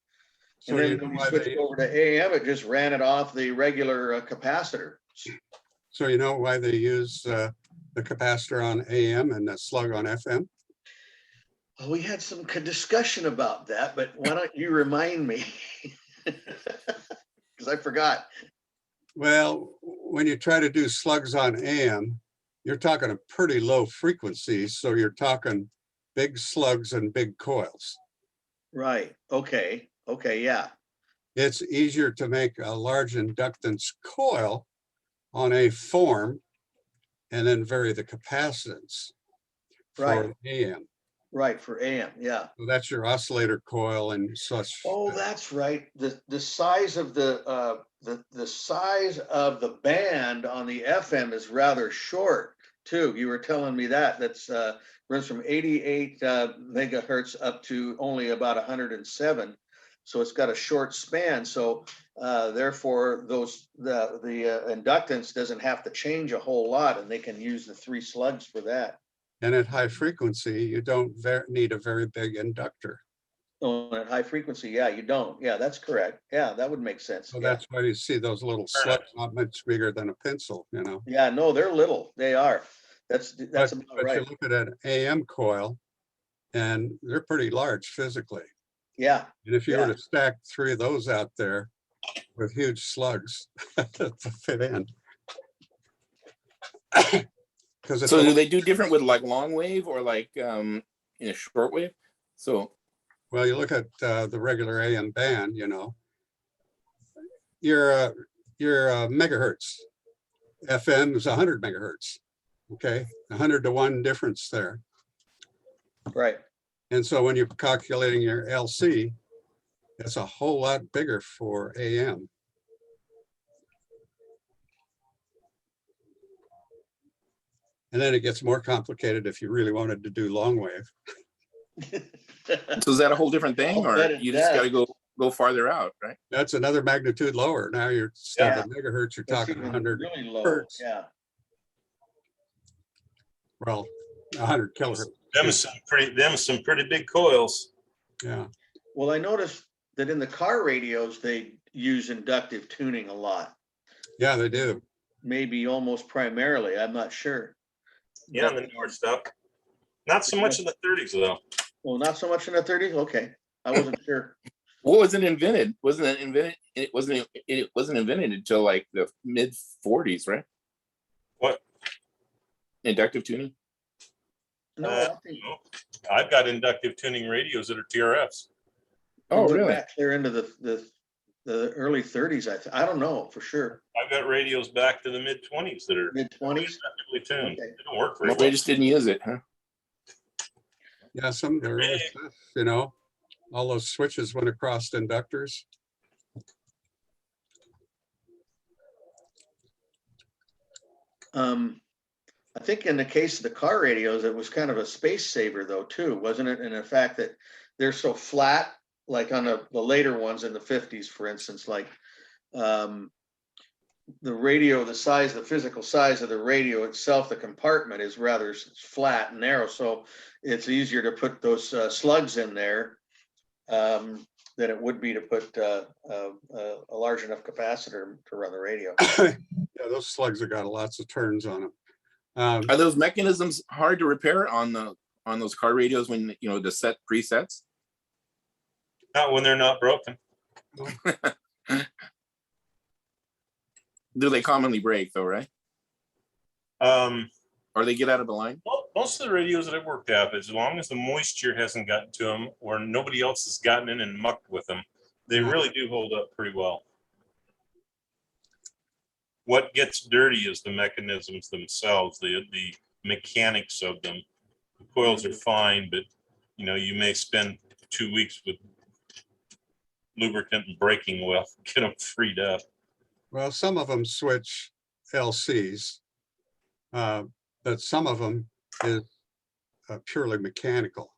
So And you then know when we why switched they, over to AM, it just ran it off the regular capacitor. so you know why they use the capacitor on AM and the slug on FM? Well, we had some discussion about that, but why don't you remind me? Because I forgot. Well, when you try to do slugs on AM, you're talking a pretty low frequency. So you're talking big slugs and big coils. Right. Okay. Yeah. It's easier to make a large inductance coil on a form and then vary the capacitance for Right. AM. Right, for AM, yeah. So that's your oscillator coil and such. Oh, that's right. The size of the size of the band on the FM is rather short too. You were telling me that. That's runs from 88 megahertz up to only about 107. So it's got a short span. So therefore, the inductance doesn't have to change a whole lot, and they can use the 3 slugs for that. And at high frequency, you don't need a very big inductor. Oh, at high frequency, yeah, you don't. Yeah, that's correct. Yeah, that would make sense. So Yeah. that's why you see those little slugs not much bigger than a pencil, you know. Yeah, no, they're little. They are. That's But about you right. look at an AM coil and they're pretty large physically. Yeah, And if you Yeah. were to stack 3 of those out there with huge slugs to fit in. Because it's, So do they do different with like long wave or like short wave? So well, you look at the regular AM band, you know, your megahertz. FM is 100 megahertz. Okay, 100 to 1 difference there. right. And so when you're calculating your LC, it's a whole lot bigger for AM. And then it gets more complicated if you really wanted to do long wave. so is that a whole different thing, I'll or bet it you just got to does. go farther out, right? That's another magnitude lower. Now you're instead of megahertz, you're That's talking even 100 really low. hertz. Yeah. Well, 100 kilohertz. Them some pretty big coils. Yeah. Well, I noticed that in the car radios, they use inductive tuning a lot. Yeah, they do. Maybe almost primarily. I'm not sure. Yeah, and the newer stuff. Not so much in the 30s though. Well, not so much in the 30s. Okay, I wasn't sure. What was it invented? Wasn't it invented? It wasn't invented until like the mid 40s, right? What? Inductive tuning. No, Uh, I think I've got inductive tuning radios that are TRFs. Oh, we're really? back clear into the early 30s. I don't know for sure. I've got radios back to the mid 20s that are Mid 20s. inductively tuned. Okay. They don't work very Well, they well. just didn't use it, huh? Yeah, some of the early Big. stuff, you know, all those switches went across inductors. I think in the case of the car radios, it was kind of a space saver though, too, wasn't it? In the fact that they're so flat, like on the later ones in the 50s, for instance, like the radio, the physical size of the radio itself, the compartment is rather flat and narrow. So it's easier to put those slugs in there than it would be to put a large enough capacitor to run the radio. Yeah, those slugs have got lots of turns on them. Are those mechanisms hard to repair on those car radios when the set presets? Not when they're not broken. Do they commonly break though, right? Or they get out of the line? Well, most of the radios that I've worked at, as long as the moisture hasn't gotten to them or nobody else has gotten in and mucked with them, they really do hold up pretty well. What gets dirty is the mechanisms themselves, the mechanics of them. The coils are fine, but you may spend 2 weeks with lubricant and braking oil, get them freed up. Well, some of them switch LCs, but some of them is purely mechanical.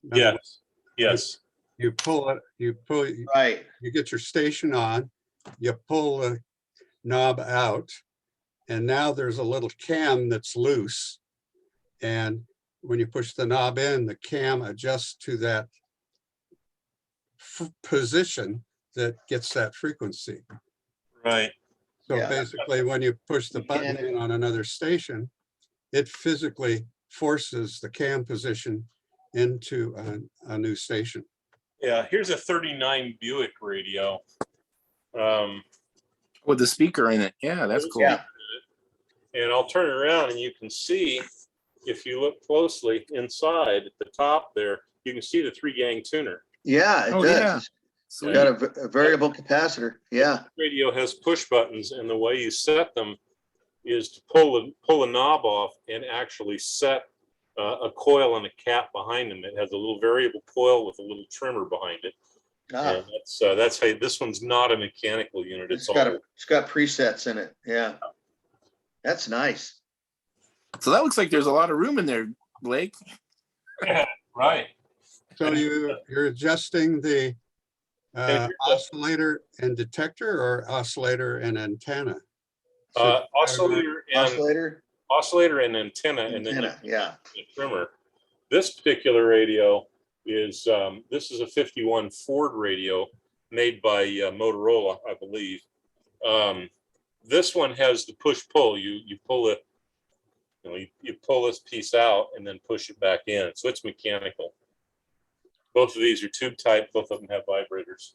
In other words, Yes. You pull it, Right. you get your station on, you pull the knob out, and now there's a little cam that's loose. And when you push the knob in, the cam adjusts to that position that gets that frequency. Right. So Yeah. basically, when you push the button in on another station, it physically forces the cam position into a new station. Yeah. Here's a 39 Buick radio. With the speaker in it. Yeah, that's cool. Yeah. And I'll turn it around and you can see, if you look closely inside at the top there, you can see the 3-gang tuner. Yeah, it Oh, does. yeah. It's Sweet. got a variable capacitor. Yeah. Radio has push buttons, and the way you set them is to pull the knob off and actually set a coil and a cap behind them. It has a little variable coil with a little trimmer behind it. Ah, And that's how this one's not a mechanical unit. it's It's got all it's got presets in it. Yeah. That's nice. So that looks like there's a lot of room in there, Blake. right. So you're adjusting the oscillator and detector or oscillator and antenna? So Oscillator and antenna, and then Antenna, yeah. the trimmer. This particular radio is this is a 51 Ford radio made by Motorola, I believe. This one has the push-pull. You pull it, you pull this piece out and then push it back in. So it's mechanical. Both of these are tube type. Both of them have vibrators.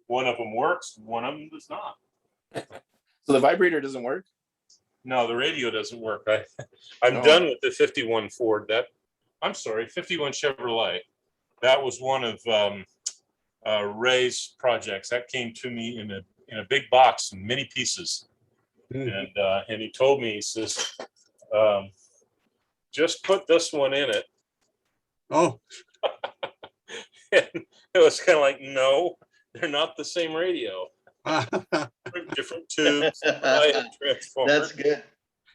One of them works. One of them does not. So the vibrator doesn't work? No, the radio doesn't work. I'm done with the 51 Ford. I'm sorry, 51 Chevrolet. That was one of Ray's projects. That came to me in a big box in many pieces. And he told me, he says, just put this one in it. Oh. And it was kind of like, no, they're not the same radio. Different tubes. That's good.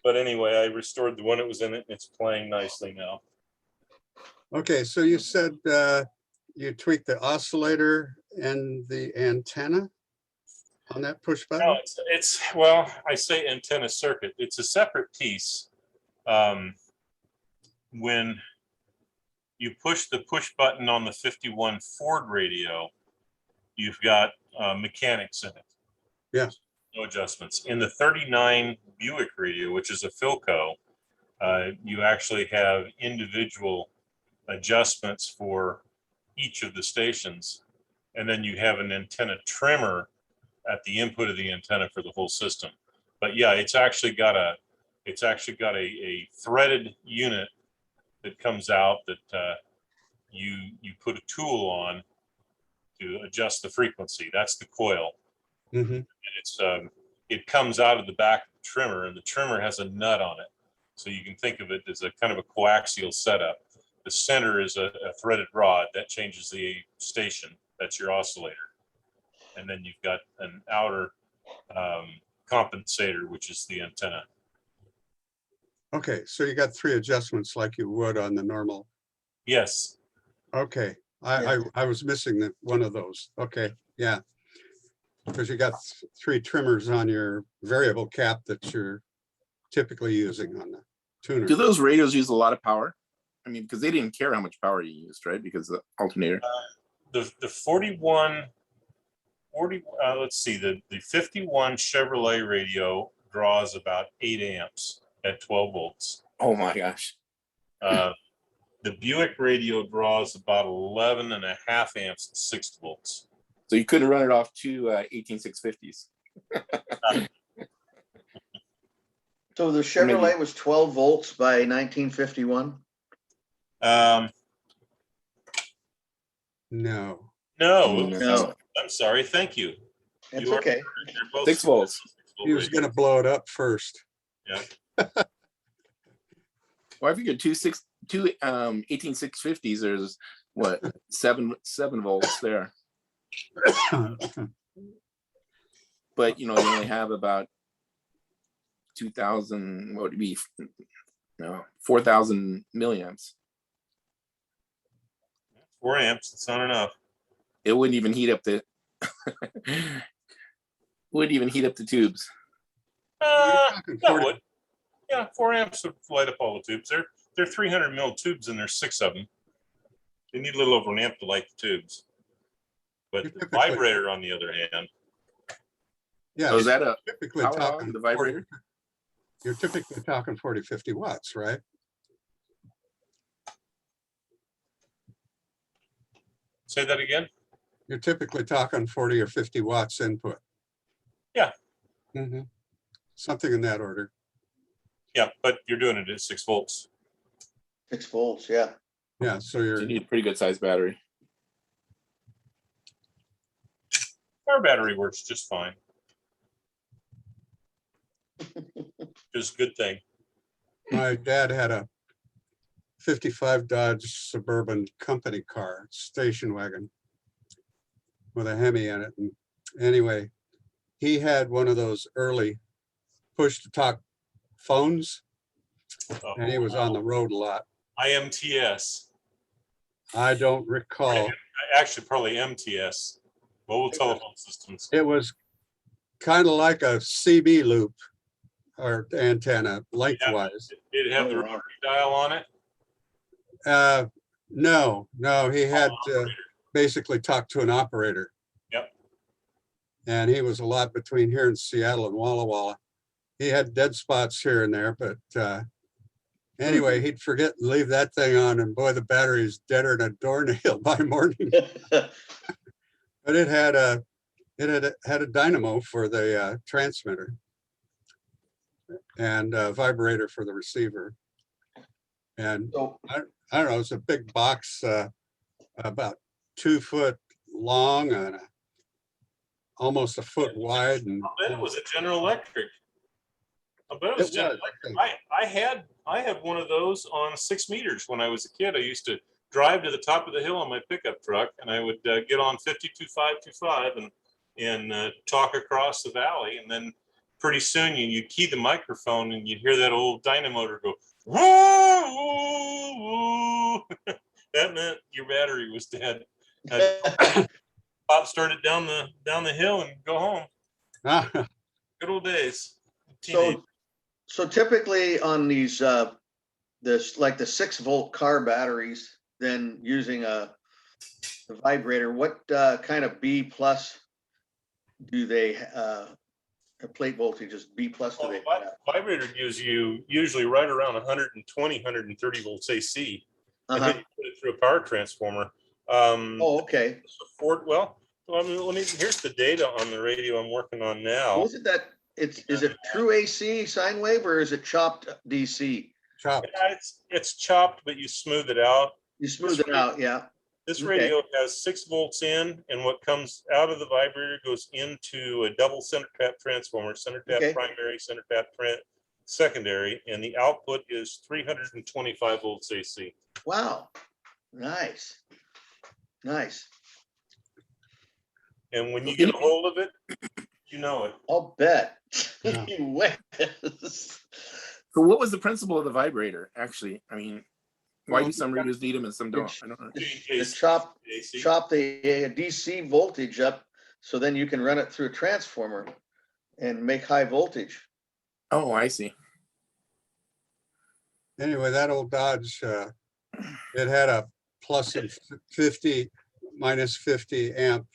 But anyway, I restored the one that was in it, and it's playing nicely now. Okay, so you said you tweaked the oscillator and the antenna on that push button? No, it's well, I say antenna circuit. It's a separate piece. When you push the push button on the 51 Ford radio, you've got mechanics in it. Yeah. No adjustments. In the 39 Buick radio, which is a Philco, you actually have individual adjustments for each of the stations. And then you have an antenna trimmer at the input of the antenna for the whole system. But yeah, it's actually got a threaded unit that comes out that you put a tool on to adjust the frequency. That's the coil. Mm-hmm. And it comes out of the back of the trimmer, and the trimmer has a nut on it. So you can think of it as a kind of a coaxial setup. The center is a threaded rod that changes the station. That's your oscillator. And then you've got an outer compensator, which is the antenna. Okay, so you got 3 adjustments like you would on the normal. Yes. Okay, I was missing one of those. Okay, yeah. Because you got 3 trimmers on your variable cap that you're typically using on the tuner. Do those radios use a lot of power? I mean, because they didn't care how much power you used, right? Because the alternator. The 51 Chevrolet radio draws about 8 amps at 12 volts. Oh my gosh. The Buick radio draws about 11 and a half amps at 6 volts. So you couldn't run it off 2 18650s. So the Chevrolet was 12 volts by 1951? No. No. I'm sorry. Thank you. It's You are okay. correct. They're both 6 volts. He was going to blow it up first. Yeah. Well, I figured 2 18650s, there's what, 7 volts there. But you only have about 2,000, what would it be? No, 4,000 milliamps. 4 amps. It's not enough. It wouldn't even heat up the tubes. That would. Yeah, 4 amps would light up all the tubes. They're 300 mil tubes, and there's 6 of them. They need a little over an amp to light the tubes. But the vibrator, on the other hand. Yeah. So is that a typically power talking hog, the vibrator? You're typically talking 40, 50 watts, right? Say that again? You're typically talking 40 or 50 watts input. Yeah. Mm-hmm. Something in that order. Yeah, but you're doing it at 6 volts. 6 volts, yeah. Yeah, so You need a pretty good sized battery. Our battery works just fine. Just a good thing. My dad had a 55 Dodge Suburban company car, station wagon with a Hemi in it. And anyway, he had one of those early push to talk phones, and he was on the road a lot. IMTS. I don't recall. Actually, probably MTS, mobile telephone systems. It was kind of like a CB loop or antenna lengthwise. Did it have the rotary dial on it? No, he had to basically talk to an operator. Yep. And he was a lot between here and Seattle and Walla Walla. He had dead spots here and there, but anyway, he'd forget and leave that thing on, and boy, the battery's deader than a doornail by morning. But it had a dynamo for the transmitter and a vibrator for the receiver. And I don't know, it's a big box, about 2 foot long and almost a foot wide. And I bet it was a General Electric. I bet it was General Electric. I had one of those on 6 meters when I was a kid. I used to drive to the top of the hill on my pickup truck, and I would get on 52525 and talk across the valley. And then pretty soon you key the microphone and you'd hear that old dynamotor go, woo, woo, woo. That meant your battery was dead. Pop started down the hill and go home. Good old days. So typically on these like the 6-volt car batteries, then using a vibrator, what kind of B plus do they a plate voltage is B plus do they have? Vibrator gives you usually right around 120, 130 volts AC. And then you put it through a power transformer. Okay. Well, here's the data on the radio I'm working on now. Was it that is it true AC sine wave or is it chopped DC? Chopped. Yeah, it's chopped, but you smooth it out. You smooth it out, yeah. This radio has 6 volts in, and what comes out of the vibrator goes into a double center tap transformer, center tap primary, center tap secondary, and the output is 325 volts AC. Wow, nice. And when you get a hold of it, you know it. I'll bet. Yeah. So what was the principle of the vibrator, actually? I mean, why do some radios need them and some don't? I don't know. Chop the DC voltage up so then you can run it through a transformer and make high voltage. Oh, I see. Anyway, that old Dodge, it had a plus 50, minus 50 amp,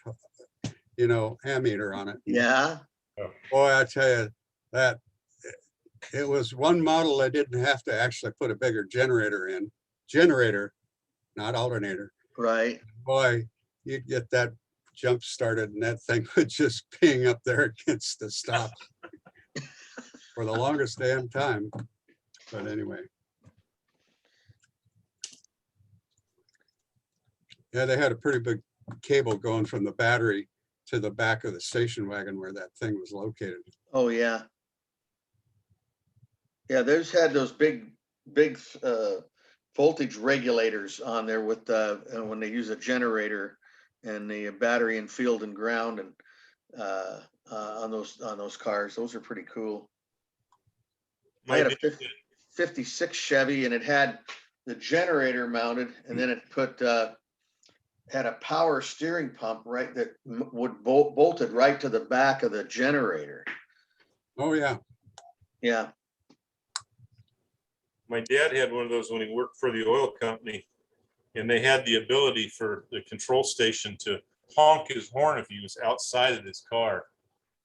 ammeter on it. Yeah. Boy, I tell you, that it was one model that didn't have to actually put a bigger generator in. Generator, not alternator. Right. Boy, you'd get that jump started and that thing would just ping up there against the stop for the longest damn time. But anyway. Yeah, they had a pretty big cable going from the battery to the back of the station wagon where that thing was located. Oh, yeah. Yeah, there's had those big voltage regulators on there with when they use a generator and the battery and field and ground and on those cars. Those are pretty cool. I had a 56 Chevy and it had the generator mounted, and then it had a power steering pump right that would bolted right to the back of the generator. Oh yeah. Yeah. My dad had one of those when he worked for the oil company, and they had the ability for the control station to honk his horn if he was outside of his car.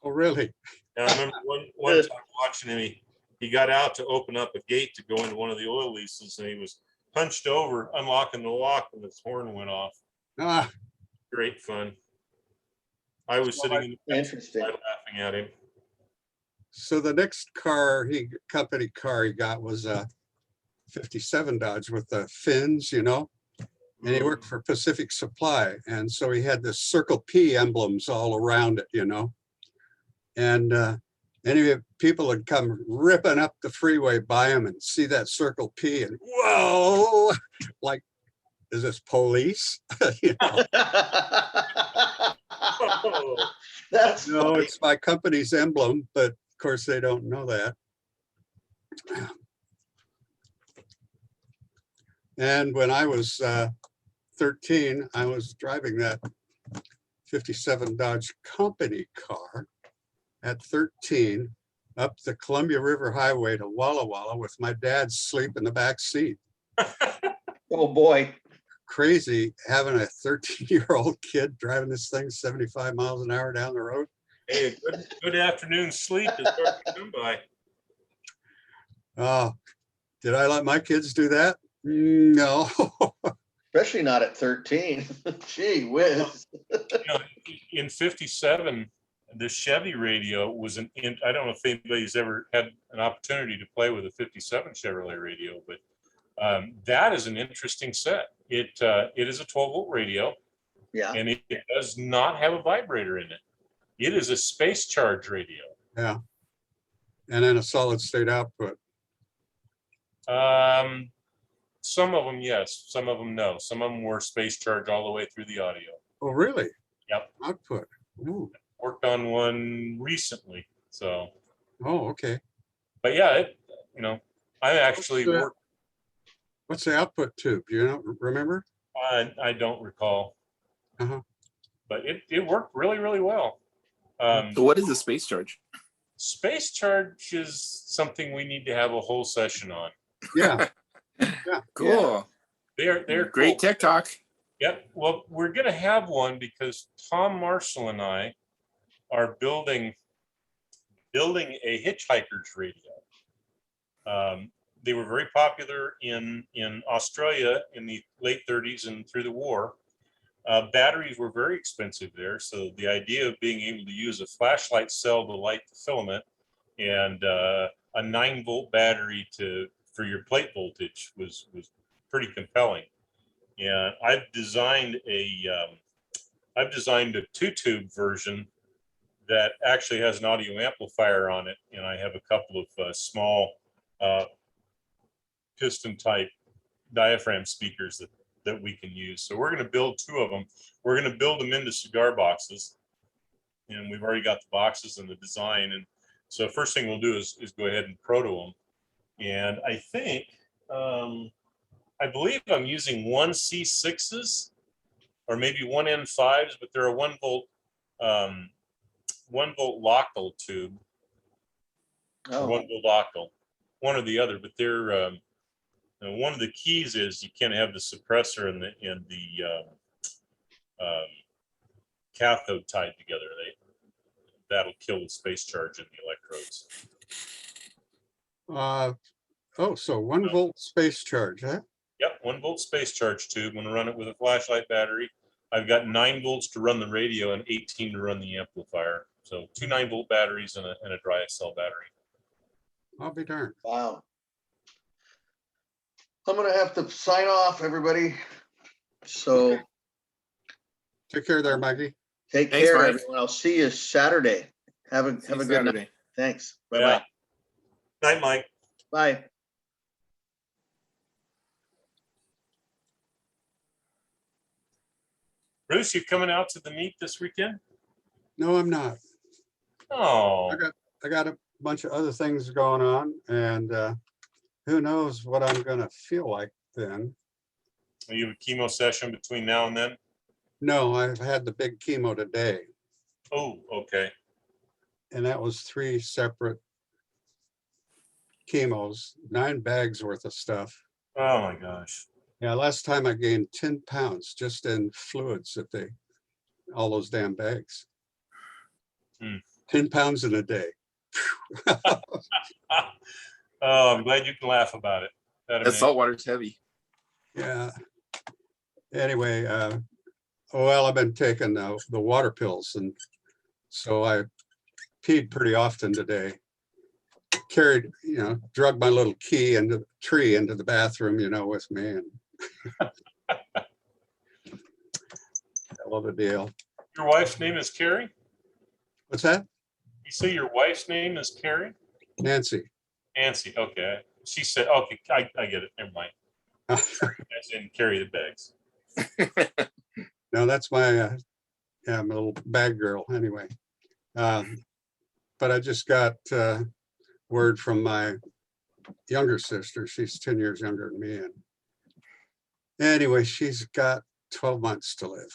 Oh, really? And I remember one time watching him, he got out to open up a gate to go into one of the oil leases, and he was hunched over, unlocking the lock, and his horn went off. Ah. Great fun. I was sitting in the interesting laughing at him. So the next company car he got was a 57 Dodge with the fins, and he worked for Pacific Supply. And so he had the Circle P emblems all around it, and any of people would come ripping up the freeway by them and see that Circle P and whoa, like, is this police? You know, That's no, funny. it's my company's emblem, but of course they don't know that. And when I was 13, I was driving that 57 Dodge Company car at 13 up the Columbia River Highway to Walla Walla with my dad asleep in the back seat. Oh, boy. Crazy having a 13-year-old kid driving this thing 75 miles an hour down the road. Hey, a good afternoon sleep is hard to come by. Oh, did I let my kids do that? No. Especially not at 13. Gee whiz. You know, in 57, the Chevy radio was I don't know if anybody's ever had an opportunity to play with a 57 Chevrolet radio, but that is an interesting set. It is a 12-volt radio, Yeah. and it does not have a vibrator in it. It is a space charge radio. Yeah. And then a solid state output. Some of them, yes. Some of them, no. Some of them were space charge all the way through the audio. Oh, really? Yep. Output. Ooh. Worked on one recently. So, Oh, okay. but yeah, I actually What's the- worked. What's the output tube? Do you know, remember? I don't recall. Uh-huh. But it worked really, really well. So what is the space charge? Space charge is something we need to have a whole session on. Yeah. Cool. They're Great cool. tech talk. Yep. Well, we're going to have one because Tom Marshall and I are building a hitchhiker's radio. They were very popular in Australia in the late 30s and through the war. Batteries were very expensive there. So the idea of being able to use a flashlight cell to light the filament and a 9-volt battery for your plate voltage was pretty compelling. And I've designed a 2-tube version that actually has an audio amplifier on it, and I have a couple of small piston type diaphragm speakers that we can use. So we're going to build 2 of them. We're going to build them into cigar boxes, and we've already got the boxes and the design. And so first thing we'll do is go ahead and proto them. And I think, I believe I'm using 1 C6s or maybe 1 N5s, but they're a 1-volt Lockle tube. Oh. 1-volt Lockle, one or the other, but they're one of the keys is you can't have the suppressor and the cathode tied together. That'll kill the space charge in the electrodes. So 1-volt space charge, huh? Yep, 1-volt space charge tube. I'm gonna run it with a flashlight battery. I've got 9 volts to run the radio and 18 to run the amplifier. So 2 9-volt batteries and a dry cell battery. I'll be darned. Wow. I'm gonna have to sign off, everybody. So Take care there, Maggie. take Thanks, care, Mike. everyone. I'll see you Saturday. Have a good night. Saturday. Thanks. Yeah. Bye-bye. Night, Mike. Bye. Bruce, you coming out to the meet this weekend? No, I'm not. Oh, I got a bunch of other things going on, and who knows what I'm gonna feel like then. you have a chemo session between now and then? No, I've had the big chemo today, Oh, okay. and that was 3 separate chemos, 9 bags worth of stuff. Oh my gosh. Yeah, last time I gained 10 pounds just in fluids all those damn bags. 10 pounds in a day. Oh, I'm glad you can laugh about it. That salt water's heavy. Yeah. Anyway, well, I've been taking the water pills, and so I peed pretty often today. Carried, drug my little key into the tree into the bathroom, with me, and hell of a deal. Your wife's name is Carrie? What's that? You say your wife's name is Carrie? Nancy. Nancy, okay. She said, okay, I get it. Never mind. I didn't carry the bags. No, that's my, yeah, my little bag girl anyway. But I just got word from my younger sister. She's 10 years younger than me. And anyway, she's got 12 months to live.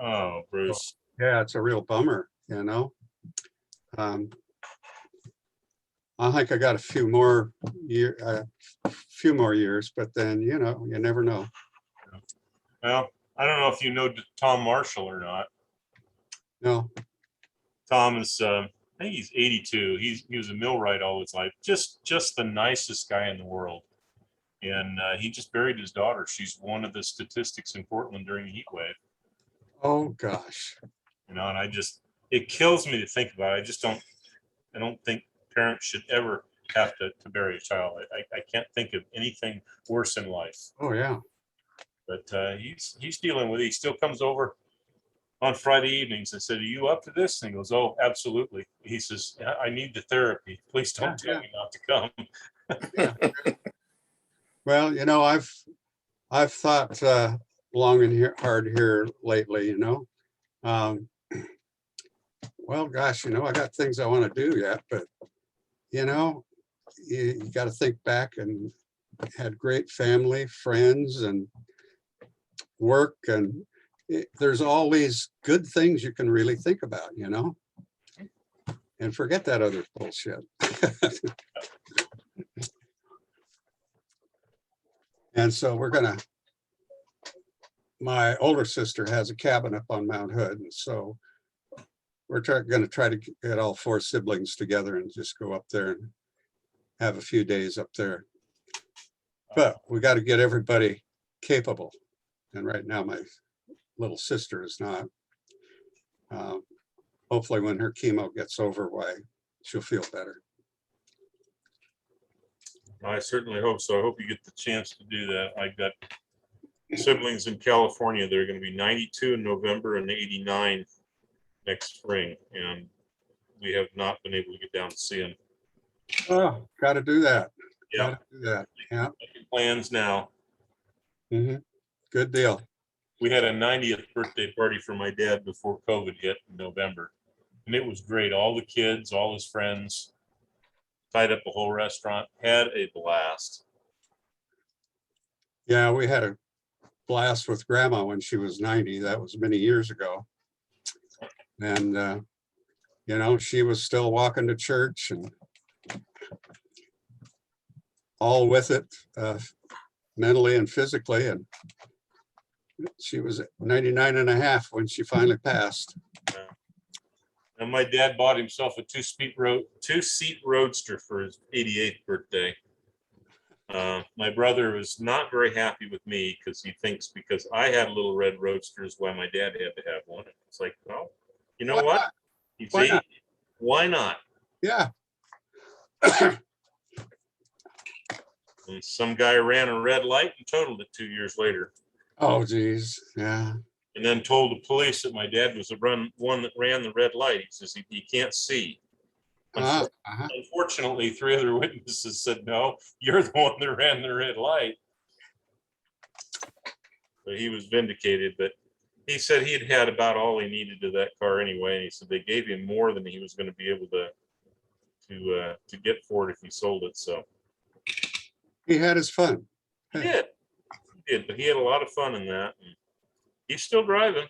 Oh, Bruce. Yeah, it's a real bummer, you know. I think I got a few more years, but then, you know, you never know. Well, I don't know if you know Tom Marshall or not. No. Tom is, I think he's 82. He was a millwright all his life. Just the nicest guy in the world. And he just buried his daughter. She's one of the statistics in Portland during the heat wave. Oh gosh. You know, and it kills me to think about it. I don't think parents should ever have to bury a child. I can't think of anything worse in life. Oh yeah. But he's dealing with it. He still comes over on Friday evenings and said, "Are you up to this?" And he goes, "Oh, absolutely." He says, "I need the therapy. Please don't tell me not to come." Well, you know, I've thought long and hard here lately, you know. Well, gosh, you know, I got things I want to do yet, but you know, you got to think back and had great family, friends, and work, and there's all these good things you can really think about, you know, and forget that other bullshit. And so my older sister has a cabin up on Mount Hood, and so we're going to try to get all 4 siblings together and just go up there and have a few days up there. But we got to get everybody capable. And right now my little sister is not. Hopefully when her chemo gets over, she'll feel better. I certainly hope so. I hope you get the chance to do that. I've got siblings in California. They're going to be 92 in November and 89 next spring. And we have not been able to get down to see them. Oh, got to do that. Yeah. Gotta do that. Yeah. Making plans now. Mm-hmm. Good deal. We had a 90th birthday party for my dad before COVID hit in November. And it was great. All the kids, all his friends, tied up a whole restaurant, had a blast. Yeah, we had a blast with Grandma when she was 90. That was many years ago. And, you know, she was still walking to church and all with it, mentally and physically. And she was 99 and a half when she finally passed. And my dad bought himself a two-seat roadster for his 88th birthday. My brother was not very happy with me because he thinks because I had a little red roadster is why my dad had to have one. It's like, well, you know what? You see, why not? Yeah. And some guy ran a red light and totaled it 2 years later. Oh, geez. Yeah. And then told the police that my dad was the one that ran the red light. He says he can't see. Unfortunately, 3 other witnesses said, no, you're the one that ran the red light. But he was vindicated. But he said he had about all he needed to that car anyway. And he said they gave him more than he was going to be able to get for it if he sold it. So he had his fun. He did, but he had a lot of fun in that. And he's still driving.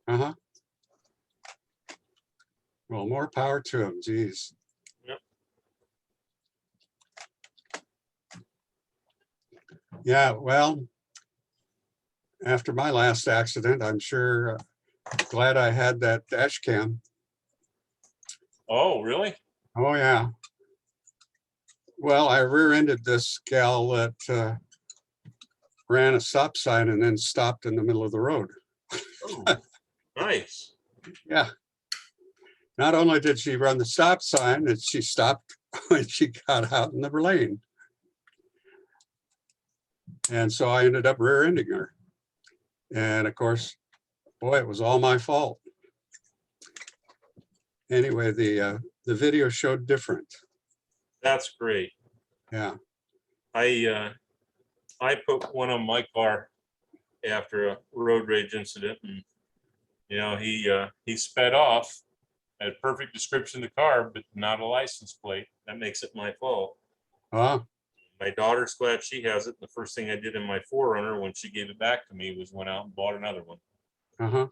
Uh-huh. Well, more power to him. Geez. Yep. Yeah, well, after my last accident, I'm sure glad I had that dash cam. Oh, really? Oh, yeah. Well, I rear-ended this gal that ran a stop sign and then stopped in the middle of the road. Oh, nice. Yeah. Not only did she run the stop sign, that she stopped when she got out in the lane. And so I ended up rear-ending her. And of course, boy, it was all my fault. anyway, the video showed different. That's great. Yeah. I put one on my car after a road rage incident, and you know, he sped off. Had a perfect description of the car, but not a license plate. That makes it my fault. Oh, My daughter's glad she has it. The first thing I did in my 4Runner when she gave it back to me was went out and bought another one. uh-huh.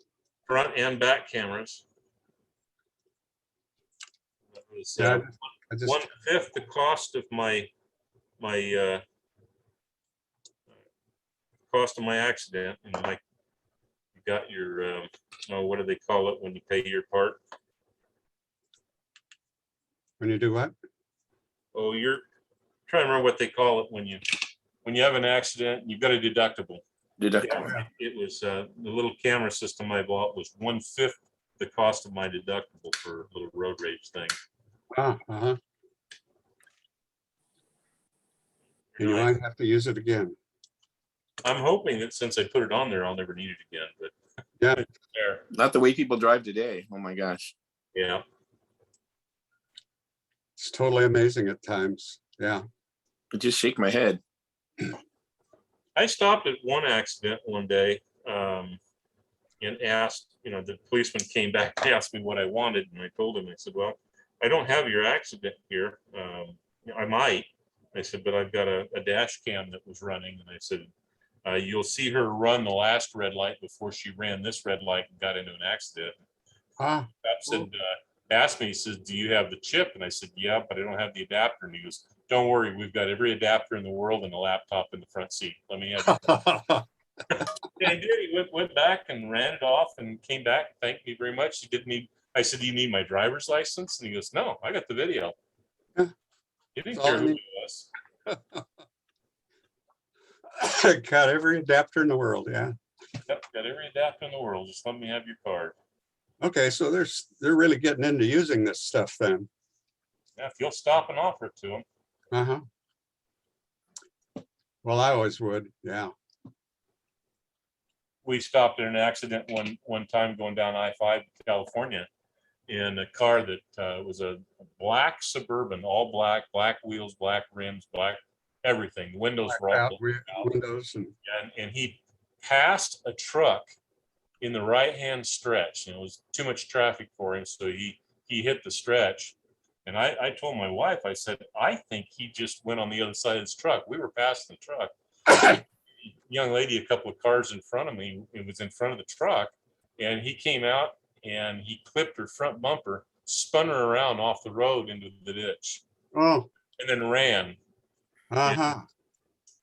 Front and back cameras. That was Yeah, I just, 1/5 the cost of my cost of my accident. And like, you got your oh, what do they call it when you pay your part? when you do what? Oh, you're trying to remember what they call it when you have an accident, you've got a deductible. Deductible. Yeah, it was the little camera system I bought was 1/5 the cost of my deductible for a little road rage thing. Ah, uh-huh. And you might have to use it again. I'm hoping that since I put it on there, I'll never need it again, but Yeah. there. Not the way people drive today. Oh my gosh. Yeah. It's totally amazing at times. Yeah. I just shake my head. I stopped at one accident one day and asked, you know, the policeman came back and asked me what I wanted. And I told him, I said, well, I don't have your accident here. I might. I said, but I've got a dash cam that was running. And I said, you'll see her run the last red light before she ran this red light and got into an accident. Ah, Cop said, asked me, he says, do you have the chip? And I said, yeah, but I don't have the adapter. And he goes, don't worry, we've got every adapter in the world and a laptop in the front seat. Let me have it. And he did. He went back and ran it off and came back. Thanked me very much. He didn't need. I said, "Do you need my driver's license?" And he goes, "No, I got the video." Yeah. He didn't That's all care I who need. it was. got every adapter in the world. Yeah. Yep, got every adapter in the world. Just let me have your card. Okay, so they're really getting into using this stuff then. Yeah, if you'll stop and offer it to them. Uh-huh. Well, I always would. Yeah. We stopped in an accident one time going down I-5 to California in a car that was a black Suburban, all black wheels, black rims, black everything. The windows were all Out, blacked out. windows and And he passed a truck in the right-hand stretch. And it was too much traffic for him, so he hit the stretch. And I told my wife, I said, I think he just went on the other side of his truck. We were passing the truck. Young lady, a couple of cars in front of me, it was in front of the truck, and he came out and he clipped her front bumper, spun her around off the road into the ditch, oh, and then ran. uh-huh.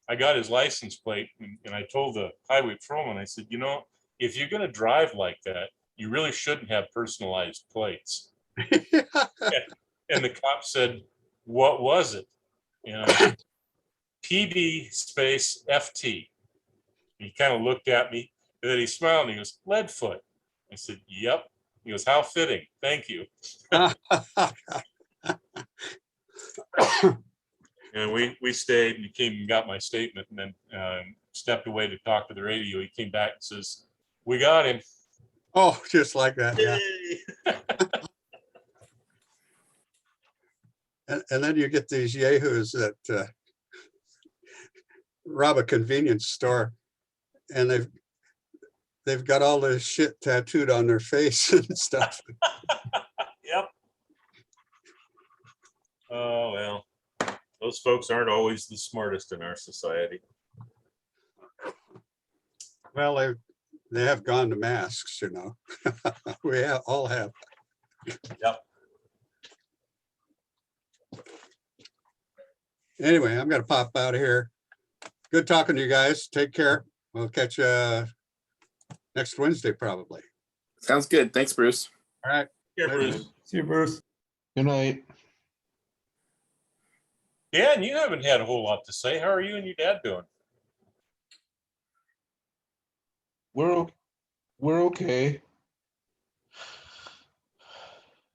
I got his license plate, and I told the highway patrolman, I said, you know, if you're going to drive like that, you really shouldn't have personalized plates. And the cop said, what was it? PB space FT. He kind of looked at me, and then he smiled and he goes, Leadfoot. I said, yep. He goes, how fitting. Thank you. And we stayed, and he came and got my statement, and then stepped away to talk to the radio. He came back and says, we got him. Oh, just like that. Yeah. And then you get these yahoos that rob a convenience store, and they've got all this shit tattooed on their face and stuff. Yep. Oh, well, those folks aren't always the smartest in our society. Well, they have gone to masks, you know. We all have. Yep. Anyway, I'm gonna pop out of here. Good talking to you guys. Take care. We'll catch you next Wednesday, probably. Sounds good. Thanks, Bruce. All right. Here, Later. Bruce. See you, Bruce. Good night. Yeah, and you haven't had a whole lot to say. How are you and your dad doing? We're okay.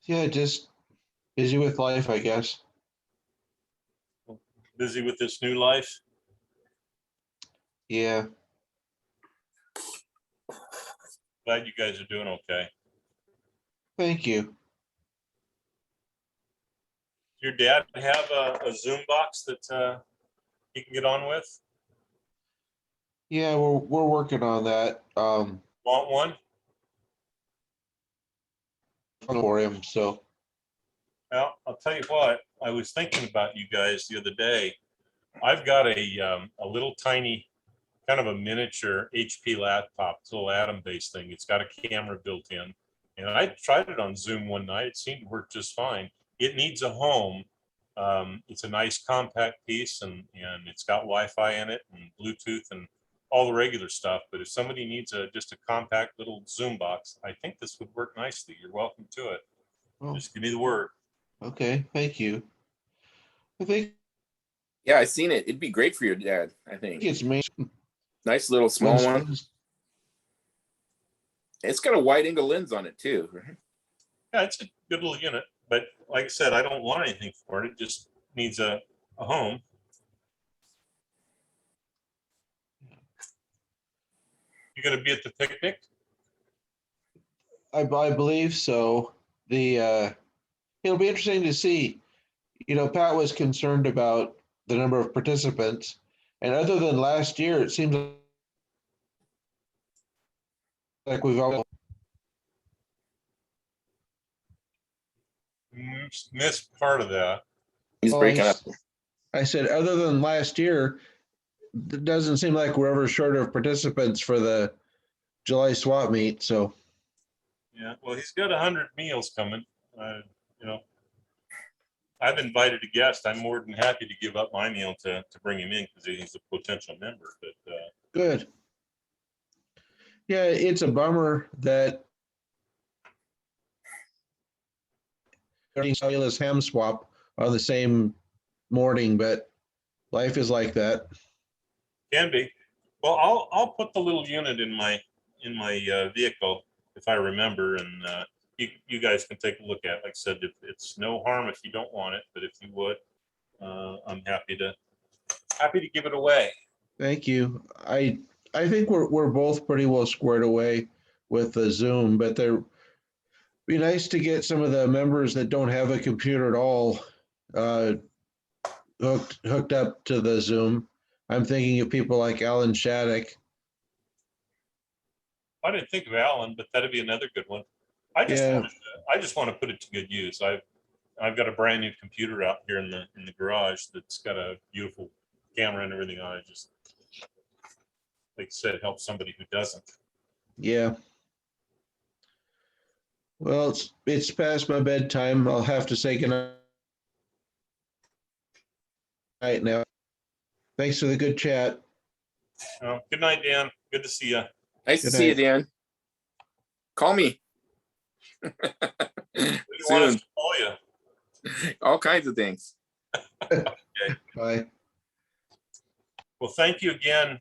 Yeah, just busy with life, I guess. Busy with this new life? Yeah. Glad you guys are doing okay. Thank you. Your dad have a Zoom box that he can get on with? Yeah, we're working on that. Want one? For him, so Well, I'll tell you what, I was thinking about you guys the other day. I've got a little tiny, kind of a miniature HP laptop, it's a little Atom-based thing. It's got a camera built in. And I tried it on Zoom one night. It seemed to work just fine. It needs a home. It's a nice compact piece and it's got Wi-Fi in it and Bluetooth and all the regular stuff. But if somebody needs just a compact little Zoom box, I think this would work nicely. You're welcome to it. oh, Just give me the word. okay, thank you. I think Yeah, I seen it. It'd be great for your dad, I think. it's me. Nice little small one. It's got a wide angle lens on it too. Right? Yeah, it's a good little unit. But like I said, I don't want anything for it. It just needs a home. You gonna be at the picnic? I believe so. It'll be interesting to see. You know, Pat was concerned about the number of participants, and other than last year, it seems like we've all Missed part of that. He's breaking up. I said, other than last year, it doesn't seem like we're ever short of participants for the July swap meet. So, Yeah, well, he's got 100 meals coming. You know, I've invited a guest. I'm more than happy to give up my meal to bring him in because he's a potential member. But good. Yeah, it's a bummer that Chehalis ham swap on the same morning, but life is like that. can be. Well, I'll put the little unit in my vehicle if I remember, and you guys can take a look at it. Like I said, it's no harm if you don't want it, but if you would, I'm happy to give it away. Thank you. I think we're both pretty well squared away with the Zoom, but there be nice to get some of the members that don't have a computer at all hooked up to the Zoom. I'm thinking of people like Alan Shattuck. I didn't think of Alan, but that'd be another good one. I just want to put it to good use. I've got a brand new computer out here in the garage that's got a beautiful camera and everything on it. Just like I said, help somebody who doesn't. Yeah. Well, it's past my bedtime. I'll have to say goodnight now. Thanks for the good chat. Good night, Dan. Good to see you. Nice to Good see you, night. Dan. Call me. What do you want us Soon. to call you? All kinds of things. Bye. Well, thank you again,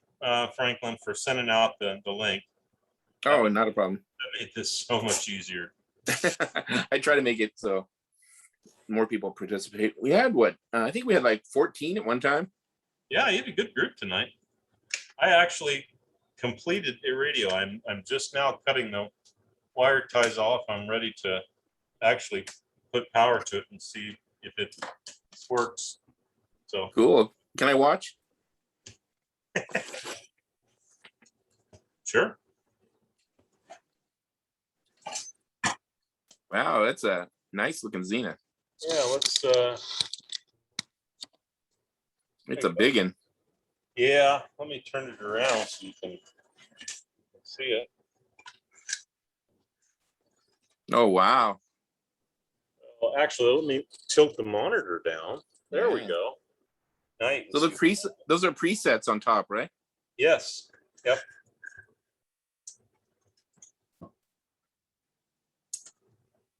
Franklin, for sending out the link. Oh, not a problem. That made this so much easier. I try to make it so more people participate. We had I think we had like 14 at one time. Yeah, you had a good group tonight. I actually completed a radio. I'm just now cutting the wire ties off. I'm ready to actually put power to it and see if it works. So Cool. Can I watch? sure. Wow, that's a nice looking Zenith. Yeah, let's It's a big one. yeah, let me turn it around so you can see it. Oh wow. Well, actually, let me tilt the monitor down. There we Yeah. go. Nice. So those are presets on top, right? Yes. Yep.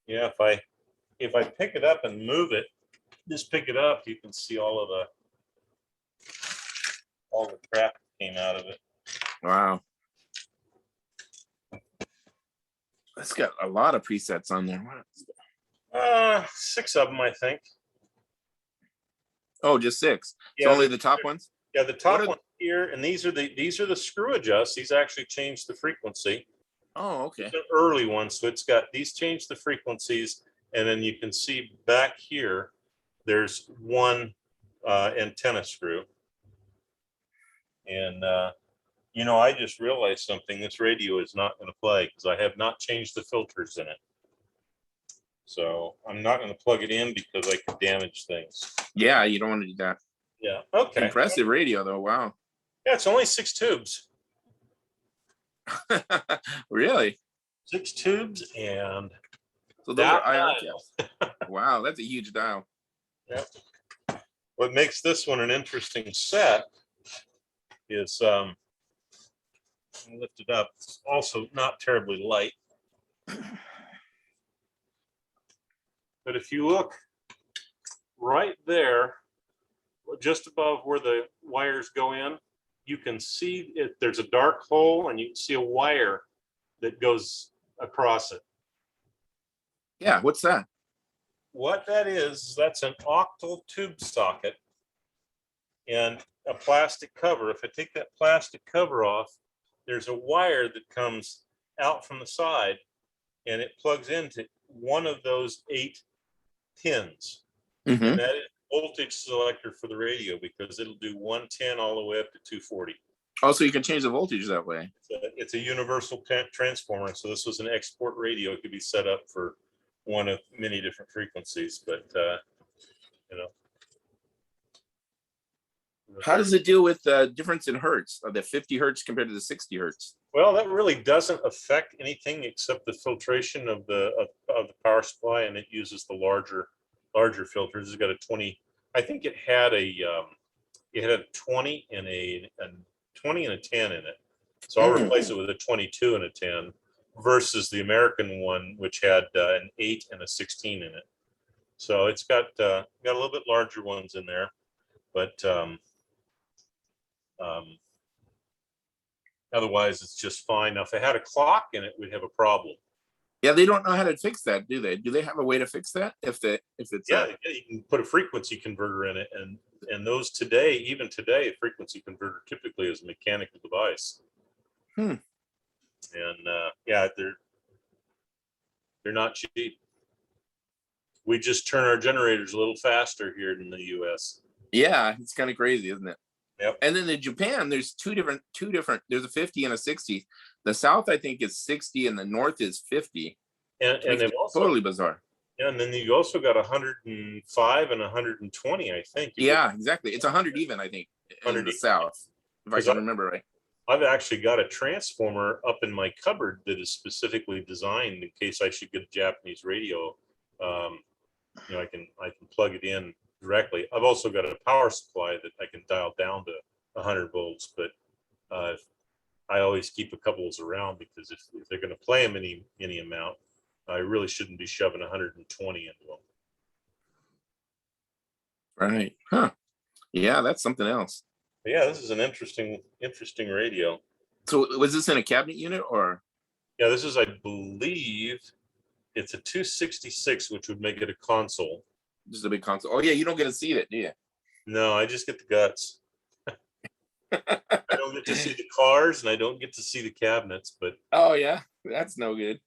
Yeah, if I pick it up and move it, just pick it up, you can see all the crap that came out of it. Wow. That's got a lot of presets on there. What? 6 of them, I think. Oh, just 6. Yeah, So only the top ones? Yeah, the top What are- one here, and these are the screw adjusts. These actually change the frequency. Oh, okay. The early one, so it's got these change the frequencies, and then you can see back here there's one antenna screw. And, you know, I just realized something. This radio is not going to play because I have not changed the filters in it. So I'm not going to plug it in because I could damage things. Yeah, you don't want to do that. Yeah. Okay. Impressive radio though. Wow. Yeah, it's only 6 tubes. Really? 6 tubes and So those that are IR dial. caps. Wow, that's a huge dial. Yep. What makes this one an interesting set is I'll lift it up. It's also not terribly light. But if you look right there, just above where the wires go in, you can see it. There's a dark hole and you can see a wire that goes across it. Yeah, what's that? What that is, that's an octal tube socket and a plastic cover. If I take that plastic cover off, there's a wire that comes out from the side and it plugs into one of those 8 pins. Mm-hmm. And that is voltage selector for the radio because it'll do 110 all the way up to 240. Also, you can change the voltage that way. It's a universal transformer. So this was an export radio. It could be set up for one of many different frequencies, but you know. How does it deal with the difference in hertz of the 50 hertz compared to the 60 hertz? Well, that really doesn't affect anything except the filtration of the power supply, and it uses the larger filters. It's got a 20. I think it had a 20 and a 20 and a 10 in it. So I'll replace it with a 22 and a 10 versus the American one, which had an 8 and a 16 in it. So it's got a little bit larger ones in there, but otherwise it's just fine. Now, if it had a clock in it, we'd have a problem. Yeah, they don't know how to fix that, do they? Do they have a way to fix that? If it's Yeah, you can put a frequency converter in it, and those today, even today, a frequency converter typically is a mechanical device. And yeah, they're not cheap. We just turn our generators a little faster here in the US. Yeah, it's kind of crazy, isn't it? Yep. And then in Japan, there's two different. There's a 50 and a 60. The South, I think, is 60, and the North is 50. And they've also totally bizarre. Yeah, and then you also got 105 and 120, I think. Yeah, exactly. It's 100 even, I think, in the South, if I can remember right. I've actually got a transformer up in my cupboard that is specifically designed in case I should get a Japanese radio. You know, I can plug it in directly. I've also got a power supply that I can dial down to 100 volts, but I always keep a couple around because if they're going to play them any amount, I really shouldn't be shoving 120 into them. Right. Huh. Yeah, that's something else. But yeah, this is an interesting radio. So was this in a cabinet unit or? Yeah, this is, I believe, it's a 266, which would make it a console. Just a big console. Oh yeah, you don't get to see it, do you? No, I just get the guts. I don't get to see the cars and I don't get to see the cabinets, but oh yeah, that's no good.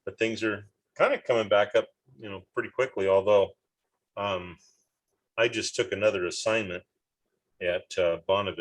But things are kind of coming back up, you know, pretty quickly. Although I just took another assignment at Bonneville.